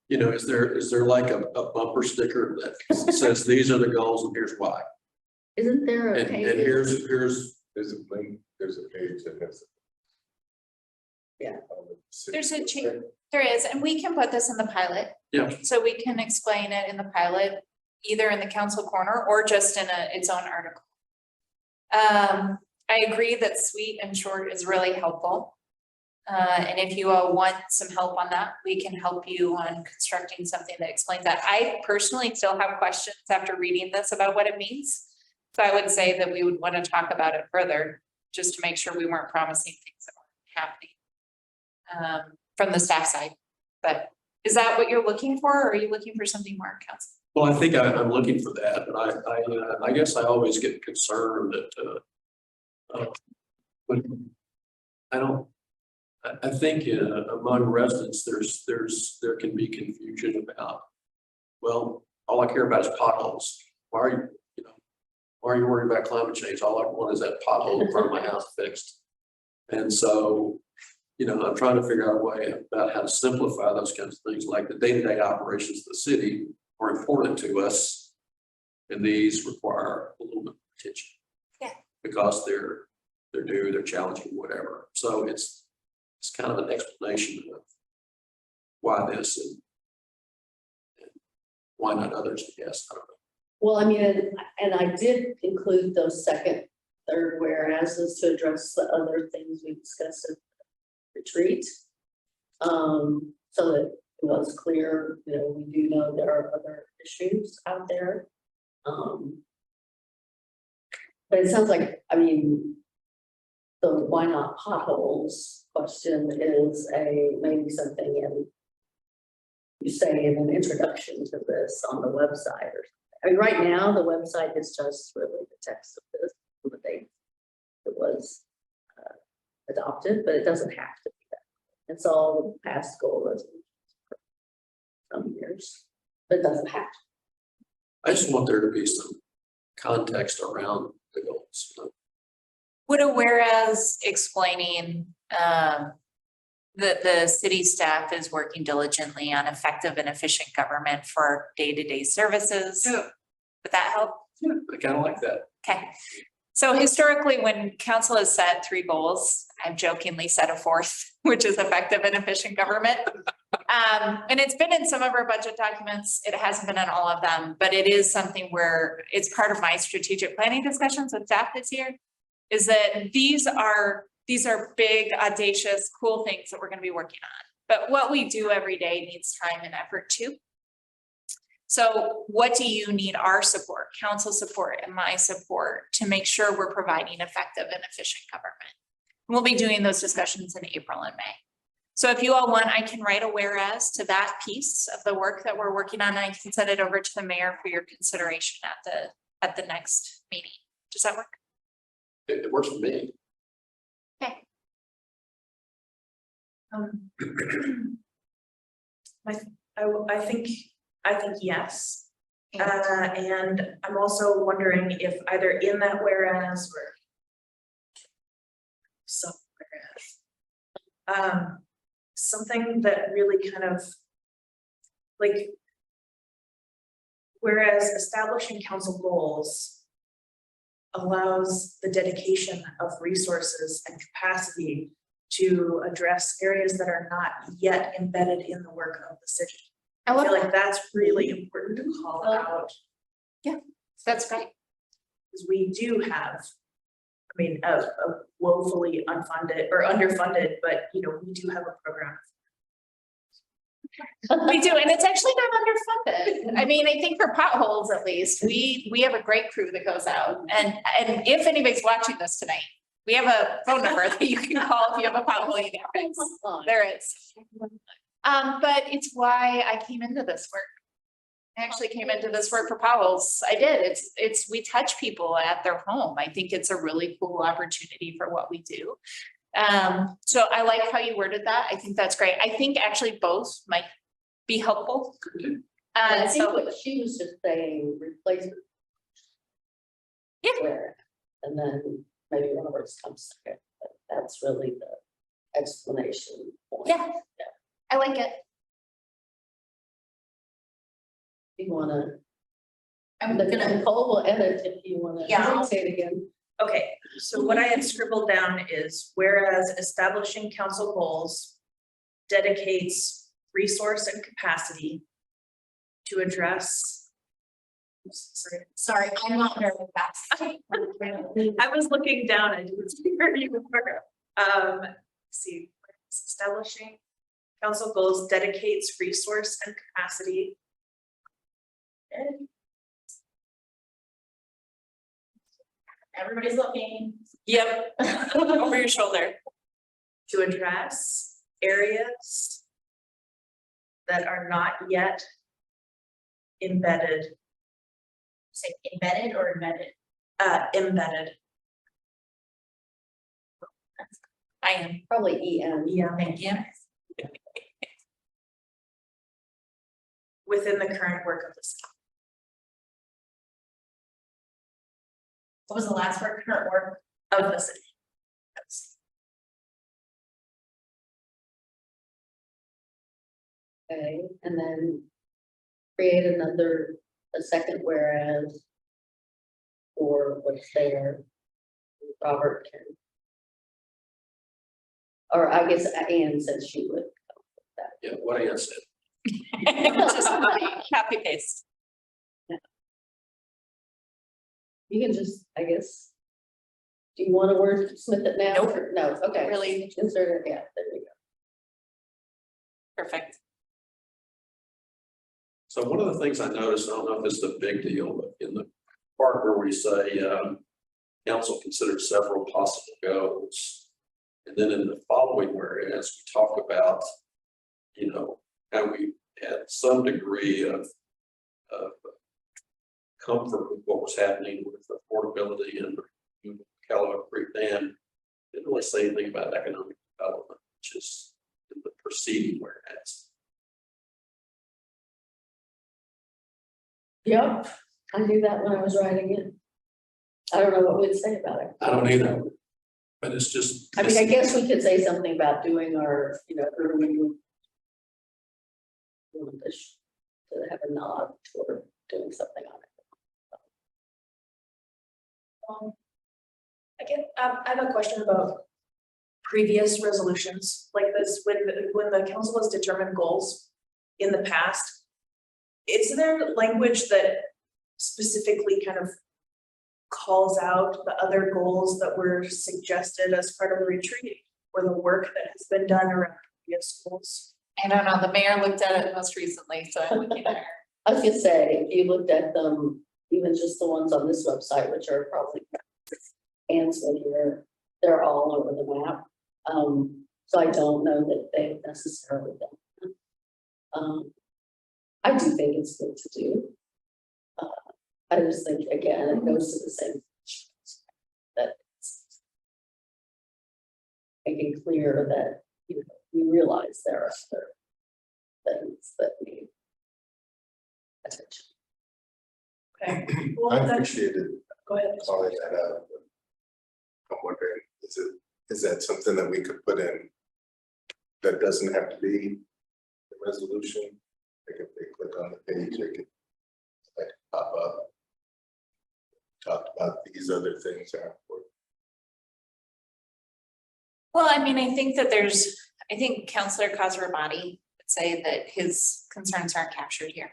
Speaker 4: you know, is there like a bumper sticker that says these are the goals and here's why?
Speaker 1: Isn't there a
Speaker 4: And
Speaker 1: page?
Speaker 4: here's
Speaker 5: There's a link, there's a page that has.
Speaker 1: Yeah.
Speaker 8: There's a change. There is, and we can put this in the pilot.
Speaker 4: Yeah.
Speaker 8: So we can explain it in the pilot, either in the council corner or just in its own article. I agree that sweet and short is really helpful. And if you all want some help on that, we can help you on constructing something that explains that. I personally still have questions after reading this about what it means. So I would say that we would want to talk about it further, just to make sure we weren't promising things that weren't happening from the staff side. But is that what you're looking for, or are you looking for something more, Council?
Speaker 4: well, I think I'm looking for that, but I guess I always get concerned that when I think among residents, there can be confusion about, well, all I care about is potholes. Why are you worried about climate change? All I want is that pothole in front of my house fixed. And so, you know, I'm trying to figure out a way about how to simplify those kinds of things, like the day-to-day operations of the city are important to us. And these require a little bit of attention.
Speaker 8: Yeah.
Speaker 4: Because they're new, they're challenging, whatever. So it's kind of an explanation of why this and why not others, I guess. I don't know.
Speaker 1: Well, I mean, and I did include those second, third whereases to address the other things we discussed at the retreat. So that it was clear, you know, we do know there are other issues out there. But it sounds like, I mean, the why not potholes question is maybe something in, you say in an introduction to this on the website or something. I mean, right now, the website is just really the text of this, the date it was adopted, but it doesn't have to be that. It's all past goal resolutions for some years, but it doesn't have to.
Speaker 4: I just want there to be some context around the goals.
Speaker 8: Would a whereas explaining that the city staff is working diligently on effective and efficient government for day-to-day services?
Speaker 4: Yeah.
Speaker 8: Would that help?
Speaker 4: Yeah, I kind of like that.
Speaker 8: Okay. So historically, when council has set 3 goals, I've jokingly set a 4th, which is effective and efficient government. And it's been in some of our budget documents. It hasn't been in all of them, but it is something where it's part of my strategic planning discussions with staff this year, is that these are big, audacious, cool things that we're going to be working on. But what we do every day needs time and effort too. So what do you need our support, council support, and my support to make sure we're providing effective and efficient government? And we'll be doing those discussions in April and May. So if you all want, I can write a whereas to that piece of the work that we're working on, and I can send it over to the mayor for your consideration at the next meeting. Does that work?
Speaker 4: It works for me.
Speaker 8: Okay.
Speaker 6: I think yes. And I'm also wondering if either in that whereas or some whereas, something that really kind of like, whereas establishing council goals allows the dedication of resources and capacity to address areas that are not yet embedded in the work of the city. I feel like that's really important to call out.
Speaker 8: Yeah, that's great.
Speaker 6: Because we do have, I mean, a woefully unfunded or underfunded, but you know, we do have a program.
Speaker 8: We do, and it's actually not underfunded. I mean, I think for potholes, at least, we have a great crew that goes out, and if anybody's watching this tonight, we have a phone number that you can call if you have a pothole you need to fix. There is. But it's why I came into this work. I actually came into this work for Powell's. I did. We touch people at their home. I think it's a really cool opportunity for what we do. So I like how you worded that. I think that's great. I think actually both might be helpful.
Speaker 1: I think
Speaker 8: So,
Speaker 1: what she was just saying, replacement.
Speaker 8: Yeah.
Speaker 1: Where, and then maybe Roberts comes second, but that's really the explanation. point.
Speaker 8: yeah, I like it.
Speaker 1: If you wanna,
Speaker 6: I'm
Speaker 1: the
Speaker 6: gonna,
Speaker 1: Nicole will edit if you wanna.
Speaker 6: Yeah.
Speaker 1: Say it again.
Speaker 6: okay, so what I had scribbled down is whereas establishing council goals dedicates resource and capacity to address.
Speaker 8: Sorry, I'm not very fast.
Speaker 6: I was looking down, I didn't see where you were. Let's see, establishing council goals dedicates resource and capacity.
Speaker 8: Everybody's looking.
Speaker 6: Yep, over your shoulder. To address areas that are not yet embedded,
Speaker 8: Say embedded or embedded?
Speaker 6: embedded.
Speaker 8: I am.
Speaker 1: Probably EM.
Speaker 6: Yeah.
Speaker 8: Thank you.
Speaker 6: Within the current work of the city.
Speaker 8: What was the last word? Current work.
Speaker 6: Of the city.
Speaker 1: Okay, and then create a second whereas. For what's there. Robert can. Or I guess Anne said she would.
Speaker 4: Yeah, what Ann said.
Speaker 8: Just copy paste.
Speaker 1: You can just, I guess. Do you want to wordsmith it now?
Speaker 8: Nope.
Speaker 1: or- No, okay.
Speaker 8: Really?
Speaker 1: Insert it, yeah, there we go.
Speaker 8: Perfect.
Speaker 4: So one of the things I noticed, I don't know if this is a big deal, but in the part where we say, council considered several possible goals. And then in the following whereas we talk about, how we had some degree of comfort with what was happening with affordability and Callaway Creek Dam. Didn't really say anything about economic development, which is in the preceding whereas.
Speaker 1: Yep, I knew that when I was writing it. I don't know what we'd say about it.
Speaker 4: I don't either, but it's just.
Speaker 1: I mean, I guess we could say something about doing our, early. To have a nod toward doing something on it.
Speaker 6: Again, I have a question about previous resolutions like this, when the council has determined goals in the past. Is there language that specifically kind of calls out the other goals that were suggested as part of the retreat or the work that has been done around previous goals?
Speaker 8: I don't know. The mayor looked at it most recently, so I'm looking at her.
Speaker 1: I was gonna say, if you looked at them, even just the ones on this website, which are probably. Answered here, they're all over the map. So I don't know that they've necessarily done. I do think it's good to do. I just think, again, it goes to the same. That it's making clear that, we realize there are other things that need attention.
Speaker 6: Okay.
Speaker 5: I
Speaker 6: Well,
Speaker 5: appreciated
Speaker 6: go ahead.
Speaker 5: calling that out. I'm wondering, is that something that we could put in that doesn't have to be the resolution? Like if they click on the page, they could like pop up. Talked about these other things are important.
Speaker 8: Well, I mean, I think Councillor Casarabati would say that his concerns aren't captured here.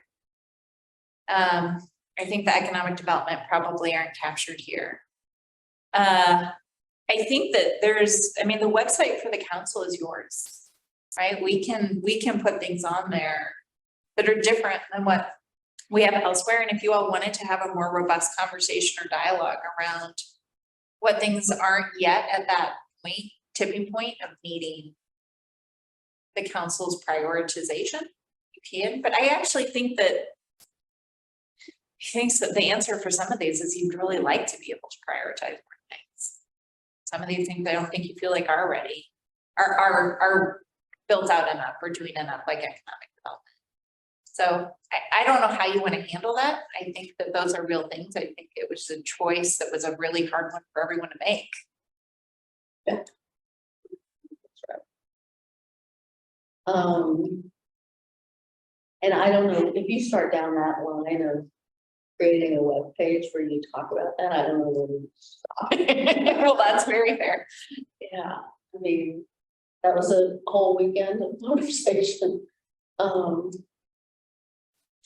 Speaker 8: I think the economic development probably aren't captured here. I think that the website for the council is yours, right? We can put things on there that are different than what we have elsewhere. And if you all wanted to have a more robust conversation or dialogue around what things aren't yet at that tipping point of meeting the council's prioritization, you can. But I actually think that think so the answer for some of these is you'd really like to be able to prioritize more things. Some of these things I don't think you feel like are ready, are built out enough or doing enough, like economic development. So I don't know how you want to handle that. I think that those are real things. I think it was a choice that was a really hard one for everyone to make.
Speaker 1: And I don't know, if you start down that line of creating a web page where you talk about that, I don't know where you stop.
Speaker 8: Well, that's very fair.
Speaker 1: Yeah, I mean, that was a whole weekend of conversation. So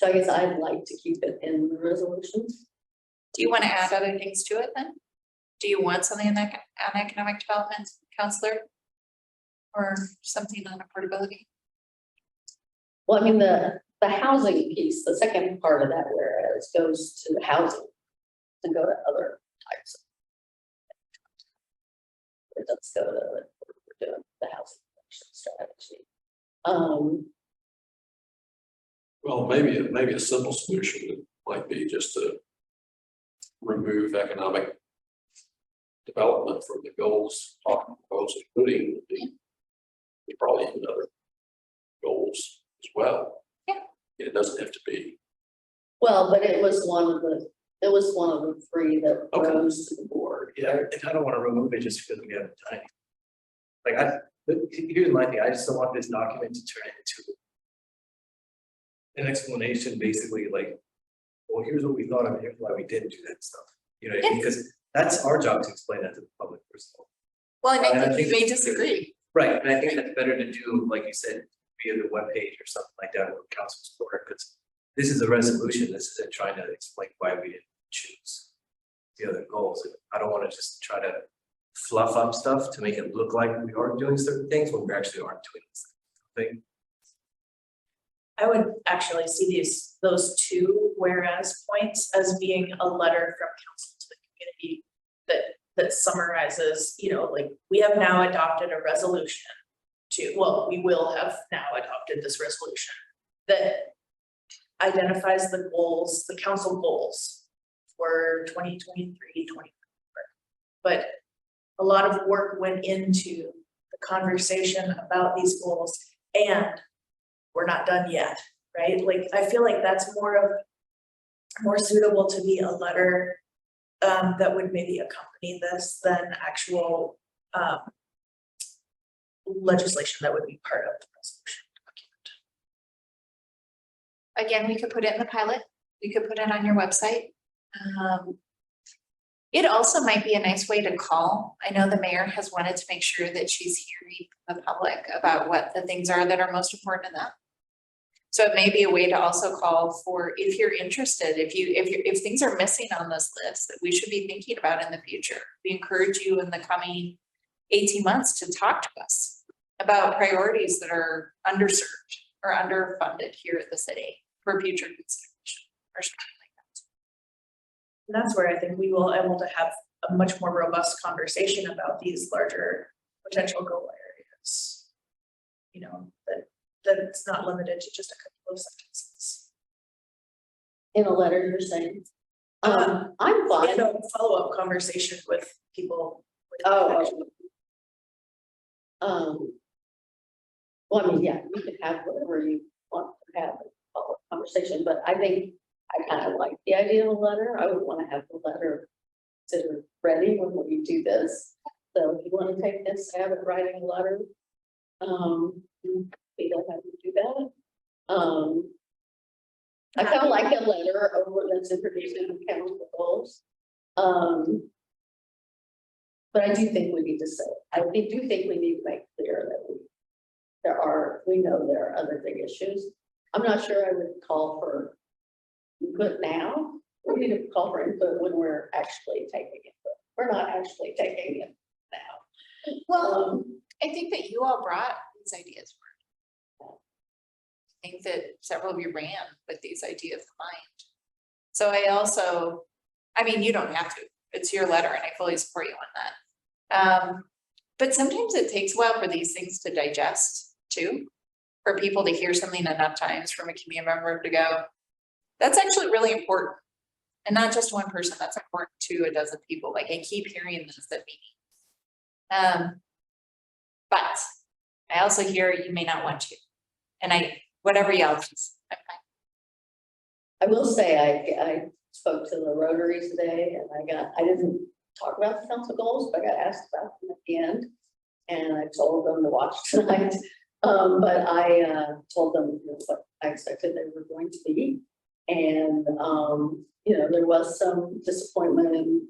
Speaker 1: I guess I'd like to keep it in the resolutions.
Speaker 8: Do you want to add other things to it then? Do you want something in that on economic development, counselor? Or something on affordability?
Speaker 1: Well, I mean, the housing piece, the second part of that whereas goes to housing to go to other types of. It does go to what we're doing, the housing strategy.
Speaker 4: Well, maybe a simple solution might be just to remove economic development from the goals, including the probably even other goals as well.
Speaker 8: Yeah.
Speaker 4: It doesn't have to be.
Speaker 1: Well, but it was one of the three that
Speaker 4: Okay.
Speaker 1: rose to the board.
Speaker 9: Yeah, and I don't want to remove it just because we haven't done it. Like here's my thing, I just don't want this document to turn into an explanation, basically like, well, here's what we thought of, here's why we didn't do that stuff. You know, what I mean? Because that's our job to explain that to the public first of all.
Speaker 8: Well, and I
Speaker 9: And I
Speaker 8: think you
Speaker 9: think
Speaker 8: may
Speaker 9: it's-
Speaker 8: disagree.
Speaker 9: Right, and I think that's better to do, like you said, via the webpage or something like that with council support, because this is a resolution, this isn't trying to explain why we didn't choose the other goals. I don't want to just try to fluff up stuff to make it look like we are doing certain things when we actually aren't doing something.
Speaker 6: I would actually see those two whereas points as being a letter from council to the community that summarizes, you know, like, we have now adopted a resolution we will have now adopted this resolution that identifies the goals, the council goals for 2023, 2024. But a lot of work went into the conversation about these goals, and we're not done yet, right? Like, I feel like that's more suitable to be a letter that would maybe accompany this than actual legislation that would be part of the resolution document.
Speaker 8: Again, we could put it in the pilot, we could put it on your website. It also might be a nice way to call. I know the mayor has wanted to make sure that she's hearing the public about what the things are that are most important to them. So it may be a way to also call for, if you're interested, if things are missing on this list that we should be thinking about in the future. We encourage you in the coming 18 months to talk to us about priorities that are underserved or underfunded here at the city for future consideration or something like that.
Speaker 6: And that's where I think we will able to have a much more robust conversation about these larger potential goal areas. You know, that it's not limited to just a couple of sentences.
Speaker 1: In a letter, you're saying? I'm fine.
Speaker 6: And a follow-up conversation with people.
Speaker 1: Well, I mean, yeah, you can have whatever you want to have a conversation, but I think I kind of like the idea of a letter. I would want to have the letter considered ready when we do this. So if you want to take this, have it writing a letter. We don't have to do that. I kind of like a letter over that's introducing the council goals. But I do think we need to say, do think we need to make clear that we know there are other big issues. I'm not sure I would call for input now. We need to call for input when we're actually taking input. We're not actually taking it now.
Speaker 8: Well, I think that you all brought these ideas forward. I think that several of you ran with these ideas in mind. So I mean, you don't have to, it's your letter and I fully support you on that. But sometimes it takes a while for these things to digest too, for people to hear something enough times from a community member to go, that's actually really important. And not just one person, that's important to a dozen people. Like I keep hearing this at meetings. But I also hear you may not want to. And whatever else is, I'm fine.
Speaker 1: I will say, I spoke to the Rotary today and I didn't talk about the council goals, but I got asked about them at the end. And I told them to watch tonight. But I told them what I expected they were going to be. And, there was some disappointment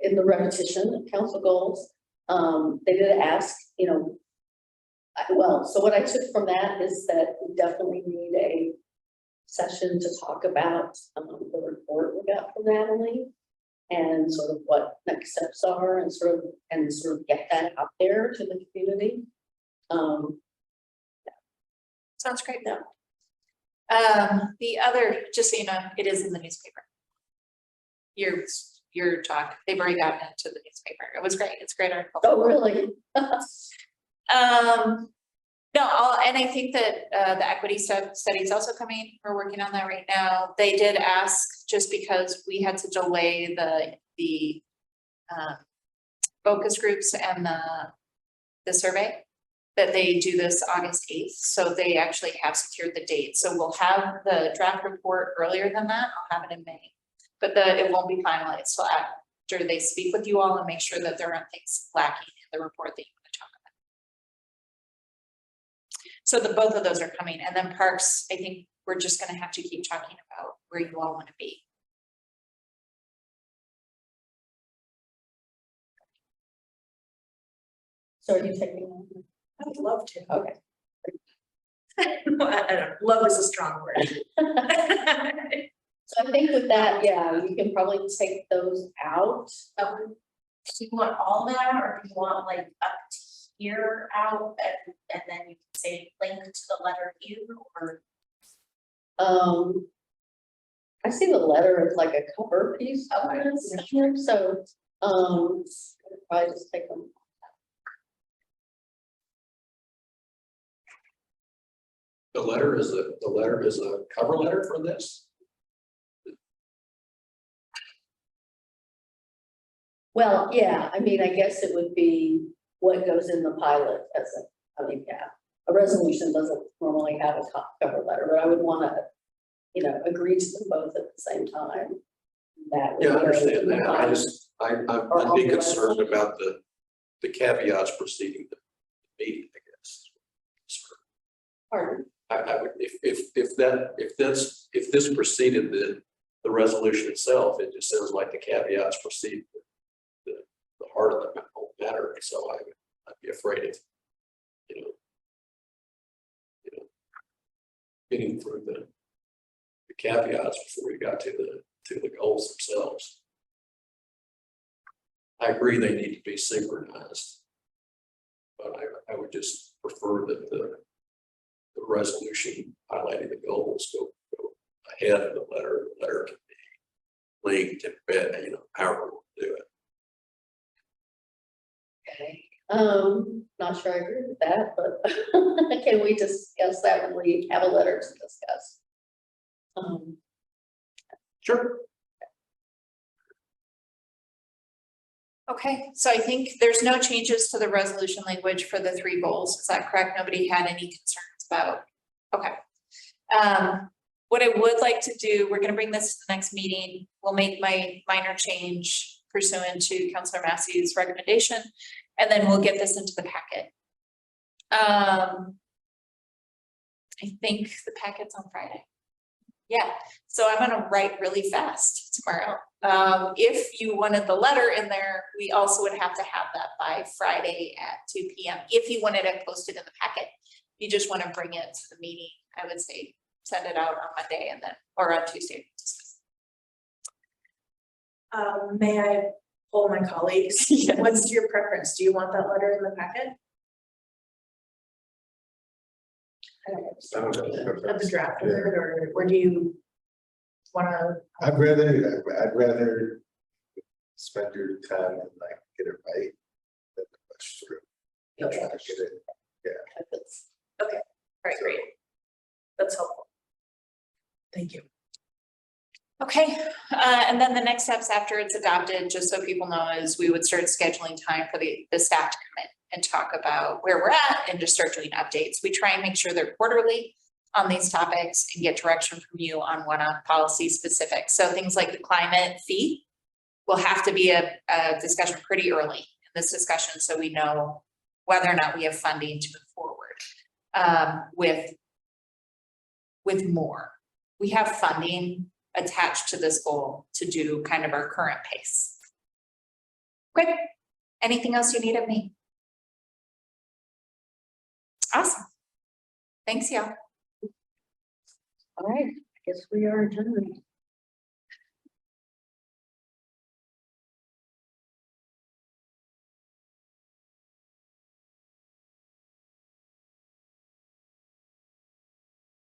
Speaker 1: in the repetition of council goals. They did ask, so what I took from that is that we definitely need a session to talk about the report we got from Natalie and sort of what next steps are and sort of get that out there to the community.
Speaker 8: Sounds great though. The other, just so you know, it is in the newspaper. Your talk, they've already gotten into the newspaper. It was great. It's a great article.
Speaker 1: Oh, really?
Speaker 8: No, and I think that the equity study is also coming. We're working on that right now. They did ask, just because we had to delay the focus groups and the survey, that they do this August 8th. So they actually have secured the date. So we'll have the draft report earlier than that. I'll have it in May, but it won't be finalized till after they speak with you all and make sure that there aren't things lacking in the report that you want to talk about. So both of those are coming. And then parks, I think we're just going to have to keep talking about where you all want to be.
Speaker 1: So are you taking one?
Speaker 6: I would love to.
Speaker 1: Okay.
Speaker 6: I don't know, love is a strong word.
Speaker 1: So I think with that, yeah, we can probably take those out.
Speaker 10: Do you want all that, or do you want like up to here out and then you can say link to the letter U, or?
Speaker 1: I see the letter as like a cover piece. Here, so I'll probably just take them.
Speaker 4: The letter is a cover letter for this?
Speaker 1: Well, yeah, I mean, I guess it would be what goes in the pilot as a resolution doesn't normally have a cover letter, but I would want to, agree to them both at the same time. That
Speaker 4: Yeah, I
Speaker 1: would go
Speaker 4: understand
Speaker 1: in the
Speaker 4: that.
Speaker 1: pilot.
Speaker 4: I'd be concerned about the caveats preceding the meeting, I guess.
Speaker 1: Pardon?
Speaker 4: I would, if this preceded the resolution itself, it just sounds like the caveats precede the heart of the whole matter. And so I'd be afraid of, getting through the caveats before we got to the goals themselves. I agree they need to be synchronized, but I would just prefer that the resolution highlighting the goals go ahead of the letter. The letter can be linked and bed, however we'll do it.
Speaker 1: Okay. Not sure I agree with that, but can we discuss that when we have a letter to discuss?
Speaker 4: Sure.
Speaker 8: Okay, so I think there's no changes to the resolution language for the 3 goals. Is that correct? Nobody had any concerns about? Okay. What I would like to do, we're going to bring this to the next meeting. We'll make my minor change pursuant to Councilor Massey's recommendation, and then we'll get this into the packet. I think the packet's on Friday. Yeah, so I'm gonna write really fast tomorrow. If you wanted the letter in there, we also would have to have that by Friday at 2 p.m. If you wanted it posted in the packet, you just want to bring it to the meeting, I would say send it out on Monday and then, or on Tuesday.
Speaker 6: May I poll my colleagues?
Speaker 8: Yes.
Speaker 6: What's your preference? Do you want that letter in the packet of the draft of it, or do you want to?
Speaker 5: I'd rather spend your time and like get it right than push through.
Speaker 6: Okay.
Speaker 5: Try to get it.
Speaker 6: All right, great. That's helpful. Thank you.
Speaker 8: Okay, And then the next steps after it's adopted, just so people know, is we would start scheduling time for the staff to come in and talk about where we're at and just start doing updates. We try and make sure they're quarterly on these topics and get direction from you on what on policy specific. So things like the climate fee will have to be a discussion pretty early in this discussion, so we know whether or not we have funding to move forward with more. We have funding attached to this goal to do kind of our current pace. Quick, anything else you need of me? Awesome. Thanks, y'all.
Speaker 1: All right, I guess we are adjourned.